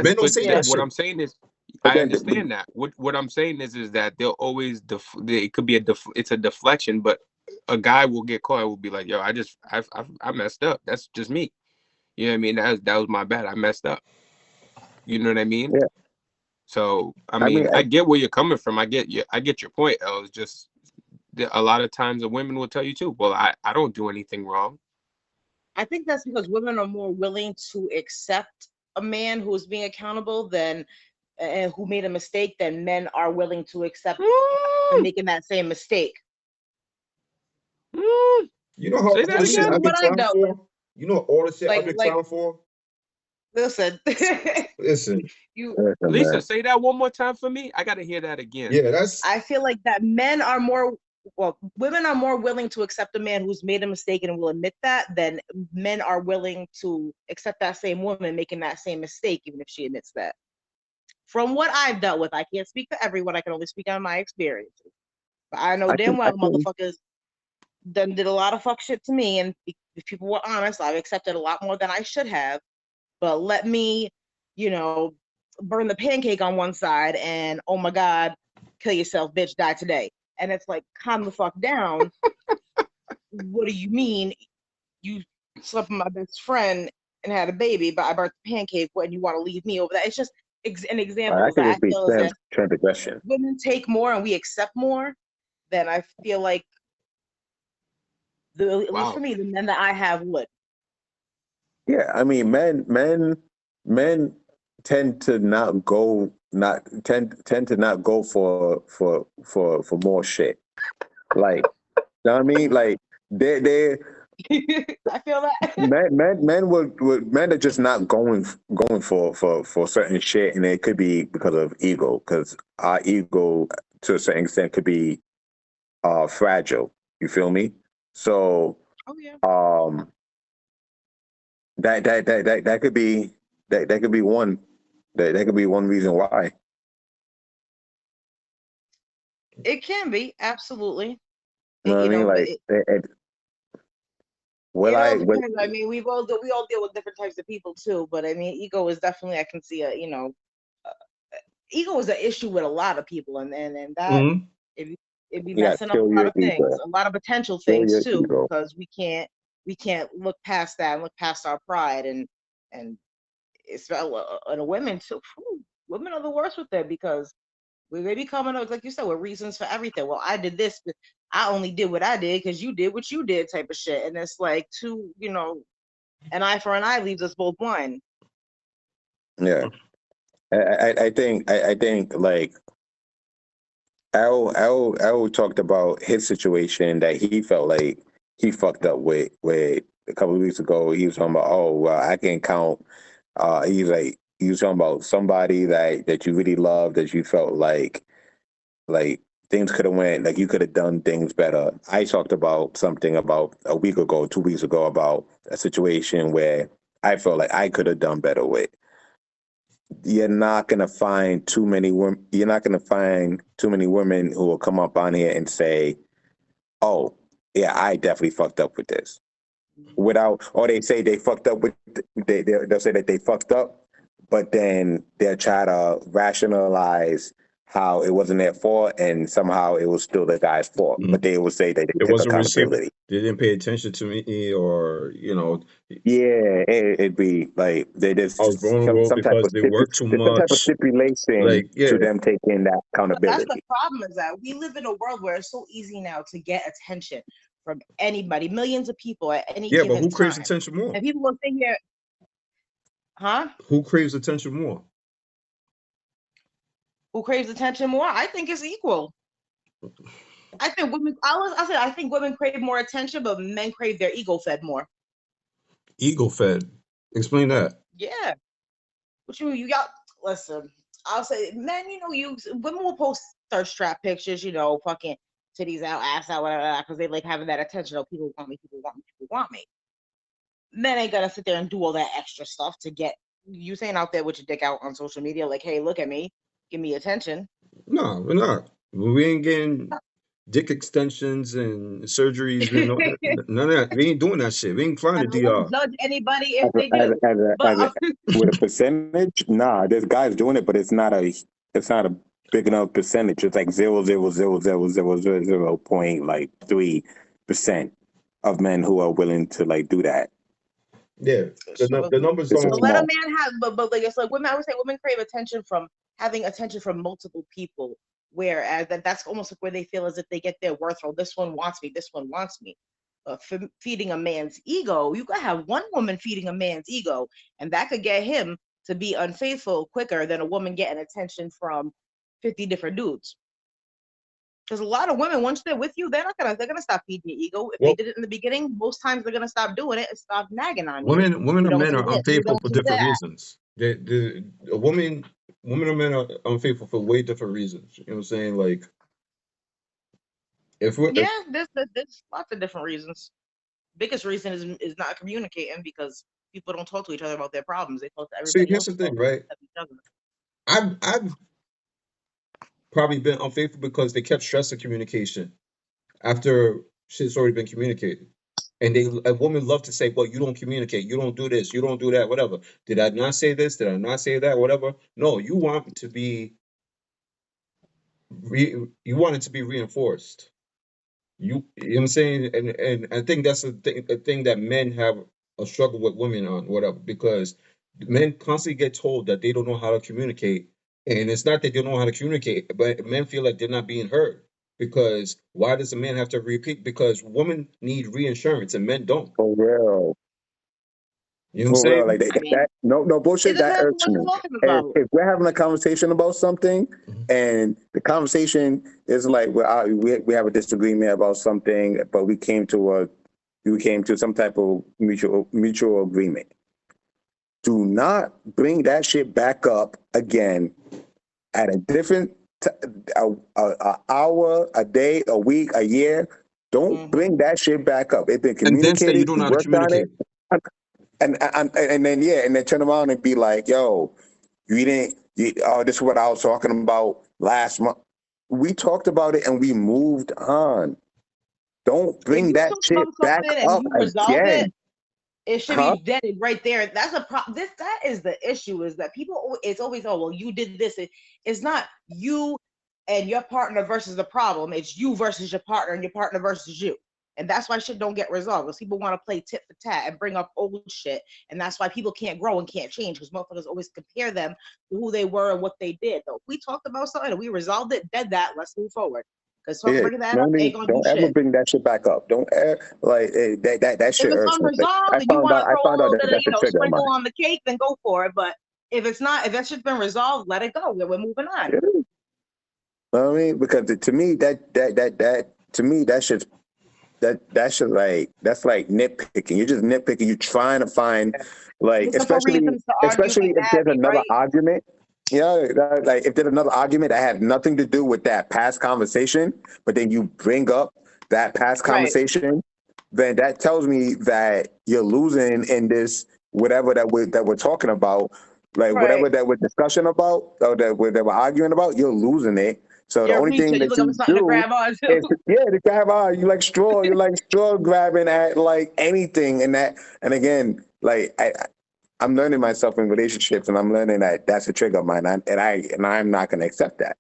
Men don't say that what shit. I'm saying is, but I then understand that. What I'm saying is that they'll always it could be it's a deflection, but a guy will get caught and will be like, yo, I messed up. That's just me. You know what I mean? That was my bad. I messed up. You know what I mean? yeah, So I I mean, mean, I get where you're coming from. I get your point. It's just a lot of times the women will tell you too. Well, I don't do anything wrong. I think that's because women are more willing to accept a man who is being accountable than and who made a mistake than men are willing to accept them Mm, making that same mistake. mm. You know how Say all that the At least shit again. I've from been what I've trying dealt with. for? You know all the shit I've been Like, trying for? listen, Listen, you. listen, Lisa, man. say that one more time for me. I gotta hear that again. yeah, that's I feel like that men are more, well, women are more willing to accept a man who's made a mistake and will admit that than men are willing to accept that same woman making that same mistake, even if she admits that. From what I've dealt with, I can't speak for everyone. I can only speak on my experiences. But I know damn I well can, motherfuckers done did a lot of fuck shit to me. And if people were honest, I've accepted a lot more than I should have. But let me, you know, burn the pancake on one side and oh my God, kill yourself, bitch, die today. And it's like, calm the fuck down. What do you mean? You slept with my best friend and had a baby, but I burnt the pancake when you want to leave me over that. It's just an I example can that just I be feel is that transgression. women take more and we accept more, then I feel like at least for Wow. me, the men that I have would. Yeah, I mean, men tend to not go not tend to not go for more shit. Like, you know what I mean? Like they I feel that. men are just not going for certain shit, and it could be because of ego, because our ego to a certain extent could be fragile. You feel me? So Oh yeah. um that could be that could be one that could be one reason why. It can be, absolutely. You know what I You mean? know, but Like will it I all will, depends. I mean, we all deal with different types of people too. But I mean, ego is definitely I can see uh, ego is an issue with a lot of people, and that mhm. it it be you gotta messing up kill a lot your of things, ego. a lot of potential Kill things your too, ego. because we can't look past that and look past our pride and it's and the women too. Whew, women are the worst with that because They be coming up, like you said, with reasons for everything. Well, I did this, but I only did what I did because you did what you did, type of shit. And it's like an eye for an eye leaves us both blind. Yeah. I think like Al talked about his situation that he felt like he fucked up with a couple of weeks ago. He was talking about, oh well, I can count. He was talking about somebody that you really love, that you felt like things could have went, like you could have done things better. I talked about something about a week ago, 2 weeks ago, about a situation where I felt like I could have done better with. You're not gonna find too many women. You're not gonna find too many women who will come up on here and say, "Oh, yeah, I definitely fucked up with this." Without, or they say they fucked up with. They'll say that they fucked up, but then they'll try to rationalize how it wasn't their fault and somehow it was still the guy's fault. Mhm. But they will say that It they took wasn't received. accountability. They didn't pay attention to me, or Yeah, it'd be like they I was just vulnerable some type because of they worked too there's some type of much. stipulation Like, yeah, to them taking that But that's the accountability. problem, is that we live in a world where it's so easy now to get attention from anybody, millions of people at any yeah, but given who craves time. attention more? And people will sit here, huh? Who craves attention more? Who craves attention more? I think it's equal. I think women. I think women crave more attention, but men crave their ego fed more. Ego fed. Explain that. Yeah. What you got? Listen, I'll say, men. Women will post thirst trap pictures. Fucking titties out, ass out, whatever, because they like having that attention. Oh, people want me. People want me. People want me. Men ain't gonna sit there and do all that extra stuff to get you saying out there with your dick out on social media, like, hey, look at me, give me attention. No, we're not. We ain't getting dick extensions and surgeries and none of that. We ain't doing that shit. We ain't flying And to I won't DR. judge anybody if As a, they do. as a, But as a, with a percentage, nah, there's guys doing it, but it's not a big enough percentage. It's like 0.3% of men who are willing to like do that. Yeah, the numbers This is don't. But let a small. man have, but like, it's like women. I would say women crave attention from having attention from multiple people. Whereas that's almost like where they feel as if they get their worth. Oh, this one wants me. This one wants me. Feeding a man's ego, you could have one woman feeding a man's ego, and that could get him to be unfaithful quicker than a woman getting attention from 50 different dudes. Because a lot of women, once they're with you, they're gonna stop feeding your ego. If they Well, did it in the beginning, most times they're gonna stop doing it and stop nagging on you. women You and don't men do are this, you unfaithful don't for do different that. reasons. A women and men are unfaithful for way different reasons. You know what I'm saying? Like, if we're Yeah, there's lots of different reasons. Biggest reason is not communicating, because people don't talk to each other about their problems. They talk to see, everybody here's else the thing, about them right? except each other. I've probably been unfaithful because they kept stressing communication after shit's already been communicated. And a woman love to say, well, you don't communicate, you don't do this, you don't do that, whatever. Did I not say this? Did I not say that? Whatever. No, you want it to be you want it to be reinforced. You know what I'm saying? And I think that's a thing that men have a struggle with women on, whatever, because men constantly get told that they don't know how to communicate. And it's not that they don't know how to communicate, but men feel like they're not being heard. Because why does a man have to repeat? Because women need reinsurance and men don't. For real. You know what I'm For real, saying? like I mean, that. No it bullshit. That depends on irks what you're me. talking If, about. if we're having a conversation about something, Mhm. and the conversation is like we have a disagreement about something, but we came to some type of mutual agreement. Do not bring that shit back up again at a different a hour, a day, a week, a year. Don't bring that shit back up. It's been And then say you communicated. don't We know how to worked on it. communicate. And then turn around and be like, "Yo, you didn't. This is what I was talking about last month. We talked about it and we moved on. Don't If bring you that talk shit about back something and up you resolve it, again, it should huh?" be vetted right there. That's a problem. That is the issue, is that people, it's always, oh, well, you did this. It's not you and your partner versus the problem. It's you versus your partner and your partner versus you. And that's why shit don't get resolved, because people want to play tit for tat and bring up old shit. And that's why people can't grow and can't change, because motherfuckers always compare them to who they were and what they did. Though if we talked about something and we resolved it, dead that, let's move forward. Because Yeah, bringing that up ain't gonna do don't ever shit. bring that shit back up. Don't ever, like that If shit it's irks me. Like, unresolved and you want to I throw a found out little that bit of, that's a trigger of mine. sprinkle on the cake, then go for it. But if it's not, if that shit's been resolved, let it go. We're moving on. Yeah. You know what I mean? Because to me that shit's that's just like, that's like nitpicking. You're just nitpicking. You're trying to find, like, Looking for reasons to argue, especially be if there's mad, be another right. argument. Yeah, like if there's another argument that has nothing to do with that past conversation, but then you bring up that past Right. conversation, then that tells me that you're losing in this whatever that we're talking about, like Right. whatever that we're discussing about or that we're arguing about. You're losing it. So the You're only thing reaching. You that looking for you something to do grab onto. is, yeah, to grab on. You like straw. You're like straw grabbing at like anything, and that. And again, like I'm learning myself in relationships, and I'm learning that that's a trigger of mine, and I'm not going to accept that.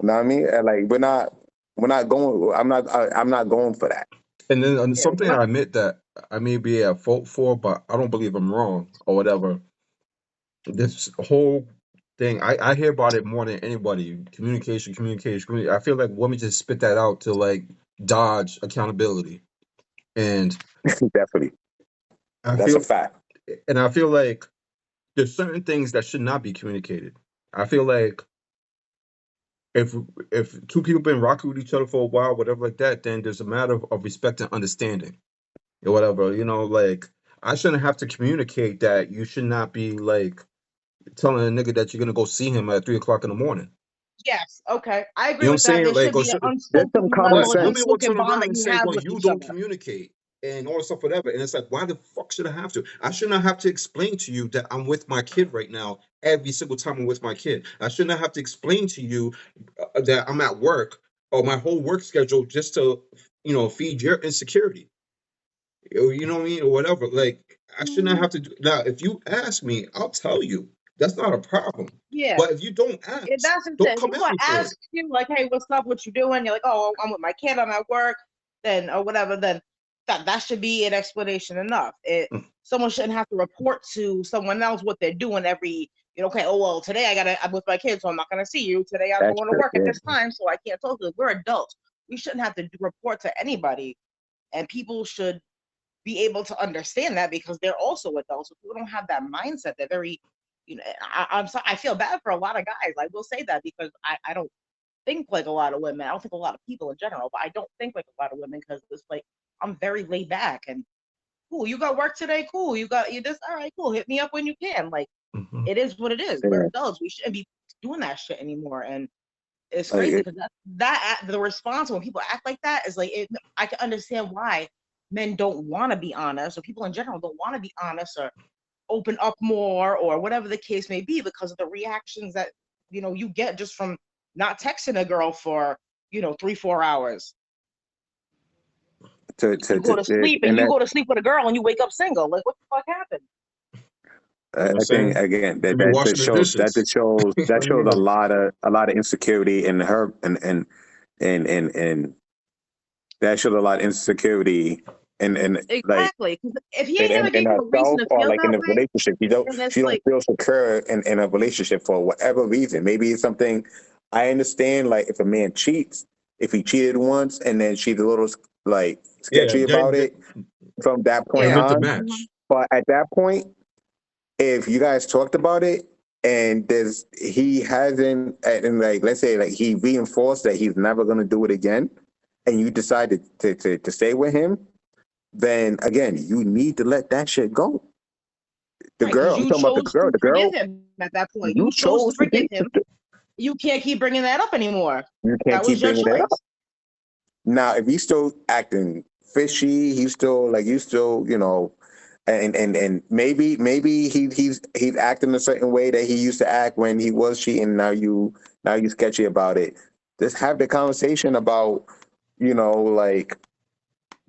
You know what I mean? And like we're not going. I'm not going for that. And then something Yeah. I admit that I may be at fault for, but I don't believe I'm wrong or whatever. This whole thing, I hear about it more than anybody. Communication, communication, communication. I feel like women just spit that out to like dodge accountability. And Definitely, I that's a feel fact. and I feel like there's certain things that should not be communicated. I feel like if two people been rocking with each other for a while, whatever like that, then there's a matter of respect and understanding. Or whatever, like I shouldn't have to communicate that you should not be like telling a nigga that you're gonna go see him at 3 o'clock in the morning. Yes. Okay. I You agree know what I'm with that. saying? There Like, should or be an There's some unspoken common right, level of sense. women will unspoken turn bond around that and you say, have "Well, with you each don't other. communicate," and all this stuff, whatever. And it's like, why the fuck should I have to? I shouldn't have to explain to you that I'm with my kid right now every single time I'm with my kid. I shouldn't have to explain to you that I'm at work or my whole work schedule just to, feed your insecurity. You know what I mean, or whatever. Like, I should not have to do now. If you ask me, I'll tell you. That's not a problem. Yeah. But if you don't Yeah, ask, that's the don't thing. come People at me for ask it. you like, "Hey, what's up? What you doing?" You're like, "Oh, I'm with my kid. I'm at work." Then or whatever. Then that should be an explanation enough. Mm. Someone shouldn't have to report to someone else what they're doing every. Okay, oh well, today I'm with my kids, so I'm not gonna see you. Today I'm That's going to true. work at Yeah. this time, so I can't talk to you. We're adults. We shouldn't have to report to anybody, and people should be able to understand that because they're also adults. If people don't have that mindset, they're very, I feel bad for a lot of guys. I will say that because I don't think like a lot of women. I don't think a lot of people in general, but I don't think like a lot of women because it's like I'm very laid back and cool. You got work today? Cool. You this? All right, cool. Hit me up when you can. Like Mhm. it is what it is. We're Yeah. adults. We shouldn't be doing that shit anymore. And it's Like, crazy because the response when people act like that is like I can understand why men don't want to be honest or people in general don't want to be honest or open up more or whatever the case may be because of the reactions that you get just from not texting a girl for 3-4 hours. You go to sleep and and you that go to sleep with a girl and you wake up single. Like what the fuck happened? You know what I'm I think saying? again You be washing the dishes. You know that what I shows mean? a lot of insecurity in her and that shows a lot of insecurity and like Exactly. Because if he ain't never in gave you a reason herself to or feel like in that a way, relationship. then it's She don't like, feel secure in a relationship for whatever reason. Maybe it's something I understand. Like if a man cheats, if he cheated once and then she's a little like Yeah, sketchy about it from that point they're yeah. meant to on. match. But at that point, if you guys talked about it and he hasn't and like let's say like he reinforced that he's never gonna do it again, and you decided to stay with him, then again you need to let that shit go. The Right, because girl, I'm you talking about chose the to forgive girl, him at that point. You you chose to chose to forgive him. You can't keep bringing that up anymore. you can't That was keep your bringing it up. choice. Now, if he's still acting fishy, he's still like you still, and maybe he's acting a certain way that he used to act when he was cheating. Now you sketchy about it. Just have the conversation about, like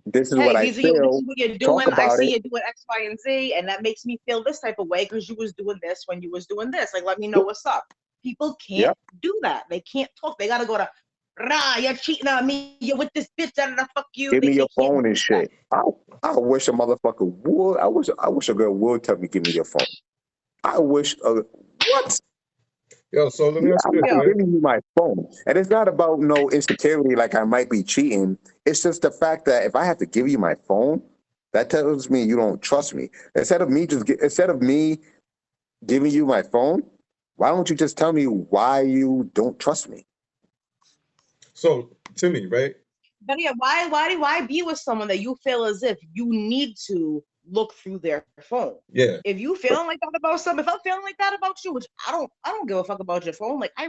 this is what Hey, I this is feel. what you're Talk doing. I about see it. you doing X, Y, and Z, and that makes me feel this type of way because you was doing this when you was doing this. Like, let me know what's up. People can't Yep. do that. They can't talk. They gotta go to Rah, you're cheating on me. You're with this bitch. Da fuck you. Give me They your can't phone do and that. shit. I wish a motherfucker would. I wish a girl would tell me, give me your phone. I wish what? Yo, so let Yeah, me ask I'm you this, not Yo, right? giving you my phone. And it's not about no insecurity like I might be cheating. It's just the fact that if I have to give you my phone, that tells me you don't trust me. Instead of me giving you my phone, why don't you just tell me why you don't trust me? So Timmy, right? but yeah, why be with someone that you feel as if you need to look through their phone? Yeah. If you feeling like that about something, if I'm feeling like that about you, which I don't give a fuck about your phone. Like I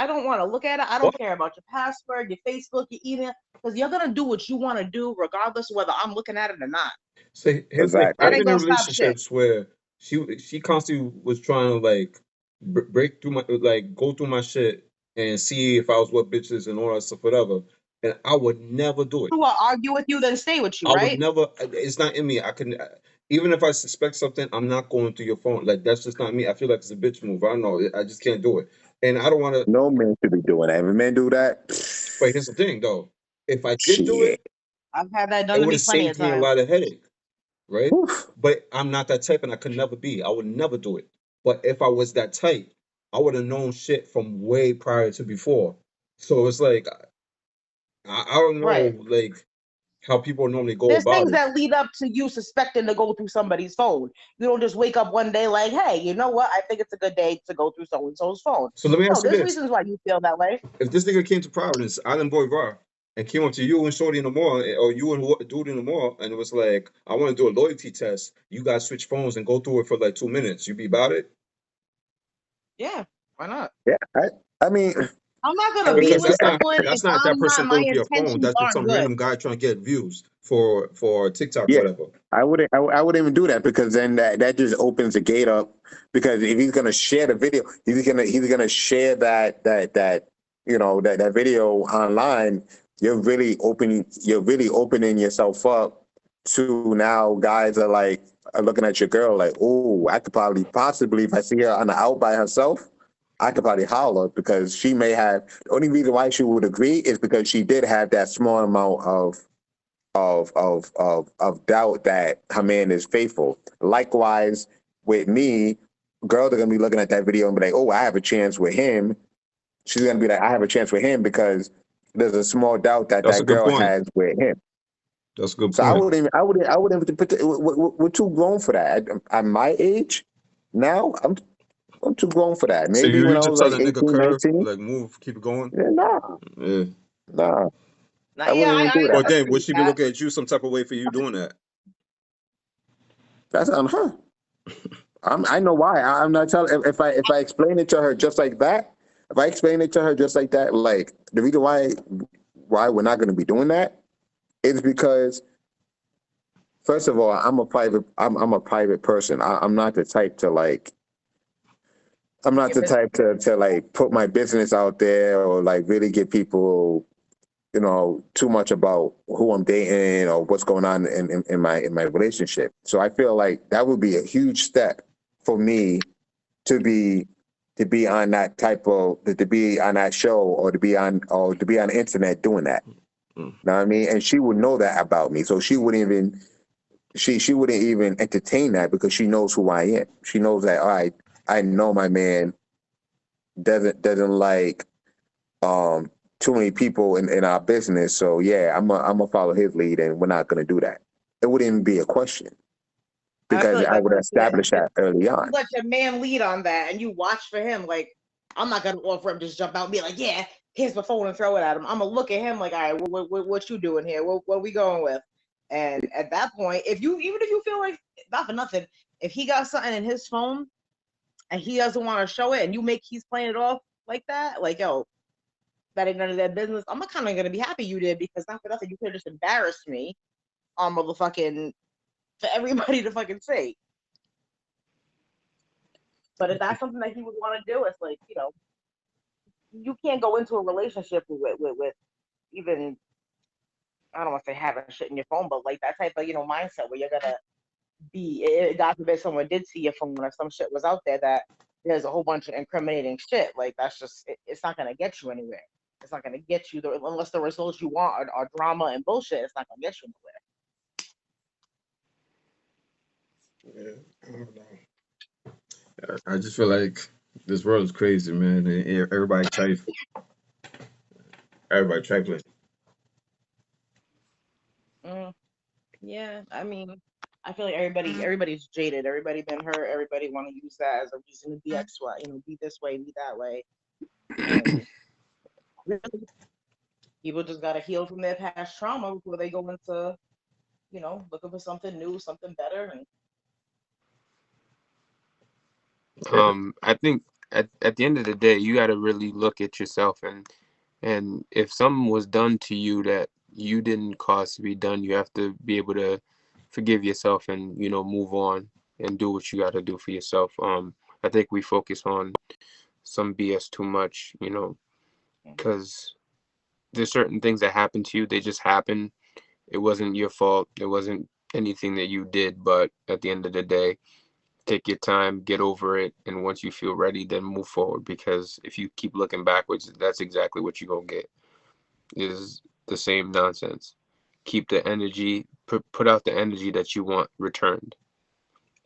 don't want to look at it. I What? don't care about your password, your Facebook, your email, because you're gonna do what you want to do, regardless of whether I'm looking at it or not. So here's the thing. That I've Exactly. ain't been in gonna stop shit. relationships where she constantly was trying to like break through my like go through my shit and see if I was with bitches and all that stuff, whatever. And I would never do it. Who will argue with you, then stay with you, I would right? never. It's not in me. I can even if I suspect something, I'm not going through your phone. Like that's just not me. I feel like it's a bitch move. I don't know. I just can't do it. And I don't want to. No man should be doing that. If a man do that, But here's the thing, though. If I did do it, shit. I've had that it done to would me have plenty of saved me a times. lot of headache, right? Oof. But I'm not that type, and I could never be. I would never do it. But if I was that type, I would have known shit from way prior to before. So it's like I don't Right. know, like how people normally go There's about things it. that lead up to you suspecting to go through somebody's phone. You don't just wake up one day like, hey, you know what? I think it's a good day to go through so and so's phone. So let me No, ask you there's this: reasons why you feel that way. if this nigga came to Providence, Island Boy Raw, and came up to you and Shorty in the mall, or you and dude in the mall, and it was like, I want to do a loyalty test. You guys switch phones and go through it for like 2 minutes. You be about it? Yeah, why not? Yeah. I mean, I'm not I gonna be mean, Because with someone if that's not that I'm not person my going through your phone. intentions That's just aren't some good. random guy trying to get views for TikTok or yeah. whatever. I wouldn't even do that because then that just opens the gate up. Because if he's gonna share the video, he's gonna share that that video online. You're really opening yourself up to now guys are looking at your girl like, oh, I could probably possibly if I see her on the out by herself, I could probably holler because she may have the only reason why she would agree is because she did have that small amount of doubt that her man is faithful. Likewise, with me, girls are gonna be looking at that video and be like, "Oh, I have a chance with him." She's gonna be like, "I have a chance with him" because there's a small doubt that That's a that good girl point. has with him. That's a good So I point. wouldn't, even, I wouldn't even put. We're too grown for that. At my age now, I'm too grown for that. So Maybe when you I just was tell like that nigga 18, curve, 19. like move, keep it going. Yeah, nah, Yeah. nah. Now, I yeah, wouldn't even do I Or that. then agree would with she be that. looking at you some type of way for you doing that? That's on her. I know why. I'm not telling. If I explain it to her just like that, if I explain it to her just like that, like the reason why we're not going to be doing that is because first of all, I'm a private person. I'm not the type to like. I'm not Your the business. type to like put my business out there or like really get people too much about who I'm dating or what's going on in my relationship. So I feel like that would be a huge step for me to be on that type of to be on that show or to be on the internet doing that. Mm. Know what I mean? And she would know that about me. So she wouldn't even entertain that because she knows who I am. She knows that all right, I know my man doesn't like um too many people in our business. So yeah, I'm gonna follow his lead and we're not gonna do that. It wouldn't even be a question I feel because like I that's would unfair. establish that early You on. let your man lead on that and you watch for him. Like, I'm not gonna offer him just jump out and be like, yeah, here's my phone and throw it at him. I'm gonna look at him like, all right, what you doing here? What are we going with? And at that point, even if you feel like not for nothing, if he got something in his phone and he doesn't want to show it and he's playing it off like that, like yo, that ain't none of their business. I'm kind of gonna be happy you did because not for nothing, you could have just embarrassed me on motherfucking for everybody to fucking see. But if that's something that he would want to do, it's like, you can't go into a relationship with even, I don't want to say having shit in your phone, but like that type of, mindset where you're gonna be, God forbid someone did see your phone or some shit was out there that there's a whole bunch of incriminating shit. Like that's just, it's not gonna get you anywhere. It's not gonna get you unless the results you want are drama and bullshit. It's not gonna get you nowhere. Yeah, I don't know. I just feel like this world is crazy, man. And everybody trifling. Yeah, I mean, I feel like everybody's jaded. Everybody been hurt. Everybody want to use that as a reason to be X, Y, be this way, be that way, and really, people just gotta heal from their past trauma before they go into, looking for something new, something better, and I think at the end of the day, you got to really look at yourself, and if something was done to you that you didn't cause to be done, you have to be able to forgive yourself and move on and do what you got to do for yourself. I think we focus on some BS too much, because there's certain things that happen to you. They just happen. It wasn't your fault. It wasn't anything that you did. But at the end of the day, take your time, get over it, and once you feel ready, then move forward. Because if you keep looking backwards, that's exactly what you're gonna get. Is the same nonsense. Keep the energy, put out the energy that you want returned.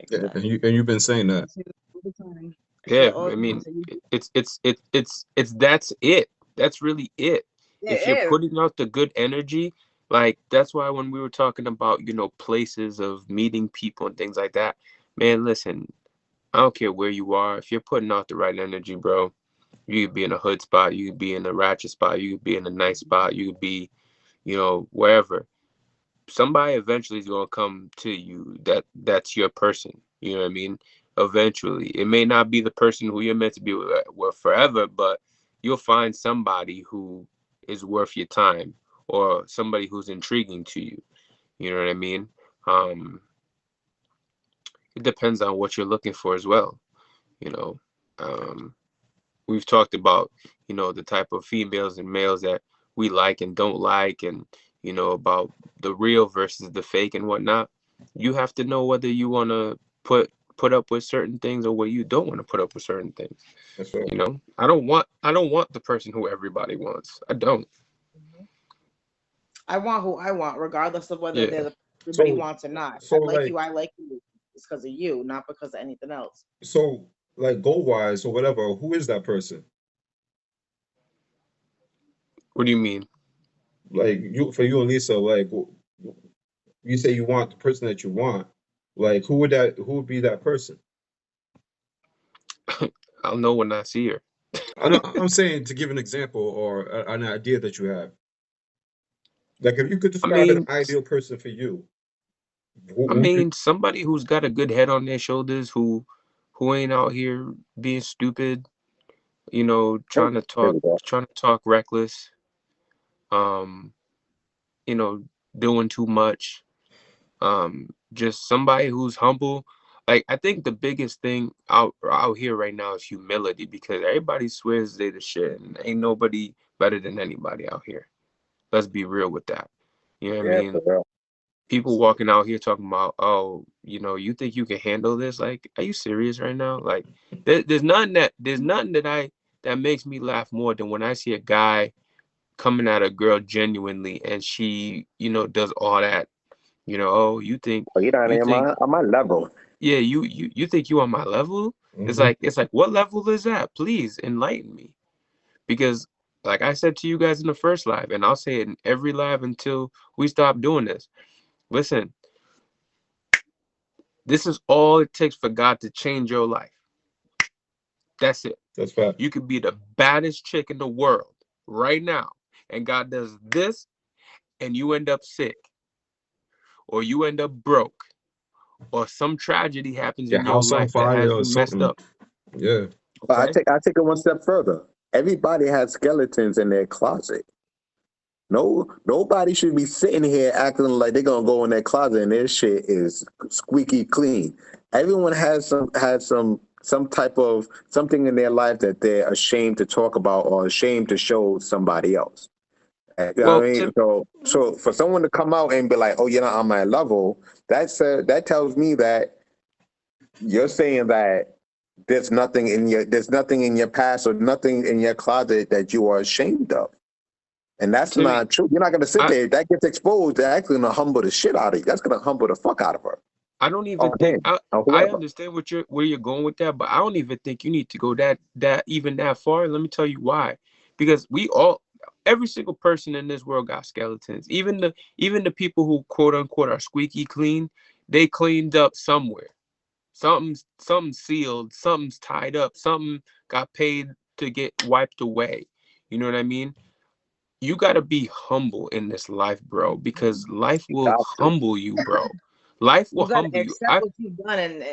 Yeah, and exactly. you've been saying that. All the time. I say Yeah, it all I the time. mean, it's that's it. That's really it. If you're It is. putting out the good energy, like that's why when we were talking about, places of meeting people and things like that, man, listen, I don't care where you are. If you're putting out the right energy, bro, you could be in a hood spot, you could be in a ratchet spot, you could be in a nice spot, you could be, wherever. Somebody eventually is gonna come to you that's your person. You know what I mean? Eventually, it may not be the person who you're meant to be with forever, but you'll find somebody who is worth your time or somebody who's intriguing to you. You know what I mean? Um, it depends on what you're looking for as well. You know, um, we've talked about the type of females and males that we like and don't like, and about the real versus the fake and whatnot. You have to know whether you want to put up with certain things or whether you don't want to put up with certain things. That's right. I don't want the person who everybody wants. I don't. Mhm. I want who I want, regardless of whether Yeah. everybody So wants or not. so I like you. like I like you. It's because of you, not because of anything else. so like goal wise or whatever, who is that person? What do you mean? Like you and Lisa, like you say you want the person that you want. Like who would be that person? I'll know when I see her. I'm saying to give an example or an idea that you have. Like if you could I describe an mean, ideal person for you, who you somebody who's got a good head on their shoulders, who ain't out here being stupid, Oh, there we go. trying to talk reckless, um, you know, doing too much. Just somebody who's humble. Like I think the biggest thing out here right now is humility because everybody swears they the shit and ain't nobody better than anybody out here. Let's be real with that. You know what I Yeah, for mean? real. People walking out here talking about, oh, you think you can handle this? Like, are you serious right now? Like, there's nothing that makes me laugh more than when I see a guy coming at a girl genuinely and she, does all that. Oh, Oh, you're not you on think, my level. yeah, you think you on my level? It's hmm like what level is that? Please enlighten me. Because like I said to you guys in the first live, and I'll say it in every live until we stop doing this. Listen, this is all it takes for God to change your life. That's it. That's facts. You could be the baddest chick in the world right now, and God does this, and you end up sick, or you end up broke, or some tragedy happens Your in your house on life that fire has or you messed something. up. Yeah, But Okay? I take it one step further. Everybody has skeletons in their closet. No, nobody should be sitting here acting like they're gonna go in their closet and their shit is squeaky clean. Everyone has some type of something in their life that they're ashamed to talk about or ashamed to show somebody else. You know what Well, I mean? So for someone to come out and be like, "Oh, you're not on my level," that tells me that you're saying that there's nothing in your past or nothing in your closet that you are ashamed of. And that's To me, not true. You're not gonna sit I there. If that gets exposed, they're actually gonna humble the shit out of you. That's gonna humble the fuck out of her. I don't even Or think him. Or I whoever. understand where you're going with that, but I don't even think you need to go that far. Let me tell you why. Because every single person in this world got skeletons. Even the people who quote unquote are squeaky clean, they cleaned up somewhere. Something's sealed, something's tied up, something got paid to get wiped away. You know what I mean? You got to be humble in this life, bro, because life You will got to. humble you, bro. Life will You gotta humble you. accept what you've done and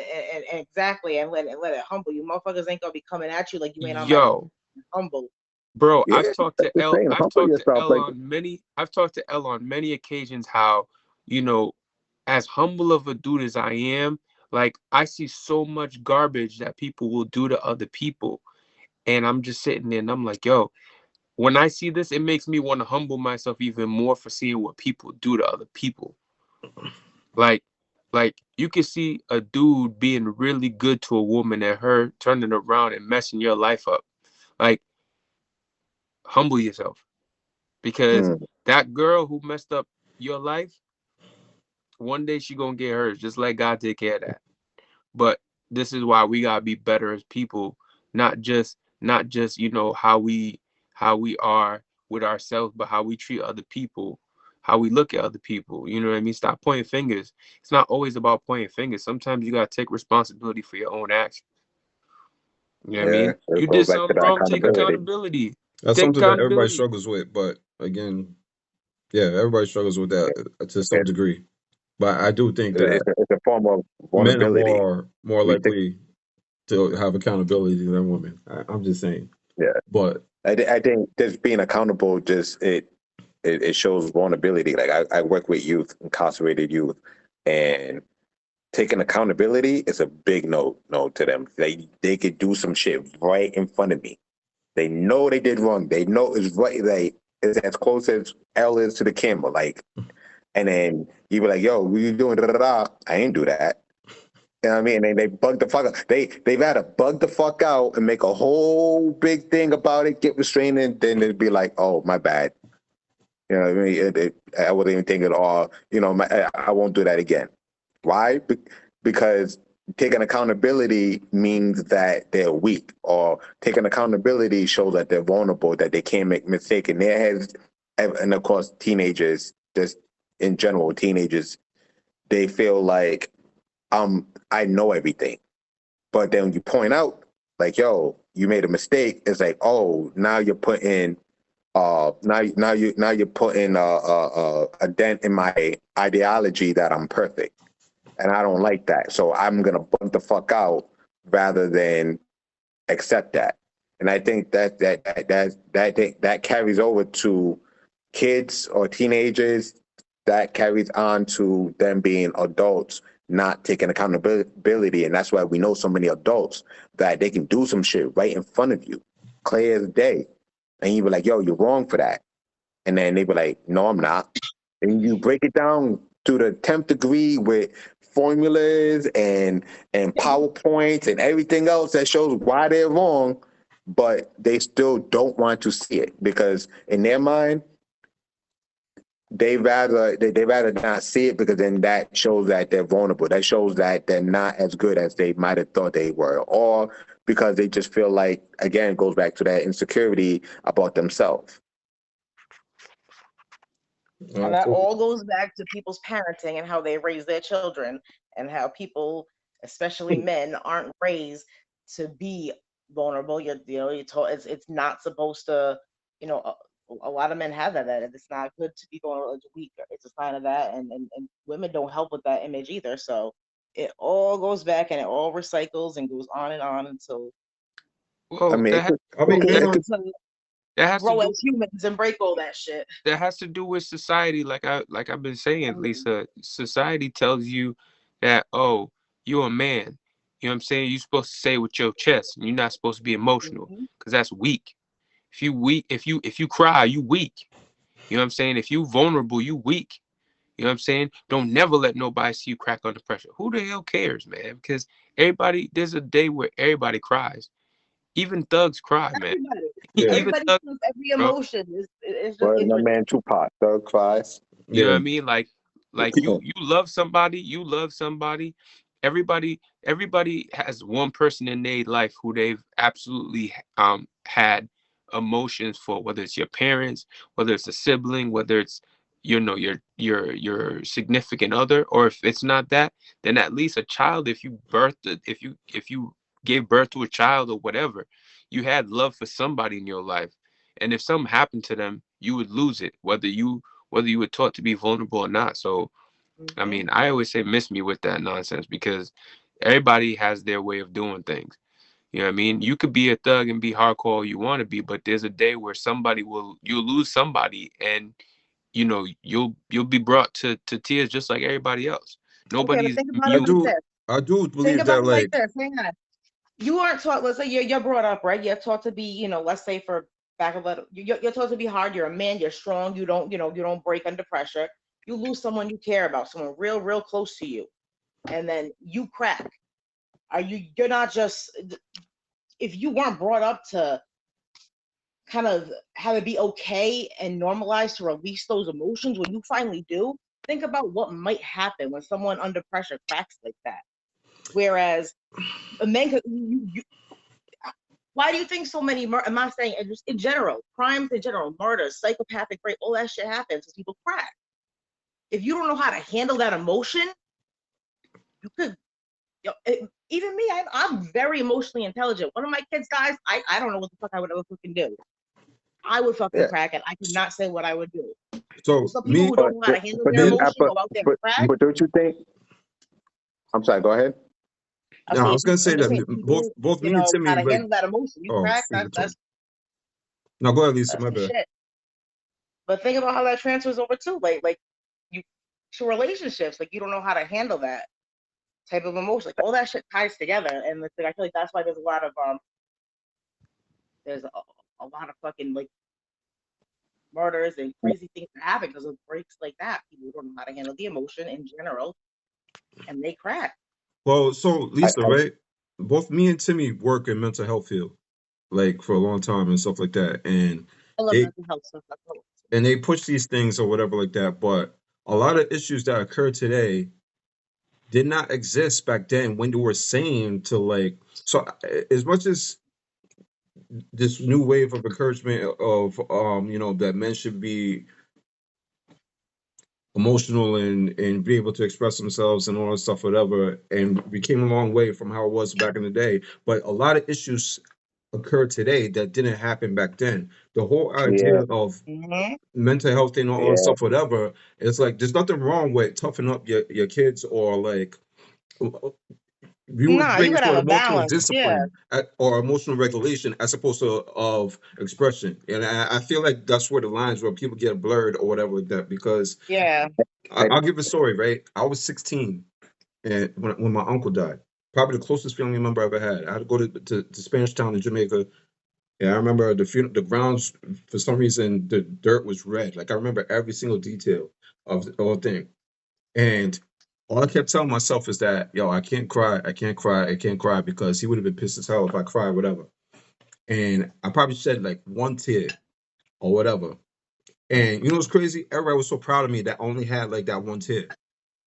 exactly and let it humble you. Motherfuckers ain't gonna be coming at you like you ain't on my Yo, humble. bro, Yeah, that's the thing. Humble yourself. Like, I've talked to L on many occasions how, you know, as humble of a dude as I am, like I see so much garbage that people will do to other people. And I'm just sitting there and I'm like, yo, when I see this, it makes me want to humble myself even more for seeing what people do to other people. Like, like you can see a dude being really good to a woman and her turning around and messing your life up. Like, humble yourself because mm, that girl who messed up your life, one day she gonna get hers. Just let God take care of that. But this is why we gotta be better as people, not just how we are with ourselves, but how we treat other people, how we look at other people. You know what I mean? Stop pointing fingers. It's not always about pointing fingers. Sometimes you gotta take responsibility for your own actions. You know what I yeah, mean? it You goes did back to something that wrong, take accountability. accountability. That's Take something that everybody accountability. struggles with. But again, yeah, everybody struggles with Yeah, that to some It's, degree. But I do think it's, that a, it's a form of men are vulnerability. more We think, likely to have accountability than women. I'm just saying. yeah. But I think just being accountable it shows vulnerability. Like I work with youth, incarcerated youth, and taking accountability is a big no to them. They could do some shit right in front of me. They know they did wrong. They know it's right. Like it's as close as L is to the camera. Like, and then you be like, "Yo, what you doing?" Da, da, da. I ain't do that. You know what I mean? And they bug the fuck out. They've had to bug the fuck out and make a whole big thing about it, get restrained, and then it'd be like, "Oh, my bad." You know what I mean? I wasn't even thinking, "Oh, I won't do that again." Why? Because taking accountability means that they're weak, or taking accountability shows that they're vulnerable, that they can't make mistakes in their heads. And of course, teenagers, just in general, teenagers, they feel like I know everything. But then when you point out, like, yo, you made a mistake, it's like, oh, now you're putting now you're putting a dent in my ideology that I'm perfect, and I don't like that. So I'm gonna bug the fuck out rather than accept that. And I think that carries over to kids or teenagers. That carries on to them being adults, not taking accountability. And that's why we know so many adults that they can do some shit right in front of you, clear as day. And you be like, yo, you're wrong for that. And then they be like, no, I'm not. And you break it down to the 10th degree with formulas and PowerPoints and everything else that shows why they're wrong, but they still don't want to see it because in their mind, they rather not see it because then that shows that they're vulnerable. That shows that they're not as good as they might have thought they were, or because they just feel like again it goes back to that insecurity about themselves. And that all goes back to people's parenting and how they raise their children and how people, especially men, aren't raised to be vulnerable. You're told it's not supposed to, you know, a lot of men have that it's not good to be vulnerable, it's weak. It's a sign of that, and women don't help with that image either. So it all goes back and it all recycles and goes on until I Well, mean, I we're mean, it able could, to that has to grow do as humans and break all that shit. that has to do with society. Like I've been saying, Mhm. Lisa, society tells you that, oh, you're a man. You know what I'm saying? You're supposed to say it with your chest, and you're not supposed to be emotional Mhm. because that's weak. If you cry, you weak. You know what I'm saying? If you vulnerable, you weak. You know what I'm saying? Don't never let nobody see you crack under pressure. Who the hell cares, man? Because there's a day where everybody cries. even thugs cry, man. Everybody. Yeah. Even Everybody thugs, feels every bro. emotion. It's just Well, my interesting. man Tupac, Thug Cries. You know what Yeah. I mean? Like you love somebody, you love somebody. Everybody has one person in their life who they've absolutely had emotions for, whether it's your parents, whether it's a sibling, whether it's your significant other, or if it's not that, then at least a child. If you gave birth to a child or whatever, you had love for somebody in your life, and if something happened to them, you would lose it, whether you were taught to be vulnerable or not. So, I Hmm. mean, I always say miss me with that nonsense because everybody has their way of doing things. You know what I mean? You could be a thug and be hardcore all you want to be, but there's a day where you'll lose somebody, and you'll be brought to tears just like everybody else. Okay, but Nobody's think about I it like immune. do this. I do Think believe about that it like like this. Hang on. You aren't taught. Let's say you're brought up, right? You're taught to be, let's say for back of it, you're taught to be hard. You're a man. You're strong. You don't break under pressure. You lose someone you care about, someone real, real close to you, and then you crack. You're not just, if you weren't brought up to kind of have it be okay and normalized to release those emotions when you finally do. Think about what might happen when someone under pressure cracks like that. Whereas a man could, why do you think so many I'm not saying just in general, crimes in general, murders, psychopathic rape, all that shit happens because people crack. If you don't know how to handle that emotion, you could, even me, I'm very emotionally intelligent. One of my kids dies, I don't know what the fuck I would ever fucking do. I would fucking Yeah, crack, and I could not say what I would do. so Some people me who don't but know how to handle but their then me emotion go out there and crack. but don't you think? I'm sorry. Go ahead. I no, I say, was gonna say I'm just that saying, people both who, both me and how Timmy to like handle that emotion. You crack, speak the that's tone. No, go ahead, Lisa, that's my the bad. shit. But think about how that transfers over too, like you to relationships. Like you don't know how to handle that type of emotion. Like all that shit ties together, and I feel like that's why there's a lot of fucking like murders and crazy things that happen because of breaks like that. People don't know how to handle the emotion in general, and they crack. Well, so Lisa, I right? Both me and Timmy work in mental health field, like for a long time and stuff like that. I love They mental health stuff. and they push these things or whatever like that. But a lot of issues that occur today did not exist back then when they were saying to like so as much as this new wave of encouragement of that men should be emotional and be able to express themselves and all that stuff whatever, and we came a long way from how it was back in the day, but a lot of issues occur today that didn't happen back then. The whole idea yeah of Mm-hmm. mental health and all that yeah stuff whatever, it's like there's nothing wrong with toughen up your kids or like we were Nah, you bringing gotta have for a emotional balance. Yeah, discipline or emotional regulation as opposed to of expression. And I feel like that's where the lines where people get blurred or whatever like that. Because yeah. I, I'll give a story, right? I was 16 and when my uncle died, probably the closest family member I ever had. I had to go to Spanish Town in Jamaica. And I remember the grounds, for some reason, the dirt was red. Like I remember every single detail of the whole thing. And all I kept telling myself is that, yo, I can't cry, I can't cry, I can't cry because he would have been pissed as hell if I cried, whatever. And I probably shed like one tear or whatever. And you know what's crazy? Everybody was so proud of me that I only had like that one tear,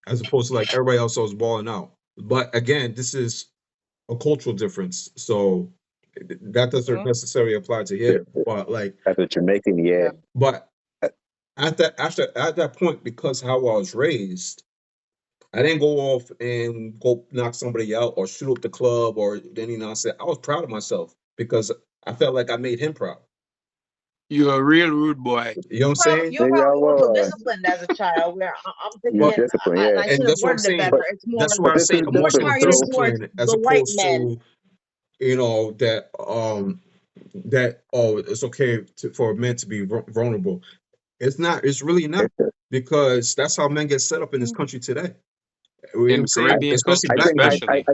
as opposed to like everybody else I was balling out. But again, this is a cultural difference. So that doesn't Mm-hmm. necessarily apply to here. But like, as a Jamaican, yeah. Yeah. but at that point, because how I was raised, I didn't go off and go knock somebody out or shoot up the club or any nonsense. I was proud of myself because I felt like I made him proud. You're a real rude boy. You know what I'm saying? You're Maybe I probably also was. disciplined as a child. Where I'm thinking You're But it, disciplined, and yeah. I and should have that's what I'm worded it saying. better. But It's more That's why I this say is more emotional different. targeted So towards discipline as the white opposed men. to that it's okay for men to be vulnerable. It's not. It's really not it's, because that's how men get set up in this Mm. country today. You know what I'm In I, saying? Caribbean Especially culture, I black think men. especially.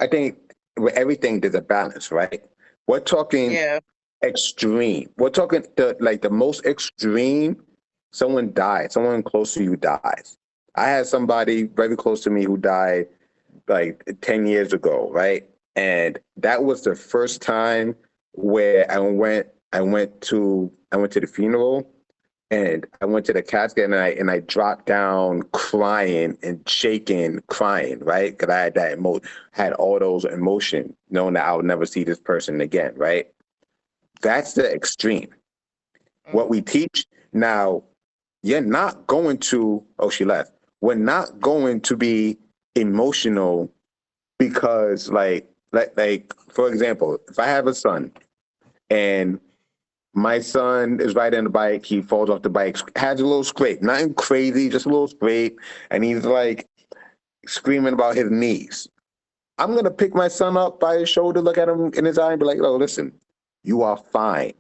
I think with everything there's a balance, right? We're talking Yeah. extreme. We're talking the most extreme. Someone died. Someone close to you dies. I had somebody very close to me who died like 10 years ago, right? And that was the first time where I went to the funeral, and I went to the casket, and I dropped down crying and shaking, crying, right? Because I had had all those emotion, knowing that I would never see this person again, right? That's the extreme. What we teach now, you're not going to, oh, she left. We're not going to be emotional because, like, for example, if I have a son and my son is riding the bike, he falls off the bike, has a little scrape, nothing crazy, just a little scrape, and he's like screaming about his knees. I'm gonna pick my son up by his shoulder, look at him in his eye, and be like, "Oh, listen, you are fine.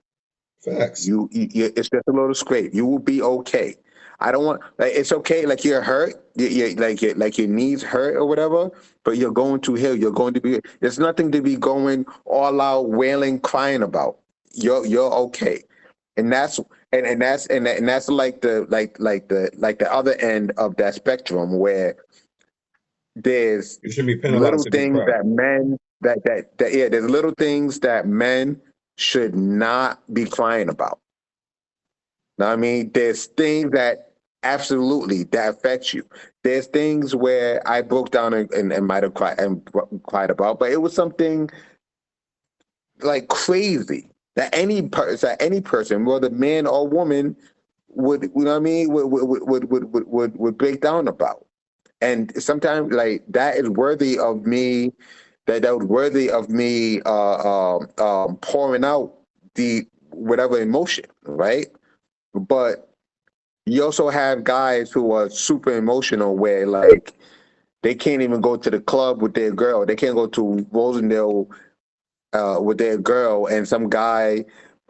Facts. It's just a little scrape. You will be okay. I don't want like it's okay. Like you're hurt, like your knees hurt or whatever. But you're going to heal. You're going to be. There's nothing to be going all out wailing, crying about. You're okay, and that's like the other end of that spectrum where there's You shouldn't be little penalized if you things cry. that men that yeah, there's little things that men should not be crying about. Know what I mean? There's things that absolutely that affect you. There's things where I broke down and might have cried about, but it was something like crazy that any person, whether man or woman, would you know what I mean would break down about. And sometimes like that is worthy of me. That was worthy of me pouring out the whatever emotion, right? But you also have guys who are super emotional where like they can't even go to the club with their girl. They can't go to Rosendale with their girl, and some guy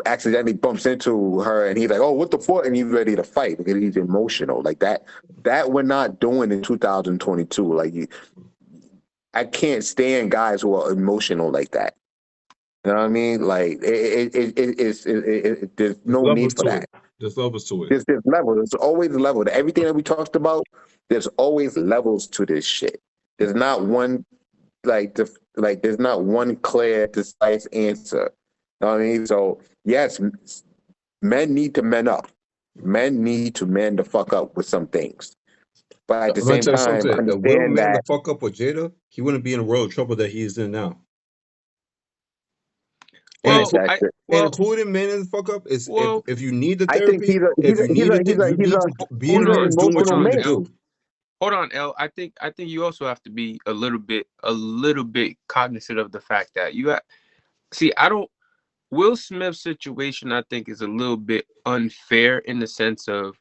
accidentally bumps into her, and he's like, "Oh, what the fuck?" And he's ready to fight because he's emotional like that. That we're not doing in 2022. Like, I can't stand guys who are emotional like that. You know what I mean? Like, there's There's no levels need for to that. it. There's levels to it. There's level. There's always a level. Everything that we talked about, there's always levels to this shit. There's not one there's not one clear, concise answer. You know what I mean? So yes, men need to men up. Men need to man the fuck up with some things. But at I'm the gonna same tell you time, something. If Will understand man the that fuck up with Jada, he wouldn't be in the world trouble that he is in now. And Well, inclu- that and well, including man in the fuck up is well, if you need the I think therapy, if you need it, you need to be in hold he's there an on, and doing what hold emotional you on, need to man. L. do. Hold on, L. I think you also have to be a little bit cognizant of the fact that see, I don't. Will Smith's situation, I think, is a little bit unfair in the sense of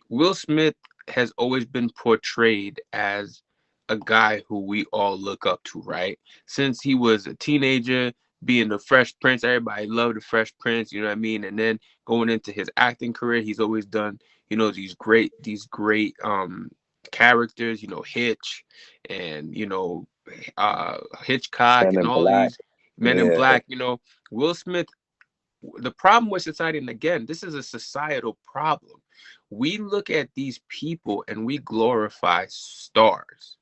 Will Smith has always been portrayed as a guy who we all look up to, right? Since he was a teenager, being the Fresh Prince, everybody loved the Fresh Prince, you know what I mean? And then going into his acting career, he's always done, these great characters, Hitch and Hitchcock Men and in all of Black. these Men in Yeah. Black, Will Smith, the problem with society, and again, this is a societal problem. We look at these people and we glorify stars.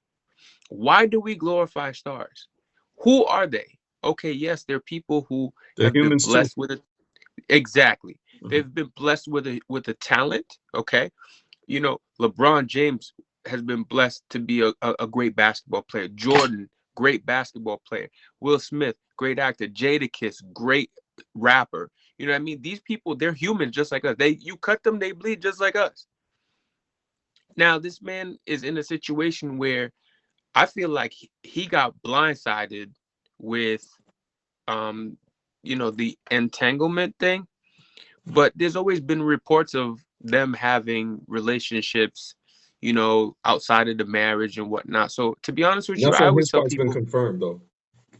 Why do we glorify stars? Who are they? Okay, yes, they're people who They're have been humans too. blessed with it. Exactly. Mhm. They've been blessed with a talent. Okay. LeBron James has been blessed to be a great basketball player. Jordan, great basketball player. Will Smith, great actor. Jadakiss, great rapper. You know what I mean? These people, they're human just like us. You cut them, they bleed just like us. Now, this man is in a situation where I feel like he got blindsided with the entanglement thing. But there's always been reports of them having relationships, outside of the marriage and whatnot. So to be honest with you, Nothing I on always his tell part's been people, confirmed though.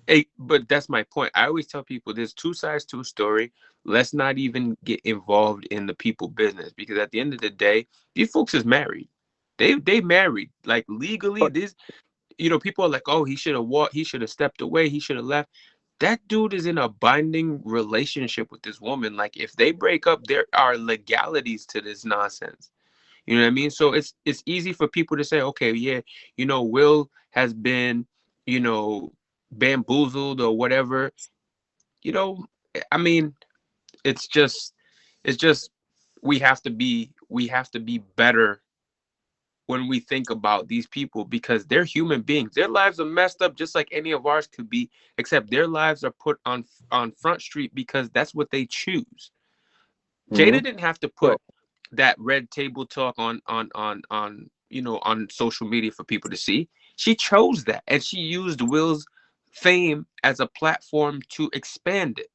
hey, but that's my point. I always tell people there's two sides to a story. Let's not even get involved in the people business because at the end of the day, these folks is married. They married like legally. This, people are like, oh, he should have walked, he should have stepped away, he should have left. That dude is in a binding relationship with this woman. Like, if they break up, there are legalities to this nonsense. You know what I mean? So it's easy for people to say, okay, yeah, Will has been, you know, bamboozled or whatever. You know, I mean, it's just it's just we have to be better when we think about these people, because they're human beings. Their lives are messed up just like any of ours could be, except their lives are put on front street because that's what they choose. Hmm. Jada didn't have to So, put that red table talk on on social media for people to see. She chose that, and she used Will's fame as a platform to expand it,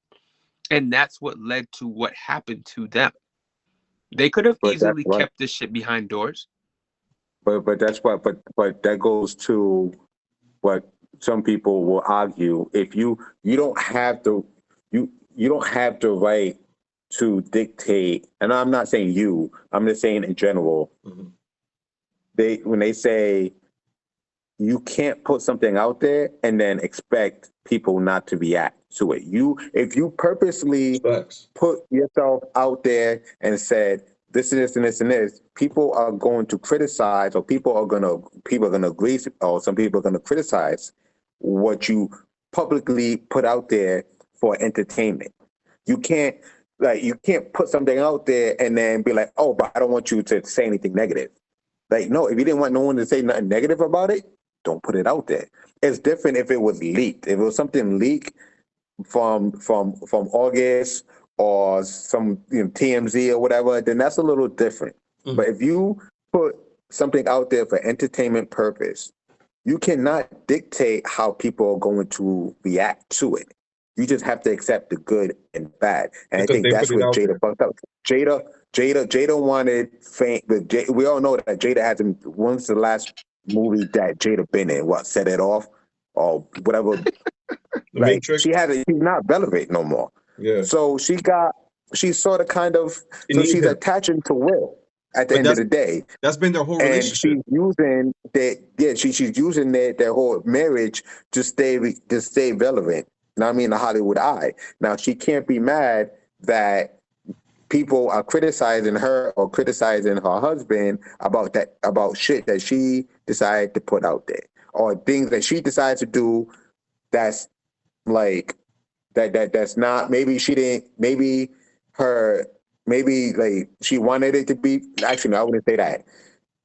and that's what led to what happened to them. They could have but that's easily right. kept this shit behind doors. But that's what. But that goes to what some people will argue. If you don't have the you don't have the right to dictate. And I'm not saying you. I'm just saying in general. Mhm. They when they say you can't put something out there and then expect people not to react to it. If you purposely Facts. put yourself out there and said this and this and this and this, people are going to criticize, or people are gonna agree, or some people are gonna criticize what you publicly put out there for entertainment. You can't you can't put something out there and then be like, oh, but I don't want you to say anything negative. Like, no, if you didn't want no one to say nothing negative about it, don't put it out there. It's different if it was leaked. If it was something leaked from August or some TMZ or whatever, then that's a little different. Mhm. But if you put something out there for entertainment purpose, you cannot dictate how people are going to react to it. You just have to accept the good and bad. And I Because think they put that's it what out Jada there. fucked up. Jada wanted fame. But we all know that Jada hasn't. When's the last movie that Jada been in? What, Set It Off or whatever? The Like Matrix. she's not relevant no more. Yeah. So she's sort of kind of, You so need she's him. attaching to Will at the But end of the day, that's been their whole and relationship. she's using that. Yeah, she's using their whole marriage to stay relevant. Now, I mean, the Hollywood eye. Now she can't be mad that people are criticizing her or criticizing her husband about shit that she decided to put out there, or things that she decides to do that's like that's not, maybe she didn't, her maybe like she wanted it to be. Actually, no, I wouldn't say that.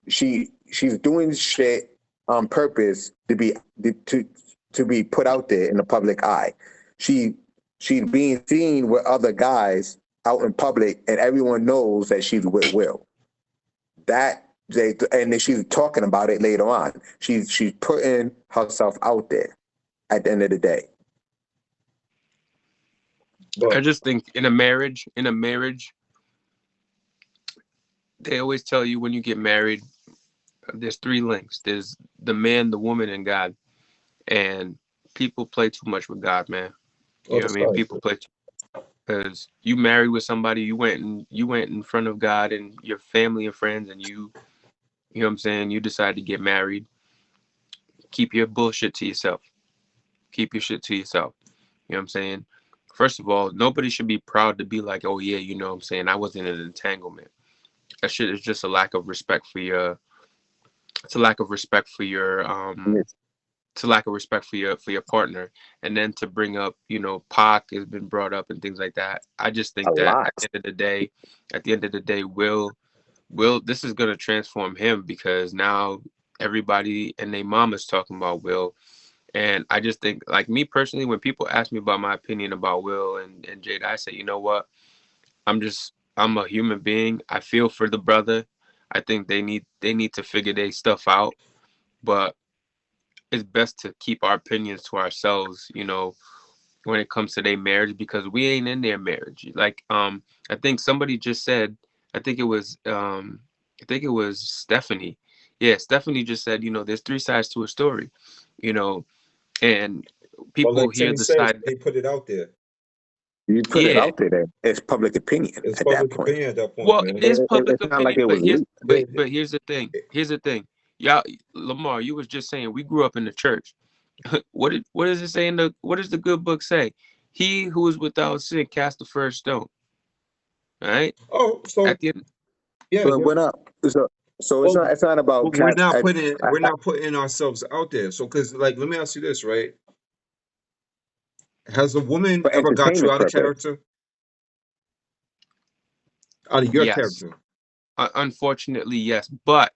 She's doing shit on purpose to to be put out there in the public eye. She she's being seen with other guys out in public, and everyone knows that she's with Will. And then she's talking about it later on. She's putting herself out there at the end of the day. I But just think in a marriage, they always tell you when you get married, there's three links. There's the man, the woman, and God. And people play too much with God, man. oh, You know what that's I mean? facts. People play because you married with somebody, you went in front of God and your family and friends, and you know what I'm saying, you decide to get married. Keep your bullshit to yourself. Keep your shit to yourself. You know what I'm saying? First of all, nobody should be proud to be like, oh yeah, you know what I'm saying, I was in an entanglement. That shit is just a lack of respect for your it's a lack of respect for your And it's it's a lack of respect for your partner. And then to bring up, Pac has been brought up and things like that. I just a think that lot. at the end of the day, Will, this is gonna transform him, because now everybody and their mom is talking about Will. And I just think, like, me personally, when people ask me about my opinion about Will and Jada, I say, you know what? I'm a human being. I feel for the brother. I think they need to figure their stuff out. But it's best to keep our opinions to ourselves, when it comes to their marriage, because we ain't in their marriage. Like, I think somebody just said, I think it was Stephanie. Yeah, Stephanie just said, there's three sides to a story, you know, and But people like hear Timmy the says, side that, they put it out there. You put it yeah. out there, then it's public opinion It's at that public point. opinion at that point, Well, it man. is public It's not like opinion, it but was here's leaked. but They, but here's the thing. Here's the thing. Y'all, Lamar, you was just saying we grew up in the church. What does it say what does the good book say? He who is without sin cast the first stone. All right. oh, so At the end, yeah, But yeah. we're not. So Well, it's not about but we're cats. not putting ourselves out there. So, because like, let me ask you this, right? Has a woman for ever got you entertainment out of purpose. character? Out of your Yes. character? Unfortunately, yes. But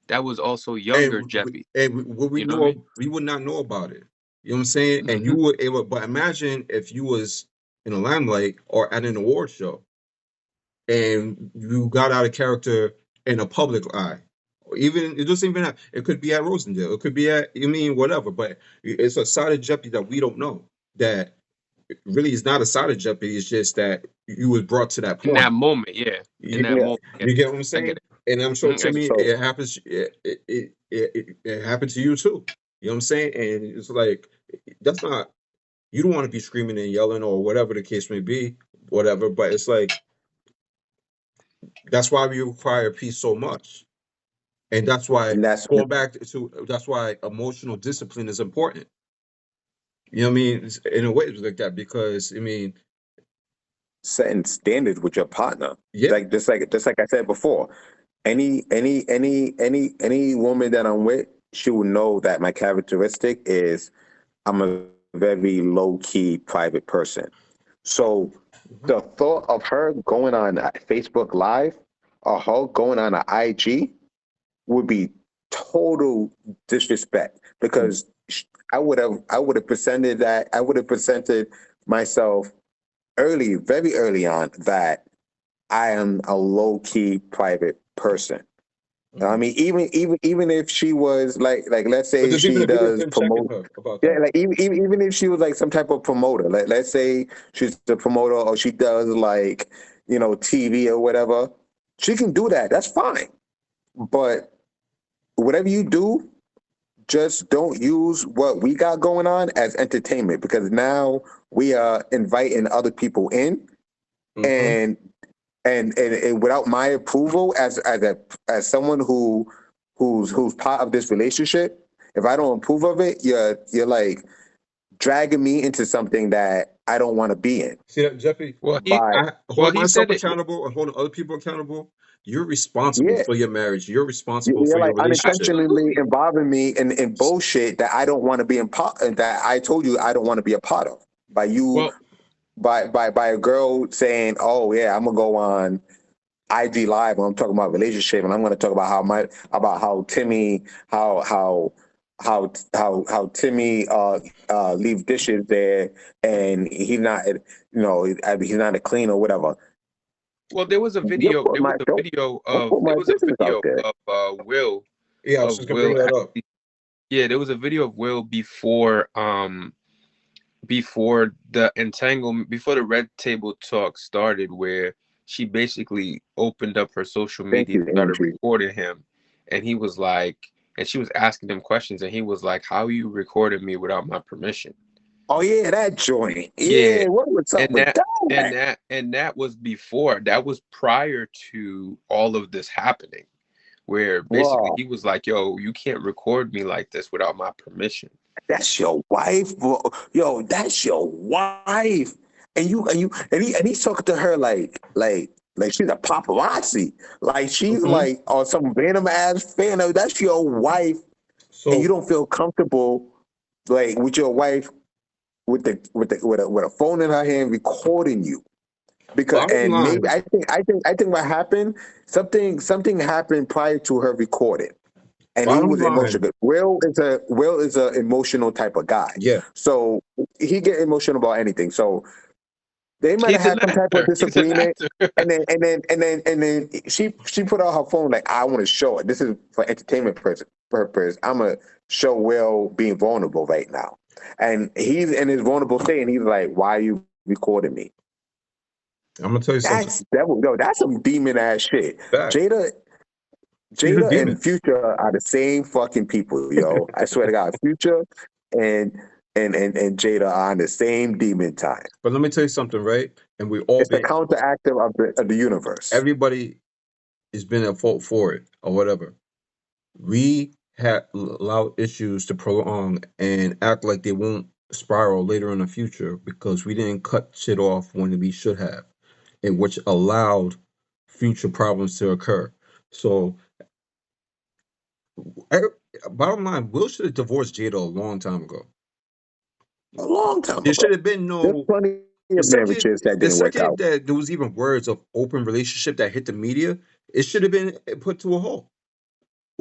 that was also younger Jeffy. What we You know what I mean? know, we would not know about it. You know what I'm saying? And Mm-hmm. you were able, but imagine if you was in a limelight or at an award show and you got out of character in a public eye. Or even it doesn't even have, it could be at Rosendale, it could be at, I mean, whatever, but it's a side of Jeopardy that we don't know. That really is not a side of Jeopardy, it's just that you was brought to that In that point. moment, yeah. In that Yeah. moment, yeah. You get what I'm I saying? get it. And I'm sure I get Timmy, it. So it happens. It happened to you too. You know what I'm saying? And it's like that's not. You don't want to be screaming and yelling or whatever the case may be, whatever. But it's like that's why we require peace so much, and that's why and that's going back to that's why emotional discipline is important. You know what I mean? In a way, it's like that because I mean, setting standards with your partner. yeah, Like I said before, any woman that I'm with, she will know that my characteristic is I'm a very low key private person. So mhm, the thought of her going on Facebook Live or her going on an IG would be total disrespect mm, because I would have presented myself very early on that I am a low key private person. I mhm. mean, even if she was like let's But say there's even she a video of does him checking promote, her about yeah, that. like even if she was like some type of promoter, let's say she's the promoter or she does like TV or whatever, she can do that. That's fine. But whatever you do, just don't use what we got going on as entertainment because now we are inviting other people in Hmm. and and without my approval as someone who's part of this relationship, if I don't approve of it, you're like dragging me into something that I don't want to be in. See that, Jeffy? Well, he By I well hold he myself said it. accountable and holding other people accountable. You're responsible yeah, for your marriage. You're responsible for you're your like relationship. unintentionally Absolutely. involving me in bullshit that I don't want to be in part that I told you I don't want to be a part of. By you Well, by a girl saying, "Oh yeah, I'm gonna go on IG Live when I'm talking about relationship, and I'm going to talk about how Timmy how Timmy leaves dishes there, and he's not he's not a clean or whatever. well, there was a Don't video. put my don't, don't put There my was a business out video there. of Yeah, I was just gonna bring that up. actually. Yeah, there was a video of Will before the entanglement, before the red table talk started, where she basically opened up her social Thank media, you, started Angie. recording him, and he was like, and she was asking him questions, and he was like, "How you recorded me without my permission?" Oh yeah, that joint. Yeah, Yeah, what's up and with that that? that was prior to all of this happening, where basically Wow, he was like, "Yo, you can't record me like this without my permission." that's your wife, bro. Yo, that's your wife, and he's talking to her like she's a paparazzi, like she's Hmm. like on some random ass fan. That's your wife, and you So don't feel comfortable like with your wife with a phone in her hand recording you because bottom and maybe line, I think what happened something happened prior to her recording and he bottom was line, emotional. Will is a emotional type of guy, yeah. so he get emotional about anything. So they might have He's an had some type of actor. He's an disagreement, actor. and then she put out her phone like I want to show it. This is for entertainment purpose. I'm gonna show Will being vulnerable right now, and he's in his vulnerable state, and he's like, "Why are you recording me?" I'm gonna tell you something. That's devil. No, that's some demon ass shit. Facts. Jada She's a Jada and demon. Future are the same fucking people, yo. I swear to God, Future and and Jada are on the same demon time. But let me tell you something, right? And we all It's the been counteractive of the universe. everybody has been at fault for it or whatever. We have allowed issues to prolong and act like they won't spiral later in the future because we didn't cut shit off when we should have, and which allowed future problems to occur. So, I, bottom line, Will should have divorced Jada a long time ago. A long time There should ago. have been There's no plenty the of second marriages that the didn't work second out. that there was even words of open relationship that hit the media, it should have been put to a halt.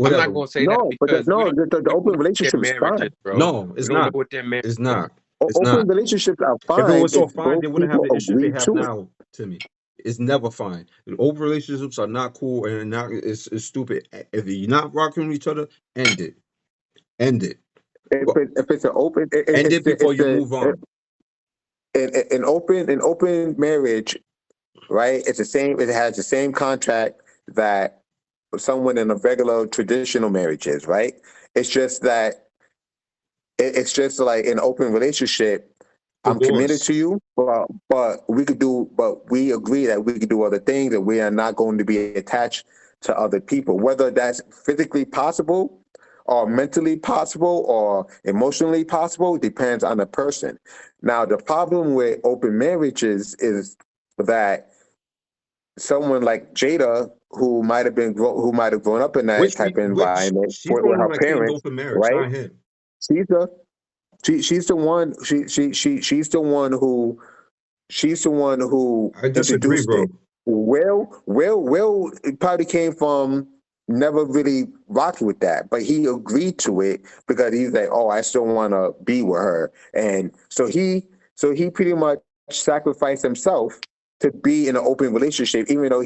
I'm not Whatever. gonna say that No, but because no, the we don't open know what their relationship is marriage is, fine. bro. No, We it's don't know not. what their marriage It's is. not. It's Open not. relationships are If it fine was so if fine, both they wouldn't have people the issues they agree have to it. now. To me, it's never fine. And open relationships are not cool and not. It's stupid. If you're not rocking with each other, end it. End it. Well, If it's an open, end it before you move on. an open marriage, right? It's the same. It has the same contract that someone in a regular traditional marriage is, right? It's just that it's just like an open relationship. I'm committed Divorce, to you, but we agree that we could do other things, and we are not going to be attached to other people. Whether that's physically possible, or mentally possible, or emotionally possible, depends on the person. Now, the problem with open marriages is that someone like Jada, who might have grown up in that type of which environment she's the with one her that claimed parents, open marriage, right? not him. She's the she's the one she's the one who I disagree, introduced it. bro. Will it probably came from never really rocked with that, but he agreed to it because he's like, oh, I still want to be with her, and so he pretty much sacrificed himself to be in an open relationship, even though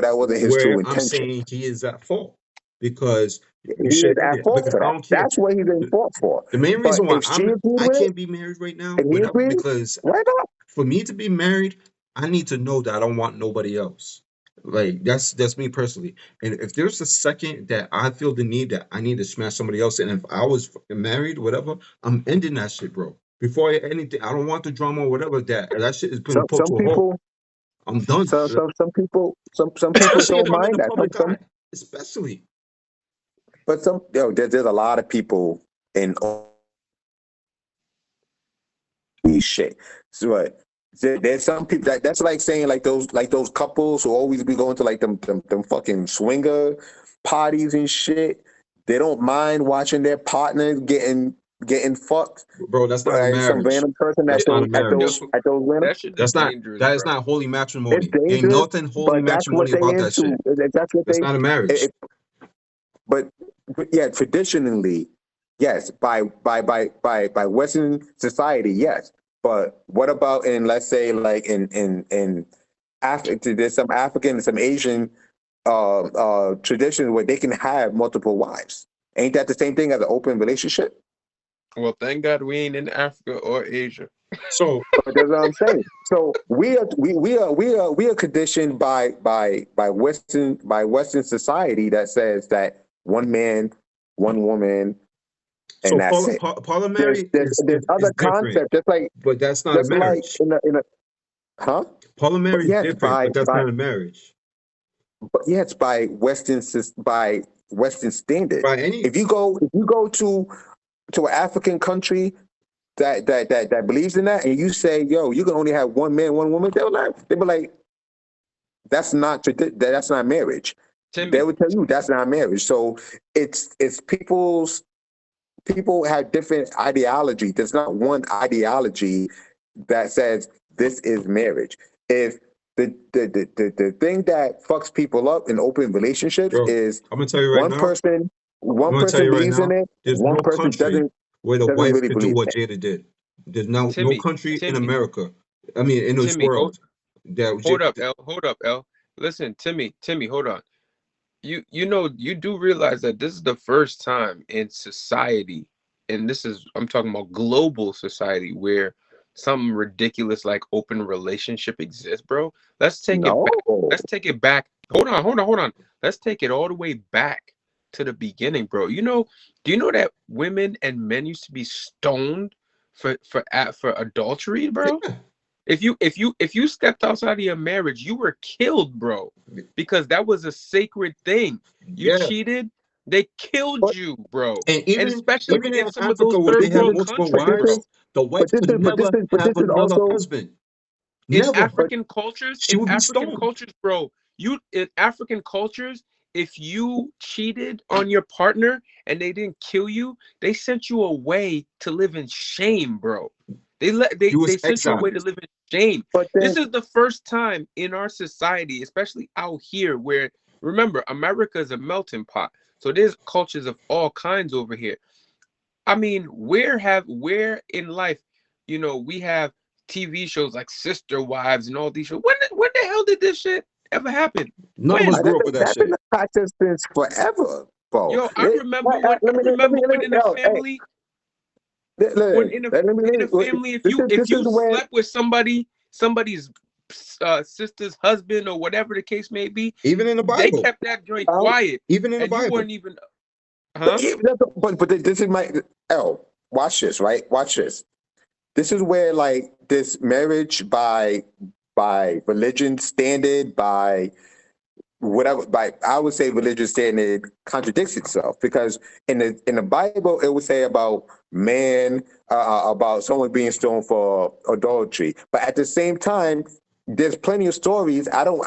that wasn't his Where true I'm intention. saying he is at fault because you He is should end at it. fault Because for I that. don't care. That's what he's in fault for. The main But reason why if she agreed I with it can't be married right now, and he whatever, agreed, because why not? for me to be married, I need to know that I don't want nobody else. Like that's me personally. And if there's a second that I feel the need that I need to smash somebody else, and if I was married, whatever, I'm ending that shit, bro. Before anything, I don't want the drama or whatever that shit is gonna put Some to a halt. people I'm done. some people Especially don't if I'm in mind the that. public eye. Especially. But there's a lot of people in shit. So what? There's some people that's like saying like those couples who always be going to like them fucking swinger parties and shit. They don't mind watching their partner getting fucked Bro, that's not a by some marriage. random person That's not a marriage. at those random. That should be dangerous, That is bro. not holy It's matrimony. Ain't dangerous, nothing holy but that's what matrimony they about that into. shit. That's what That's they. not a marriage. It, but yeah, traditionally, yes, by Western society, yes. But what about in, let's say, like in Africa? There's some African, some Asian traditions where they can have multiple wives. Ain't that the same thing as an open relationship? Well, thank God we ain't in Africa or Asia. So But that's what I'm saying. So we are conditioned by Western society that says that one man, one woman, and that's it. polyamory There's is other different, concepts but that's not a just like marriage. in a huh? But Polyamory is yes, different, but that's not a marriage. by Western standard. By any If you go to an African country that believes in that, and you say, yo, you can only have one man, one woman, they'll be like, that's not marriage. They Timmy, would tell you that's not marriage. So it's people have different ideology. There's not one ideology that says this is marriage. If the thing that fucks people up in open relationships bro, is I'm gonna tell you right one now. person I'm one gonna tell person you right believes in now. it, There's one no person country where the doesn't wife really could do believe what in Jada did. There's no Timmy, country in Timmy, America. I mean, in this Timmy, world that hold Jada up, did. L. Hold up, L. Listen, Timmy, hold on. You know you do realize that this is the first time in society, and this is I'm talking about global society, where something ridiculous like open relationship exists, bro. Let's take it No. back. Let's take it back. Hold on. Let's take it all the way back to the beginning, bro. Do you know that women and men used to be stoned for adultery, bro? Yeah, If you stepped outside of your marriage, you were killed, bro, because that was a sacred thing. You yeah. cheated, they killed But you, bro. And And even especially in in some of those Africa where they third have world multiple countries, bro. wives, the wife could never have this is another also husband. In Never. but African cultures, She would be stoned. bro, you in African cultures, if you cheated on your partner and they didn't kill you, they sent you away to live in shame, bro. You They was sent you away to exiled. live in shame. But then, This is the first time in our society, especially out here, where remember America is a melting pot. So there's cultures of all kinds over here. I mean, where in life, we have TV shows like Sister Wives and all these shows. When the hell did this shit ever happen? None of us When? grew up with that that's been shit. the practice since forever, bro. Yo, I remember when in a Yo, hey, family, when listen, in a let me, in a family, if this is you where, slept with somebody's sister's husband or whatever the case may be, Even in the they Bible. kept that joint um, quiet, Even in the and you Bible. weren't even, huh? but this is my, watch this, right? Watch this. This is where like this marriage by religion standard, by whatever, by I would say religious standard contradicts itself, because in the Bible it would say about man, about someone being stoned for adultery, but at the same time there's plenty of stories. I haven't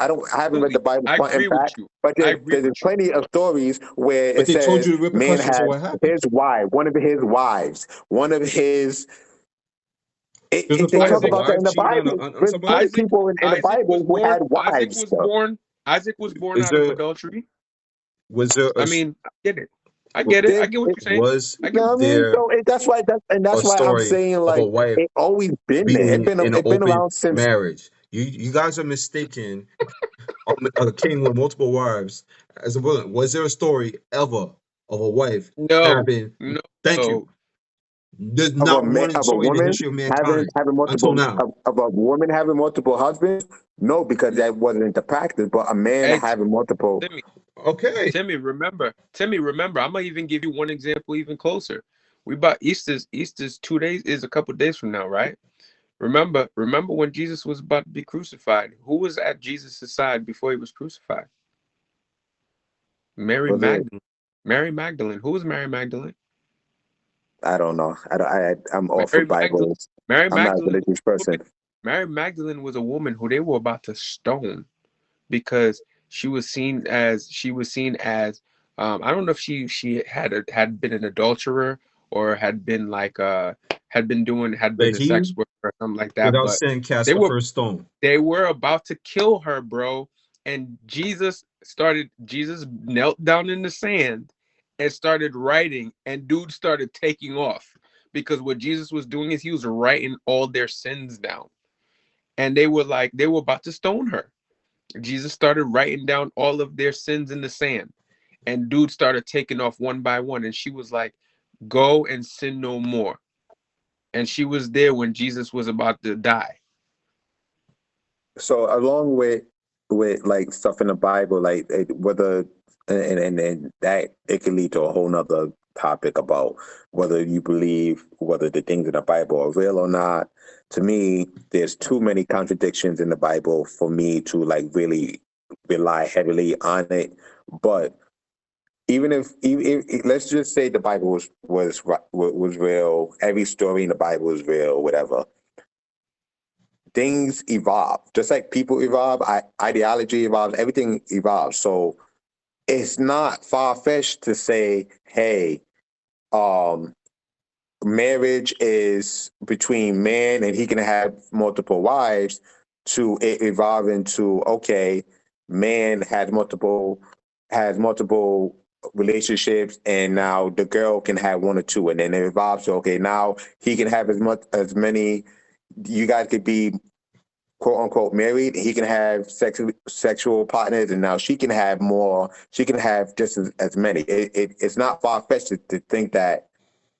read the Absolutely, Bible I front and agree with back, you. but I there's agree there's with you. plenty of stories where But it they told says you the man repercussions of had what happened. his wife, one of his wives, one of his There's a they story of talk a Isaac, about that in wife the cheating Bible. on There's plenty somebody. of people in the Isaac was Bible who had born. wives, though. Isaac was born Is out of there adultery. was there I a mean, I get it. I get it. I There, get what you're saying. was I get what No, I you're saying. mean, there so that's a why I'm story saying of a like wife it always been there. being in an It been open around since. marriage? You guys are mistaken a king with multiple wives as a woman. Was there a story ever of a wife No, having? no. Thank you. There's not one Of a story in the woman history of mankind having until multiple now. of a woman having multiple husbands. No, because that wasn't the practice. But a man Hey, having multiple. Timmy, Okay. Timmy, remember. I'm gonna even give you one example even closer. We about Easter's 2 days is a couple days from now, right? Remember when Jesus was about to be crucified? Who was at Jesus' side before he was crucified? Mary Was it? Magdalene. Mary Magdalene. Who was Mary Magdalene? I don't know. I'm off Mary of Magdalene. Bibles. Mary I'm not a Magdalene was religious a woman. person. Mary Magdalene was a woman who they were about to stone because she was seen as I don't know if she had been an adulterer or had been like had been Let a he sex worker or something like that, without but sin cast they the were first stone. they were about to kill her, bro. And Jesus knelt down in the sand and started writing, and dude started taking off because what Jesus was doing is he was writing all their sins down. And they were about to stone her. Jesus started writing down all of their sins in the sand. And dude started taking off one by one. And she was like, go and sin no more. And she was there when Jesus was about to die. So along with like stuff in the Bible, like whether and that it can lead to a whole nother topic about whether you believe whether the things in the Bible are real or not. To me, there's too many contradictions in the Bible for me to like really rely heavily on it. But even if let's just say the Bible was real, every story in the Bible is real, whatever, things evolve. Just like people evolve, ideology evolves, everything evolves. So it's not far fetched to say, hey, um, marriage is between man and he can have multiple wives, to it evolve into, okay, man has multiple relationships, and now the girl can have one or two, and then it evolves to, okay, now he can have as many, you guys could be quote unquote married. He can have sexual partners, and now she can have more. She can have just as many. It's not far fetched to think that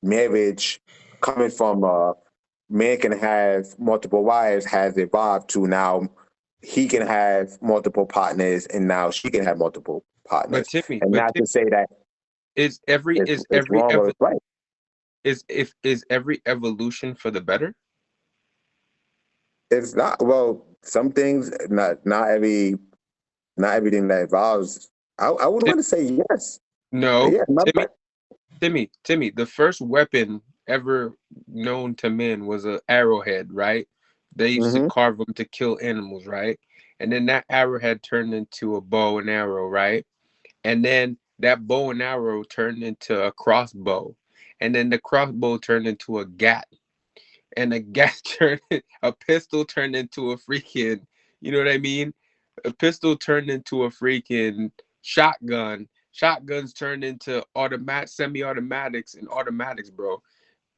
marriage, coming from a man can have multiple wives, has evolved to now he can have multiple partners, and now she can have multiple But partners. Timmy, And not to say that it's wrong or it's right. is every evolution for the better? It's not. Well, some things, not everything that evolves. I would Tim, want to say yes. no, Yeah, not Timmy, bad. Timmy. The first weapon ever known to men was an arrowhead, right? They used to Hmm. carve them to kill animals, right? And then that arrowhead turned into a bow and arrow, right? and then that bow and arrow turned into a crossbow, and then the crossbow turned into a gat, and a gat turned a pistol turned into a freaking, you know what I mean? A pistol turned into a freaking shotgun. Shotguns turned into automatic, semi-automatics, and automatics, bro.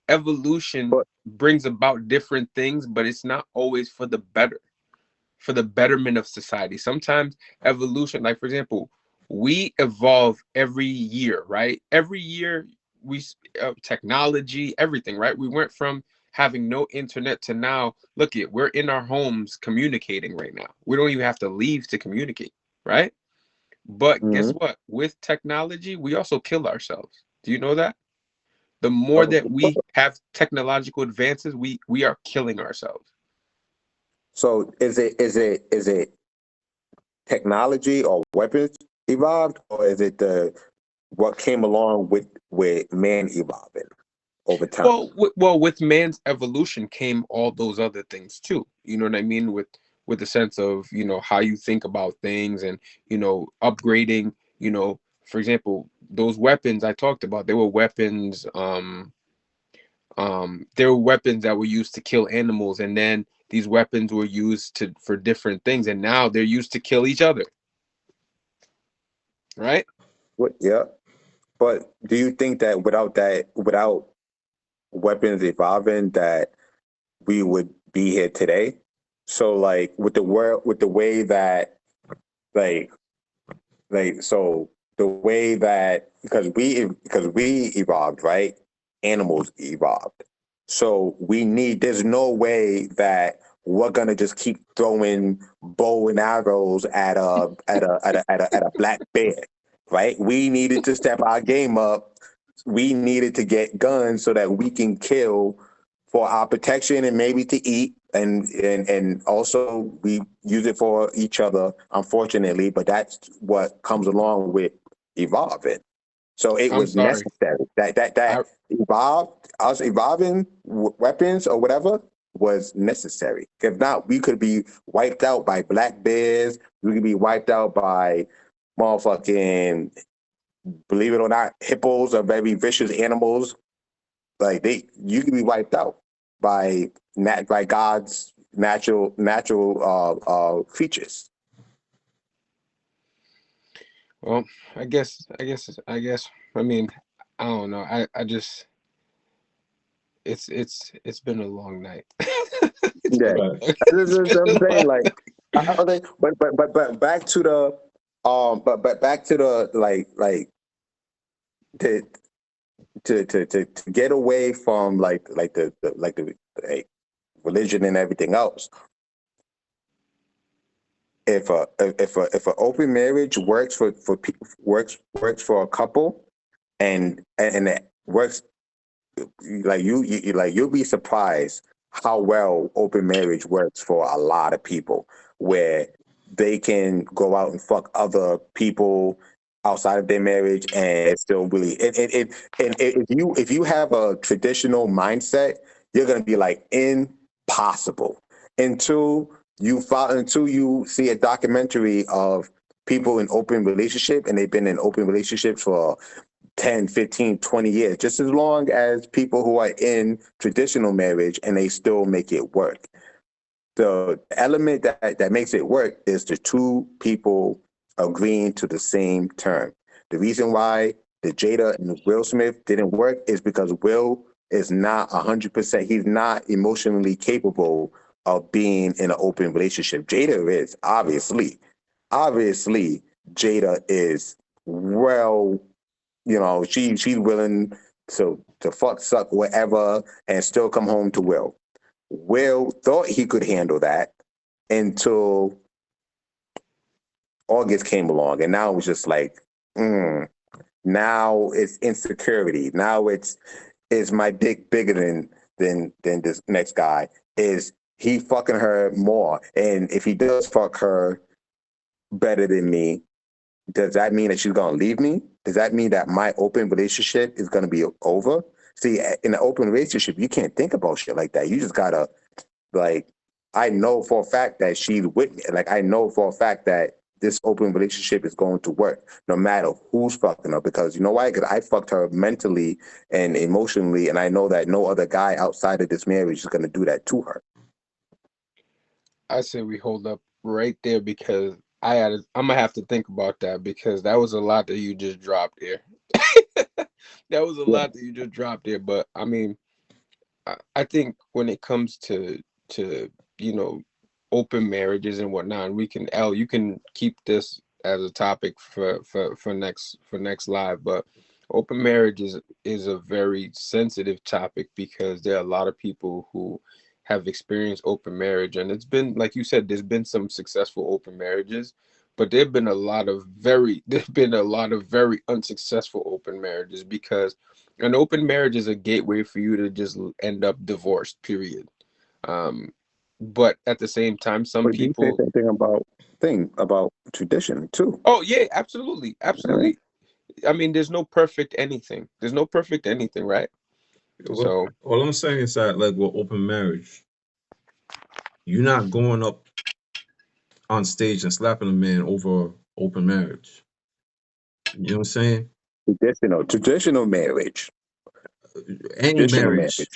Evolution But brings about different things, but it's not always for the better, for the betterment of society. Sometimes evolution, like for example, we evolve every year, right? Every year we technology, everything, right? We went from having no internet to now, look it, we're in our homes communicating right now. We don't even have to leave to communicate, right? But guess mhm. what? With technology, we also kill ourselves. Do you know that? The more that we have technological advances, we are killing ourselves. So is it technology or weapons evolved, or is it the what came along with man evolving over time? Well, with man's evolution came all those other things too. You know what I mean? With the sense of, how you think about things, and upgrading. For example, those weapons I talked about, they were weapons. There were weapons that were used to kill animals, and then these weapons were used for different things, and now they're used to kill each other, right? What? Yeah. But do you think that without weapons evolving, that we would be here today? So like with the way that like so the way that because we evolved, right? Animals evolved. So there's no way that we're gonna just keep throwing bow and arrows at a black bear, right? We needed to step our game up. We needed to get guns so that we can kill for our protection and maybe to eat, and also we use it for each other, unfortunately, but that's what comes along with evolving. So it I'm was sorry. necessary that I evolving weapons or whatever was necessary. If not, we could be wiped out by black bears. We could be wiped out by motherfucking, believe it or not, hippos are very vicious animals. Like you can be wiped out by God's natural features. well, I guess. I mean, I don't know. I just it's been a long night. It's Yeah, been a Right. long, that's it's what been I'm a saying. long. Like, okay, but back to the but back to the to to get away from like religion and everything else. If a open marriage works for a couple, and it works, like you'll be surprised how well open marriage works for a lot of people, where they can go out and fuck other people outside of their marriage and still really and if you have a traditional mindset, you're gonna be like impossible until you see a documentary of people in open relationship, and they've been in open relationships for 10, 15, 20 years, just as long as people who are in traditional marriage, and they still make it work. The element that makes it work is the two people agreeing to the same term. The reason why the Jada and Will Smith didn't work is because Will is not 100%, he's not emotionally capable of being in an open relationship. Jada is, obviously Jada is, well, she's willing to fuck, suck, whatever, and still come home to Will. Will thought he could handle that until August came along, and now it was just like, now it's insecurity. Now is my dick bigger than this next guy? Is he fucking her more? And if he does fuck her better than me, does that mean that she's gonna leave me? Does that mean that my open relationship is gonna be over? See, in an open relationship, you can't think about shit like that. You just gotta, like, I know for a fact that she's with me. Like, I know for a fact that this open relationship is going to work, no matter who's fucking her. Because you know why? Because I fucked her mentally and emotionally, and I know that no other guy outside of this marriage is going to do that to her. I say we hold up right there because I'm gonna have to think about that because that was a lot that you just dropped there. That was a Yeah. lot that you just dropped there. But I mean, I think when it comes to you know open marriages and whatnot, and we can you can keep this as a topic for next live. But open marriage is a very sensitive topic because there are a lot of people who have experienced open marriage, and it's been like you said, there's been some successful open marriages, but there've been a lot of very unsuccessful open marriages because an open marriage is a gateway for you to just end up divorced, period. Um, but at the same time, some But you say people, something about tradition too. oh yeah, absolutely, All right. absolutely. I mean, there's no perfect anything. There's no perfect anything, right? Well, So, all I'm saying is that, like, with open marriage, you're not going up on stage and slapping a man over open marriage. You know what I'm saying? Traditional marriage. Any Traditional marriage,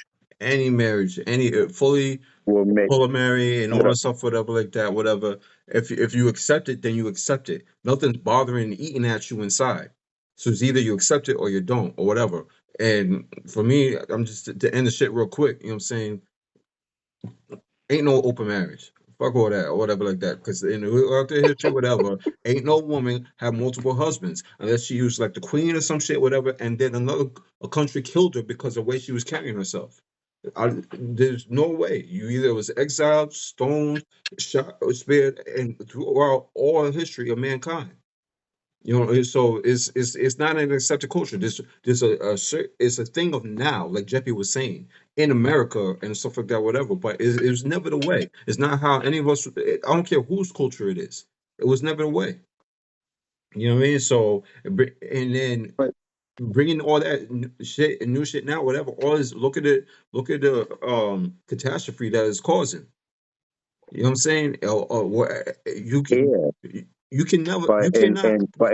marriage any fully will make polyamory and all the that stuff, whatever, like that, whatever. If you accept it, then you accept it. Nothing's bothering and eating at you inside. So it's either you accept it or you don't, or whatever. And for me, I'm just to end the shit real quick. You know what I'm saying? Ain't no open marriage. Fuck all that or whatever like that. Because in out there history, whatever, ain't no woman have multiple husbands unless she was like the queen or some shit, whatever. And then a country killed her because of the way she was carrying herself. There's no way. You either was exiled, stoned, shot, or spared, and throughout all history of mankind. You know, so it's not an accepted culture. There's it's a thing of now, like Jeppy was saying, in America and stuff like that, whatever. But it was never the way. It's not how any of us. I don't care whose culture it is. It was never the way. You know what I mean? So and then but bringing all that shit and new shit now, whatever. All this look at the catastrophe that is causing. You know what I'm saying? yeah, You can never you but cannot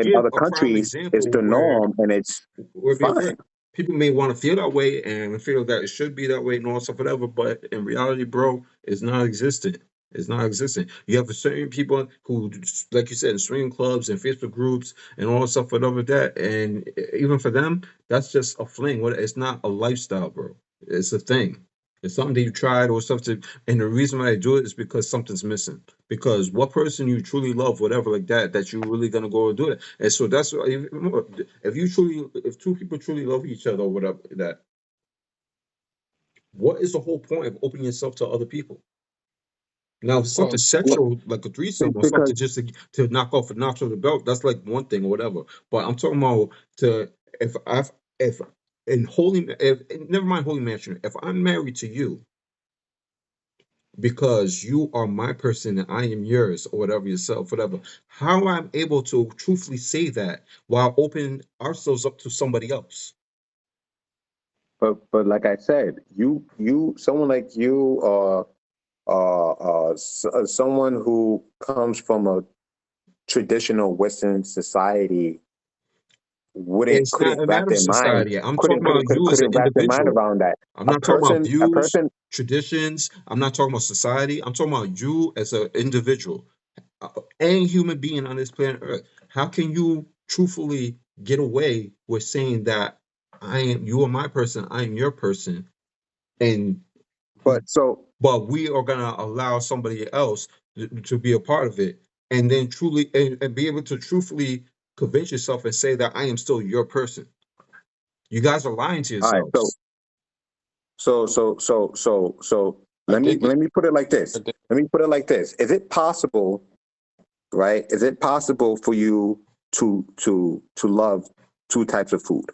in give other a prime countries it's example the norm and it's where fine. people may want to feel that way and feel that it should be that way and all stuff, whatever. But in reality, bro, it's not existent. It's not existent. You have certain people who, like you said, in swinging clubs and Facebook groups and all stuff, whatever that, and even for them, that's just a fling. It's not a lifestyle, bro. It's a thing. It's something that you tried or something. And the reason why I do it is because something's missing. Because what person you truly love, whatever like that, that you're really gonna go and do it. And so that's why if two people truly love each other or whatever that, what is the whole point of opening yourself to other people? Now, if it's well, something sexual, like a threesome or Because something just to knock off a notch on the belt, that's like one thing or whatever. But I'm talking about to if I've if in holy if never mind holy matrimony, if I'm married to you because you are my person and I am yours, or whatever, yourself, whatever. How I'm able to truthfully say that while opening ourselves up to somebody else? but like I said, someone like you or someone who comes from a traditional Western society wouldn't It's not couldn't a wrap matter of their mind society. I'm talking about you as an couldn't wrap their mind individual. around that. I'm A not talking about a views, person. traditions. I'm not talking about society. I'm talking about you as an individual, any human being on this planet Earth. How can you truthfully get away with saying that you are my person, I am your person, and But so but we are gonna allow somebody else to be a part of it, and then truly and be able to truthfully convince yourself and say that I am still your person. You guys are lying to all right, yourselves. so I think let me put it like I this. think Let me put it like this. Is it possible, right? Is it possible for you to love two types of food?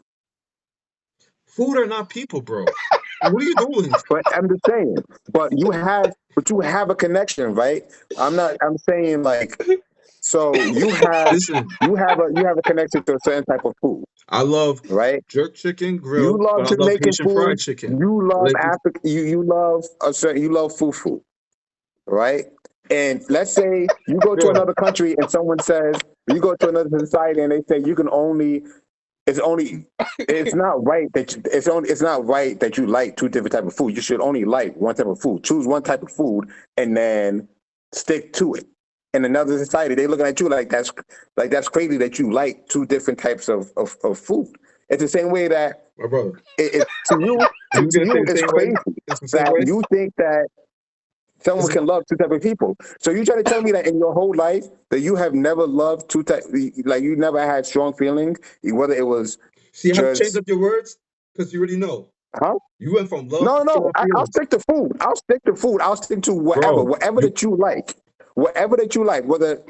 Food are not people, bro. What are you doing? But I'm just saying. But you have a connection, right? I'm saying like, so Listen, you have a connection to a certain type of food, I love right? jerk chicken You grilled, love but I love Jamaican Haitian food. fried chicken. You love Like, Africa. You love a certain. You love fufu, right? And let's say you go to Bro, another country and someone says, you go to another society and they say you can only, it's only, it's not right that it's not right that you like two different type of food. You should only like one type of food. Choose one type of food and then stick to it. In another society, they looking at you like that's crazy that you like two different types of food. It's the same way that my brother. it to you You to gonna say you the it's same way? crazy It's the same that way? you think that someone It's, can love two type of people. So you trying to tell me that in your whole life that you have never loved two type, like you never had strong feelings, whether it was see how you change just, up your words? Because you already know. huh? You went from love No, to no, strong I'll feelings. stick to food. I'll stick to food. I'll stick to Bro, whatever you that you like, whatever that you like. Whether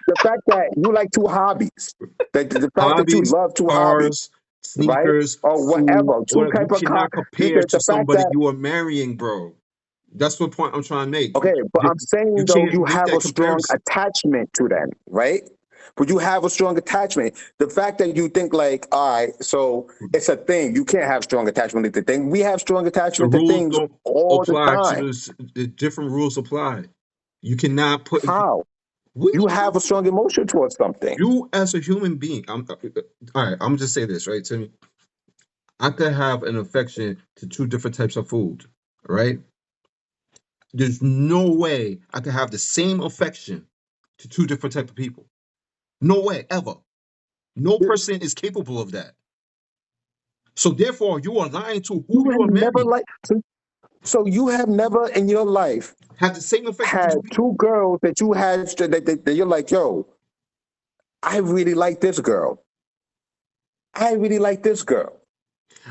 the fact that you like two hobbies, that the fact that you hobbies, love two hobbies, cars, right? sneakers, Or food, whatever, two whatever. You type of car. cannot compare The to fact somebody that you are marrying, bro. That's the point I'm trying to make. okay, but I'm You saying though, can't you make have that a strong comparison. attachment to them, right? But you have a strong attachment. The fact that you think like, all right, so it's a thing. You can't have strong attachment to things. We have strong The attachment to rules things don't all the apply to time. this. The different rules apply. You cannot put. How? What are You you have a talking strong about? emotion towards something. You as a human being, all right. I'm gonna just say this, right, Timmy. I could have an affection to two different types of food, right? There's no way I could have the same affection to two different type of people. No way, ever. No person is capable of that. So therefore, you are lying to who You you have are never marrying. like so you have never in your life Have the same affection to had two people. two girls that you had that you're like, yo, I really like this girl. I really like this girl.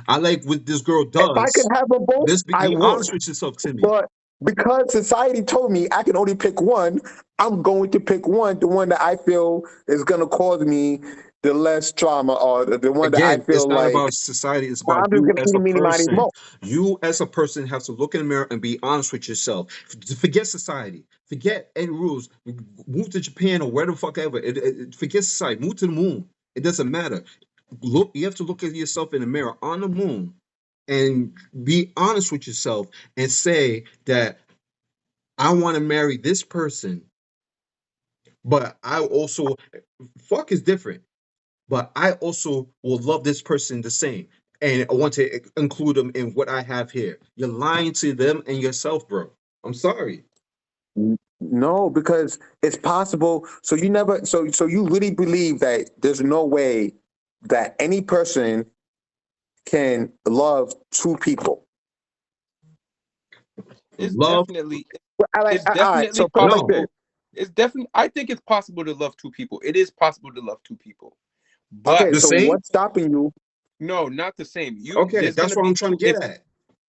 I like what this girl If I could does. have them both, Let's I be honest would. with yourself, Timmy. But because society told me I can only pick one, I'm going to pick one, the one that I feel is going to cause me the less trauma, or the one that I Again, it's feel not like about society, it's "Nah, about I'm just you going to as eat a meeny, miny, person. mo." You as a person have to look in the mirror and be honest with yourself. Forget society. Forget any rules. Move to Japan or where the fuck ever. Forget society. Move to the moon. It doesn't matter. Look, you have to look at yourself in the mirror on the moon and be honest with yourself and say that I want to marry this person, but I also fuck is different. But I also will love this person the same. And I want to include them in what I have here. You're lying to them and yourself, bro. I'm sorry. No, because it's possible. So you never. So you really believe that there's no way that any person can love two people. It's Love, definitely All right. it's definitely So put it like no. this. possible. It's definitely I think it's possible to love two people. It is possible to love two people. But Okay. The So same? what's stopping you? no, not the same. You Okay, there's that's gonna what I'm be trying to two get if at.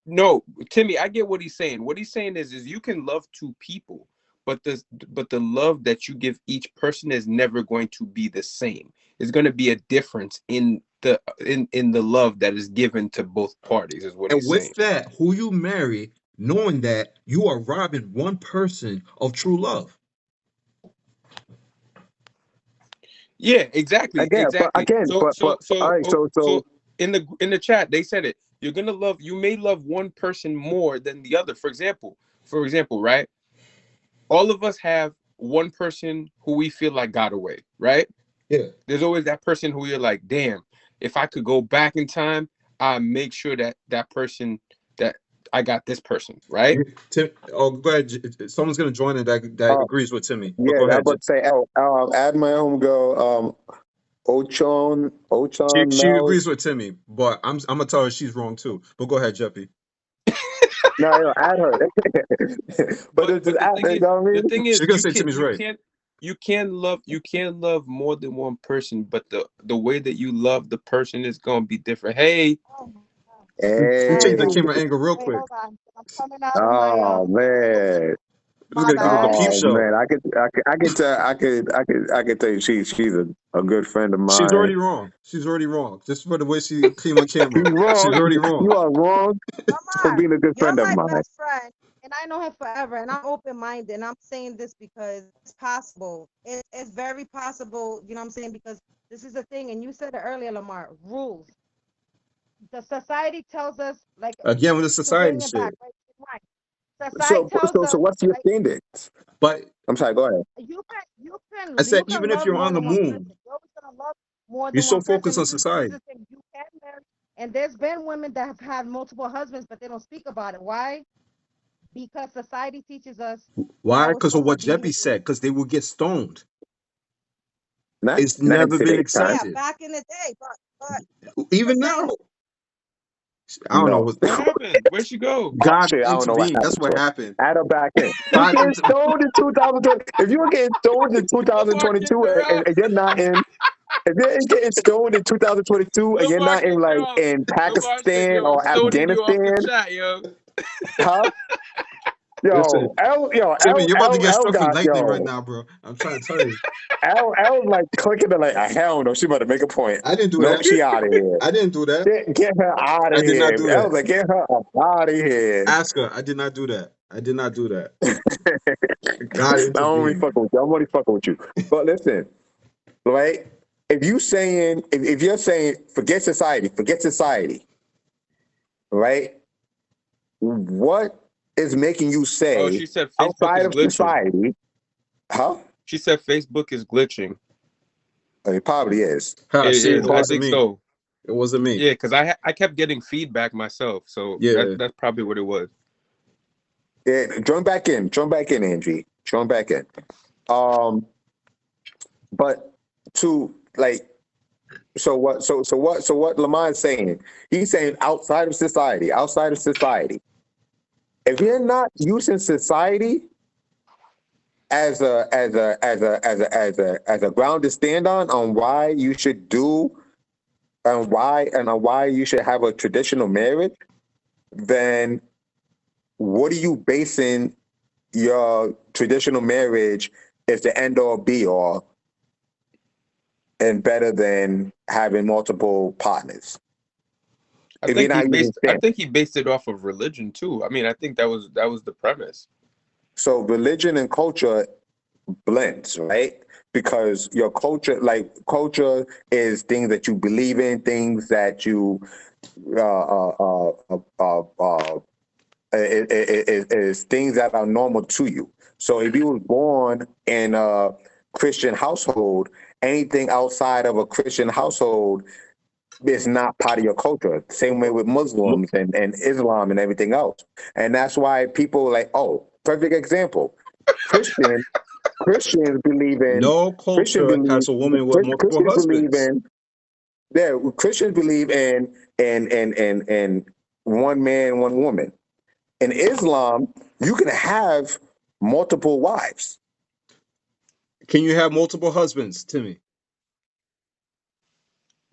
no, Timmy, I get what he's saying. What he's saying is you can love two people, but the love that you give each person is never going to be the same. It's going to be a difference in the love that is given to both parties, is what And he's with saying. that, who you marry, knowing that you are robbing one person of true love. Yeah, exactly, Again, but exactly. again, but all right. So in the chat they said it. You're gonna love. You may love one person more than the other. For example, right? All of us have one person who we feel like got away, right? Yeah. There's always that person who you're like, damn, if I could go back in time, I make sure that person that I got this person, right? Tim, oh, go ahead. Someone's going to join it that uh, agrees with Timmy. But yeah, go I'm ahead. about to say. Oh, add my homegirl, Ochon She Mel. agrees with Timmy, but I'm gonna tell her she's wrong too. But go ahead, Jeffy. No, add her. But it's just But add. You know what I the mean? thing is She's gonna say Timmy's right. you can love more than one person, but the way that you love the person is gonna be different. Hey, Oh my God. You All Hey. change the right. camera angle real Wait, quick. hold on. I'm coming out of my Oh man. We're my gonna give her the bad. peep Oh show. man. I could tell you she's a good friend of She's mine. already wrong. She's already wrong. Just for the way she came on She's camera, she's wrong. already wrong. You are wrong for Lamar, being a good you're friend of my mine. best friend, and I know him forever, and I'm open-minded, and I'm saying this because it's possible. It's very possible, you know what I'm saying? Because this is the thing, and you said it earlier, Lamar, rules. The society tells us, like, Again with the to society bring it back, shit. right? Right. Society tells us, So what's your like, standards? But I'm sorry. Go ahead. I said, you can even if love you're more on the than one person. moon, You're always gonna love more you're than so one focused person. on This is society. the thing. You can marry, and there's been women that have had multiple husbands, but they don't speak about it. Why? Because society teaches us Why? how it's Because of supposed to what be. Jeppy said. Because they will get stoned. Not It's not in never been today's time. Yeah, accepted. back in the day, but Even I'm now, saying, I don't know. No. What happened? Where'd she go? Oh God shit! I don't know what intervened. That's happened what to her. happened. Add her back in. You God getting inter- stoned in 2020. If you were getting stoned in Lamar kicked 2022 her out. and you're not in, if you're getting stoned in 2022 and you're Lamar not in kicked her like out. in Lamar said, Pakistan "Yo, I'm or stoning you off the Afghanistan, chat, yo." huh? Listen, L Timmy, you're about to get L struck with got lightning right yo. now, bro. I'm trying to tell you. L like clicking it like hell no. She about to make a point. I didn't do Nope, that. she out of here. I didn't do that. Get her out I of did not here. do L that. was like, get her out of here. Ask her. I did not do that. I did not do that. God I'm only intervened. fucking with you. I'm only fucking with you. But listen, right? If you're saying forget society, right? What is making you Oh, say she said Facebook outside is of glitching. society, huh? She said Facebook is glitching. It probably is. Huh, It see, it is. I wasn't think me. so. It wasn't me. Yeah, because I kept getting feedback myself, so Yeah. that's probably what it was. Yeah, join back in, Angie. Join back in. Um, but to like, so what Lamont's saying, he's saying outside of society, if you're not using society as a ground to stand on why you should do and on why you should have a traditional marriage, then what are you basing your traditional marriage is the end all be all and better than having multiple partners? I If you're think he not using based. I sin. think he based it off of religion too. I mean, I think that was the premise. So religion and culture blends, right? Because your culture, like culture, is things that you believe in, things that you uh, uh, uh, uh, uh, is things that are normal to you. So if you was born in a Christian household, anything outside of a Christian household is not part of your culture. Same way with Muslims and Islam and everything else. And that's why people like, oh, perfect example. Christian Christians believe in No Christian culture believe has a woman with multiple Christians believe husbands. in yeah, Christians believe in one man, one woman. In Islam, you can have multiple wives. Can you have multiple husbands, Timmy?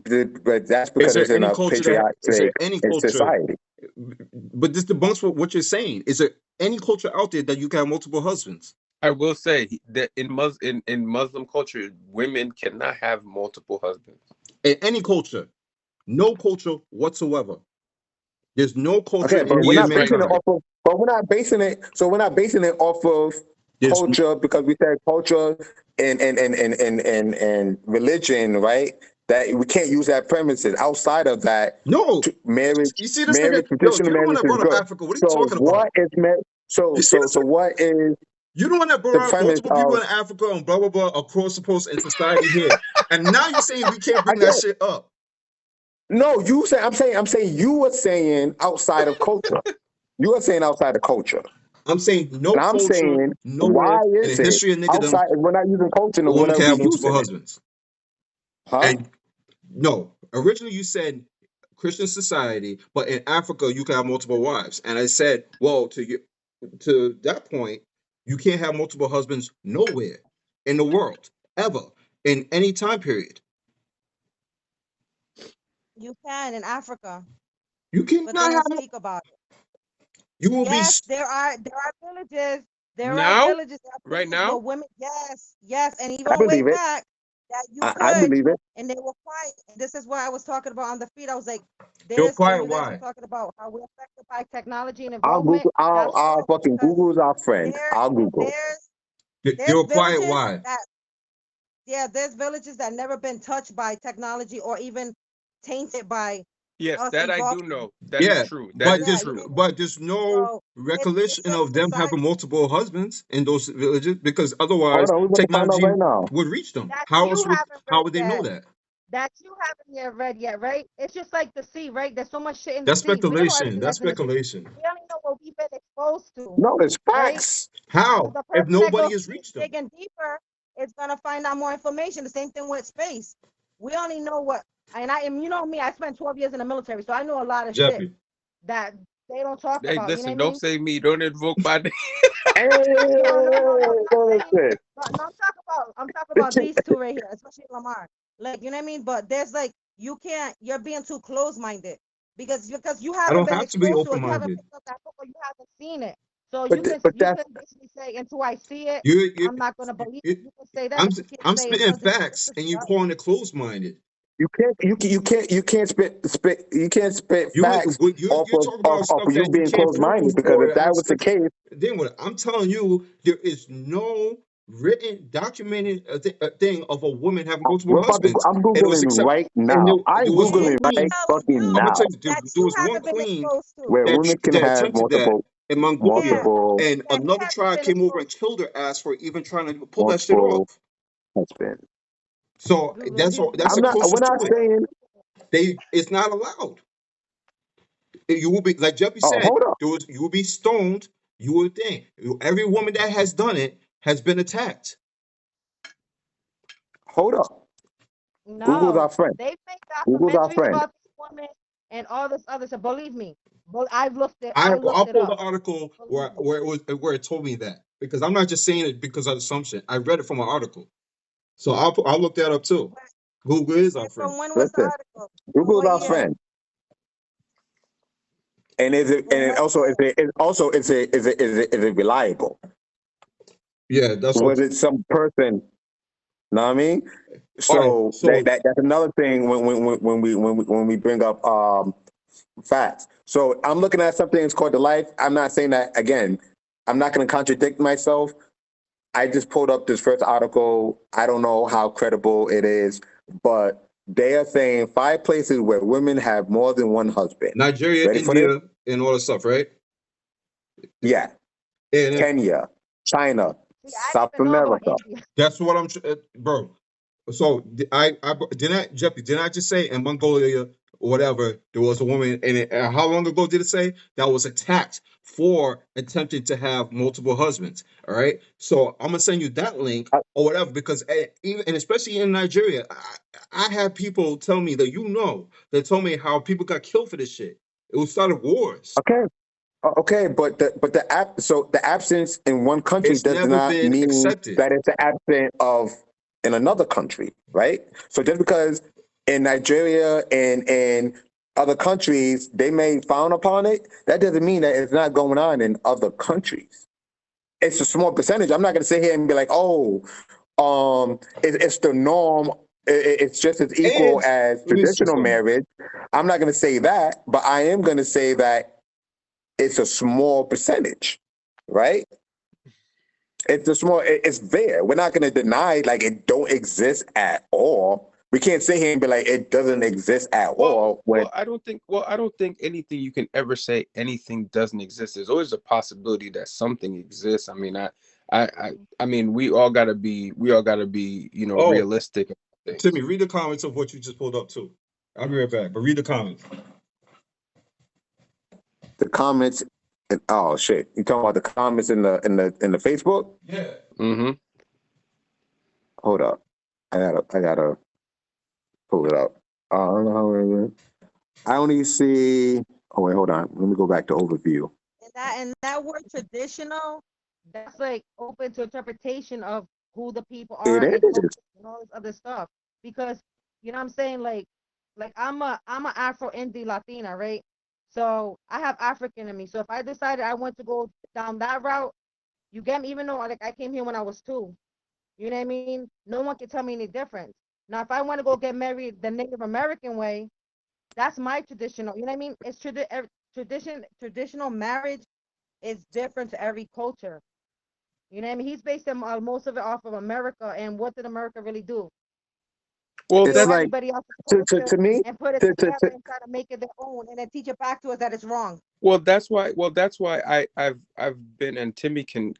But that's Is because there it's in any a culture that is there patriotic any culture? society. But this debunks what you're saying. Is there any culture out there that you can have multiple husbands? I will say that in Muslim culture, women cannot have multiple husbands. In any culture, no culture whatsoever. There's no culture Okay, in but He we're history of is not right. basing it mankind. off of. But we're not basing it. So we're not basing it off of There's culture because we said culture and religion, right? That we can't use that premises. Outside of that, no. marriage, You see this nigga? Yo, traditional you're the one marriage that is brought up good. Africa. What are you So talking about? what is You see this? so what is You're the one that the brought up premise multiple people of? in Africa and blah blah blah across the post in society here, and now you're saying we can't I bring that did. shit up. No, you say I'm saying you were saying outside of culture. You are saying outside of culture. I'm saying no And I'm culture saying, nowhere why in is the it history of niggerdom outside? If we're not using culture, a then what woman are can we have multiple using it? husbands. Huh? And no, originally you said Christian society, but in Africa you can have multiple wives. And I said, well, to that point, you can't have multiple husbands nowhere in the world ever in any time period. you can in Africa, You but they cannot don't have. speak about it. You will be. Yes, there are villages. There are Now, villages. There are right places where now, women. Yes, yes, and I even way believe it. back that you I could, believe it. and they were quiet. And this is what I was talking about on the feed. I was like, You're this when quiet. you guys were Why? talking about how we're affected by technology and I'll involvement. Google. That's I'll wrong fucking because Google's our friend. there I'll Google. there's You're quiet. villages Why? that there's villages that never been touched by technology or even tainted by Yes, us that I do evolving. know. That is Yeah, true. That but is Yeah, there's you know true. what I mean? but there's no So it's recollection a of them society having multiple husbands in those villages because Hold otherwise on, we're about to find out technology right now. would reach them. that How else you would haven't how read would they know yet. that? That you haven't yet read yet, right? It's just like the sea, right? There's so much shit in the That's sea. We don't know speculation. everything That's that's in the sea. speculation. We only know what we've been exposed to, No, it's right? facts. How? The If person that nobody goes has reached them? digging deeper is gonna find out more information. The same thing with space. We only know what, and you know me, I spent 12 years in the military, so I know a lot of shit Jeffrey. that they don't talk Hey, about. You know what listen, I don't mean? say me. Don't invoke my name. Hey, No. I'm saying, listen. no, I'm talking about these two right here, especially Lamar. Like, you know what I mean? But there's like, you can't, you're being too close-minded because you I haven't don't been have to be exposed to it, you haven't open-minded. picked up that book, or you haven't seen it. So But but you that's can basically say until I see it, You I'm not gonna believe it. you You can say that, I'm but you can't I'm say it spitting doesn't exist. facts 'Cause and it you does. calling it closed-minded. you can't spit You facts you talk about off stuff of you that you being can't closed minded prove because or if that was the case, then what? I'm telling you, there is no written, documented thing of a woman having multiple husbands. I'm And it was googling except, right and now. I'm there was one googling And I'm right queen. telling fucking I'm gonna you now tell you, that there you was one haven't been queen exposed to. where women can that have attempted that in Mongolia, Yeah, multiple and that he another hasn't tribe been came over and exposed to. killed her ass for even trying to pull that shit multiple off. husbands. So Google, that's he's all. That's I'm the Googling. not. We're closest to not it. saying. It's not allowed. You will be like Jeffrey Oh, said. hold up, You will be stoned. You will think every woman that has done it has been attacked. hold up. Google's No, our friend. they've made Google's our documentaries friend. about these women and all this other stuff. Believe me, but I've looked it. I I'll looked it pull the up. article Believe me. where it told me that because I'm not just saying it because of assumption. I read it from an article, so I'll look that up too. Google is our And friend. from when was the Listen, article? From Google's what our year? friend. And is it? From And what also, year? is it reliable? Yeah, that's what. Was it some person? Know what I mean? All right, So so that's another thing when we bring up facts. So I'm looking at something that's called the life. I'm not saying that again. I'm not going to contradict myself. I just pulled up this first article. I don't know how credible it is, but they are saying 5 places where women have more than one husband. Nigeria, Ready for this? India, and all that stuff, right? Yeah. And if Kenya, China, See, I didn't South even know about America. India. that's what bro. So I didn't Jeffrey, didn't I just say in Mongolia or whatever there was a woman and how long ago did it say that was attacked for attempting to have multiple husbands? All right, so I'm gonna send you that link or whatever because even and especially in Nigeria, I had people tell me that they told me how people got killed for this shit. It was started wars. Okay. Okay, but the absence in one country It's does never not been mean accepted. that it's the absence of in another country, right? So just because in Nigeria and other countries they may frown upon it, that doesn't mean that it's not going on in other countries. It's a small percentage. I'm not going to sit here and be like, oh, it's the norm. It's just as equal And as let me say traditional something. marriage. I'm not going to say that, but I am going to say that it's a small percentage, right? It's a small. It's there. We're not going to deny like it don't exist at all. We can't sit here and be like it doesn't exist at all. When I don't think anything you can ever say anything doesn't exist. There's always a possibility that something exists. I mean, I mean, we all gotta be, Oh, realistic about Timmy, things. read the comments of what you just pulled up too. I'll be right back, but read the comments. the comments, oh shit, you talking about the comments in the Facebook? Yeah. Mm-hmm. Hold up, I gotta pull it up. I don't know I only see. Oh wait, hold on. Let me go back to overview. And that word traditional, that's like open to interpretation of who the people It are and is. culture and all this other stuff. Because you know what I'm saying, like I'm a Afro Indie Latina, right? So I have African in me. So if I decided I want to go down that route, you get me, even though like I came here when I was 2. You know what I mean? No one can tell me any difference. Now if I want to go get married the Native American way, that's my traditional. You know what I mean? It's traditional marriage is different to every culture. You know what I mean? He's based most of it off of America, and what did America really do? Well, It's steal that's like everybody else's to culture to me and put it to together and try to make it their own and then teach it back to us that it's wrong. that's why I've been, and Timmy can.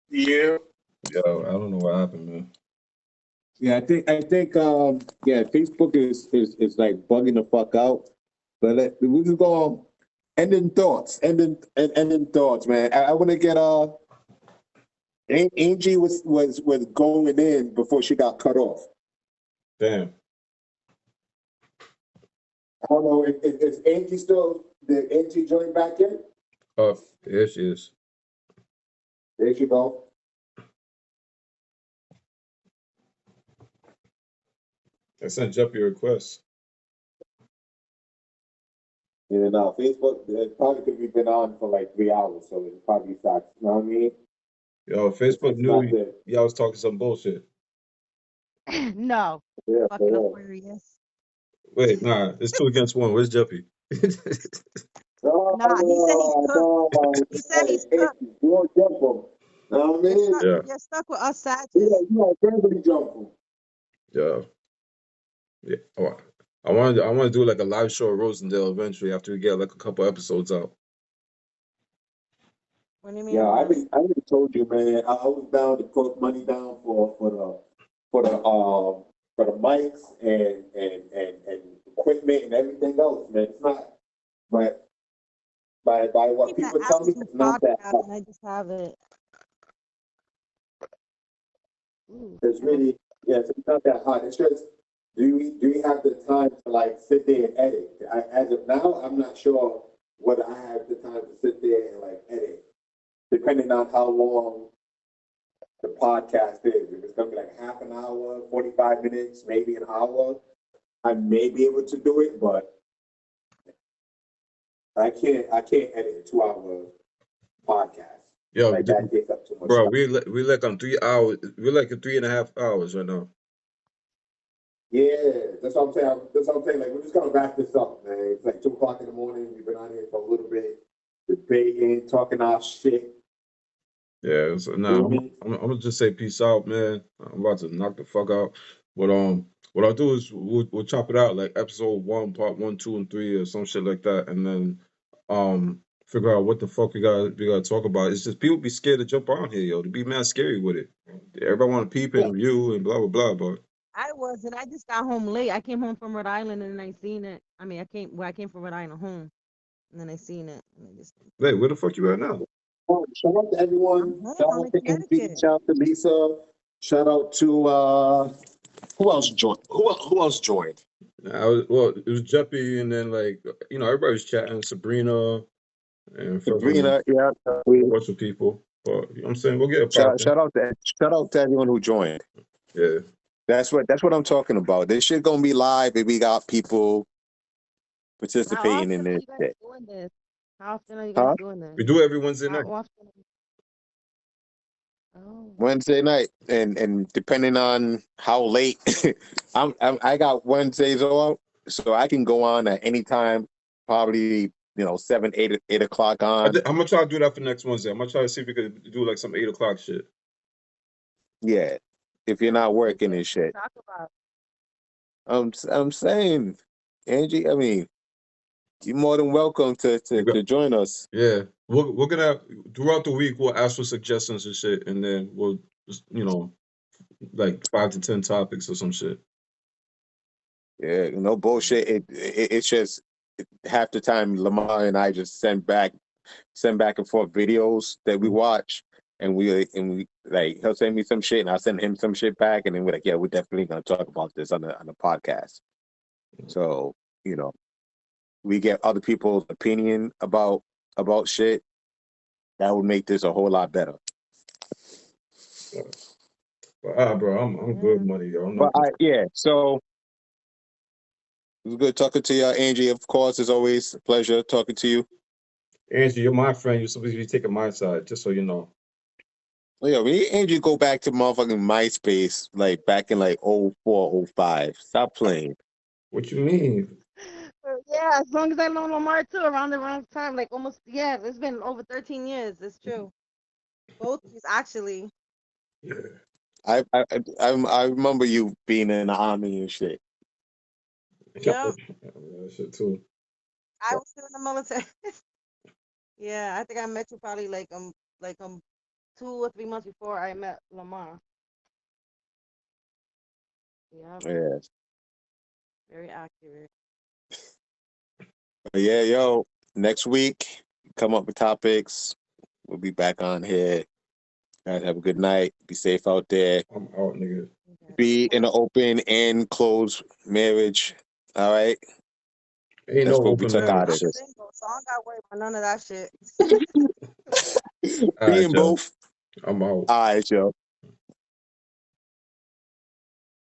yeah. Yo, I don't know what happened, man. Yeah, I think yeah, Facebook is like bugging the fuck out. But we just go on ending thoughts, man. I want to get Angie was going in before she got cut off. Damn. I don't know is Angie still did Angie join back in? Oh, here she is. There she go. I sent Jeppy a request. Yeah, no, Facebook it probably because we've been on for like 3 hours, so it probably starts. You know what I mean? Yo, Facebook It's not knew the y'all was talking some bullshit. No, yeah, fucking for Aquarius. Wait, nah, it's 2 against 1. Where's Jeppy? real. Nah, he said he's cooked. No, He said he's hey, cooked. you don't jump him. Know what I You're mean? stuck. Yeah, You're stuck with us You Sagittarius. verbally jump him. yeah, yeah. Oh, I want to do like a live show at Rosendale eventually after we get like a couple episodes out. What do you mean Yeah, I what? already told you, man. I was down to put money down for the mics and equipment and everything else, man. It's not, but by what Keep that people tell me, Afro it's not that podcast, hard. and I just have it. Ooh, It's really, yes, it's not that hard. It's just, do you have the time to like sit there and edit? As of now, I'm not sure whether I have the time to sit there and like edit, depending on how long the podcast is. If it's gonna be like half an hour, 45 minutes, maybe an hour, I may be able to do it, but I can't edit a 2 hour podcast. Yo, Like that takes up too much bro, time. we like on 3 hours. We're like at 3.5 hours right now. Yeah, that's what I'm saying. That's what I'm saying. Like, we're just gonna wrap this up, man. It's like 2 o'clock in the morning. We've been on here for a little bit, debating, talking our shit. Yeah, so You nah, know what I mean? I'm gonna just say peace out, man. I'm about to knock the fuck out. But what I'll do is we'll chop it out like episode 1, part 1, 2, and 3, or some shit like that, and then figure out what the fuck we gotta talk about. It's just people be scared to jump on here, yo. To be mad scary with it. Everybody want to peep and view and blah blah blah. But I wasn't. I just got home late. I came home from Rhode Island and then I seen it. I mean, I came from Rhode Island home, and then I seen it. And I just, hey, where the fuck you at now? Oh, shout out to I'm everyone. home. Shout I'm out in to MB. Connecticut. Shout out to Lisa. Shout out to who else joined? Who else joined? It was Jeppy, and then like everybody was chatting. Sabrina and fucking Sabrina. Yeah. a bunch of people. But you know what I'm saying, we'll get it Shout, popping. shout out to everyone who joined. Yeah. That's what I'm talking about. This shit gonna be live, and we got people How participating in often are this you guys shit. doing this? How often are you guys Huh? doing this? We do it every Wednesday How night. often? Oh, Wednesday night, and depending on how late, I got Wednesdays off, so I can go on at any time. Probably 7, 8 o'clock on. I'm gonna try to do that for next Wednesday. I'm gonna try to see if we could do like some 8 o'clock shit. Yeah, if you're not what working you and shit. talk about? I'm saying, Angie. I mean, you're more than welcome to join us. Yeah, we're gonna throughout the week we'll ask for suggestions and shit, and then we'll just like 5 to 10 topics or some shit. Yeah, no bullshit. It's just half the time Lamar and I just send back and forth videos that we watch, and we like he'll send me some shit and I'll send him some shit back, and then we're like, yeah, we're definitely gonna talk about this on the podcast. So we get other people's opinion about shit. That would make this a whole lot better. But bro, I'm good money, yo. I'm But not. so it was good talking to you, Angie. Of course, it's always a pleasure talking to you. Angie, you're my friend. You're supposed to be taking my side, just so you know. Oh, yeah, me and Angie go back to motherfucking MySpace, like back in like 04, 05. Stop playing. What you mean? Yeah, as long as I know Lamar too, around the wrong time, like almost, yeah, it's been over 13 years. It's true. Both is actually. Yeah. I remember you being in the army and shit. Yeah, That shit too. I was still in the military. Yeah, I think I met you probably like 2 or 3 months before I met Lamar. Yeah, Yeah. very accurate. But yeah, yo, next week, come up with topics. We'll be back on here. Guys, have a good night. Be safe out there. I'm out, nigga. Okay. Be in an open and closed marriage. All right. Ain't That's no what we open took out I'm of marriage. this. single, so I don't got to worry about none of that shit. Be Alright, in yo. both. I'm out. All right, yo.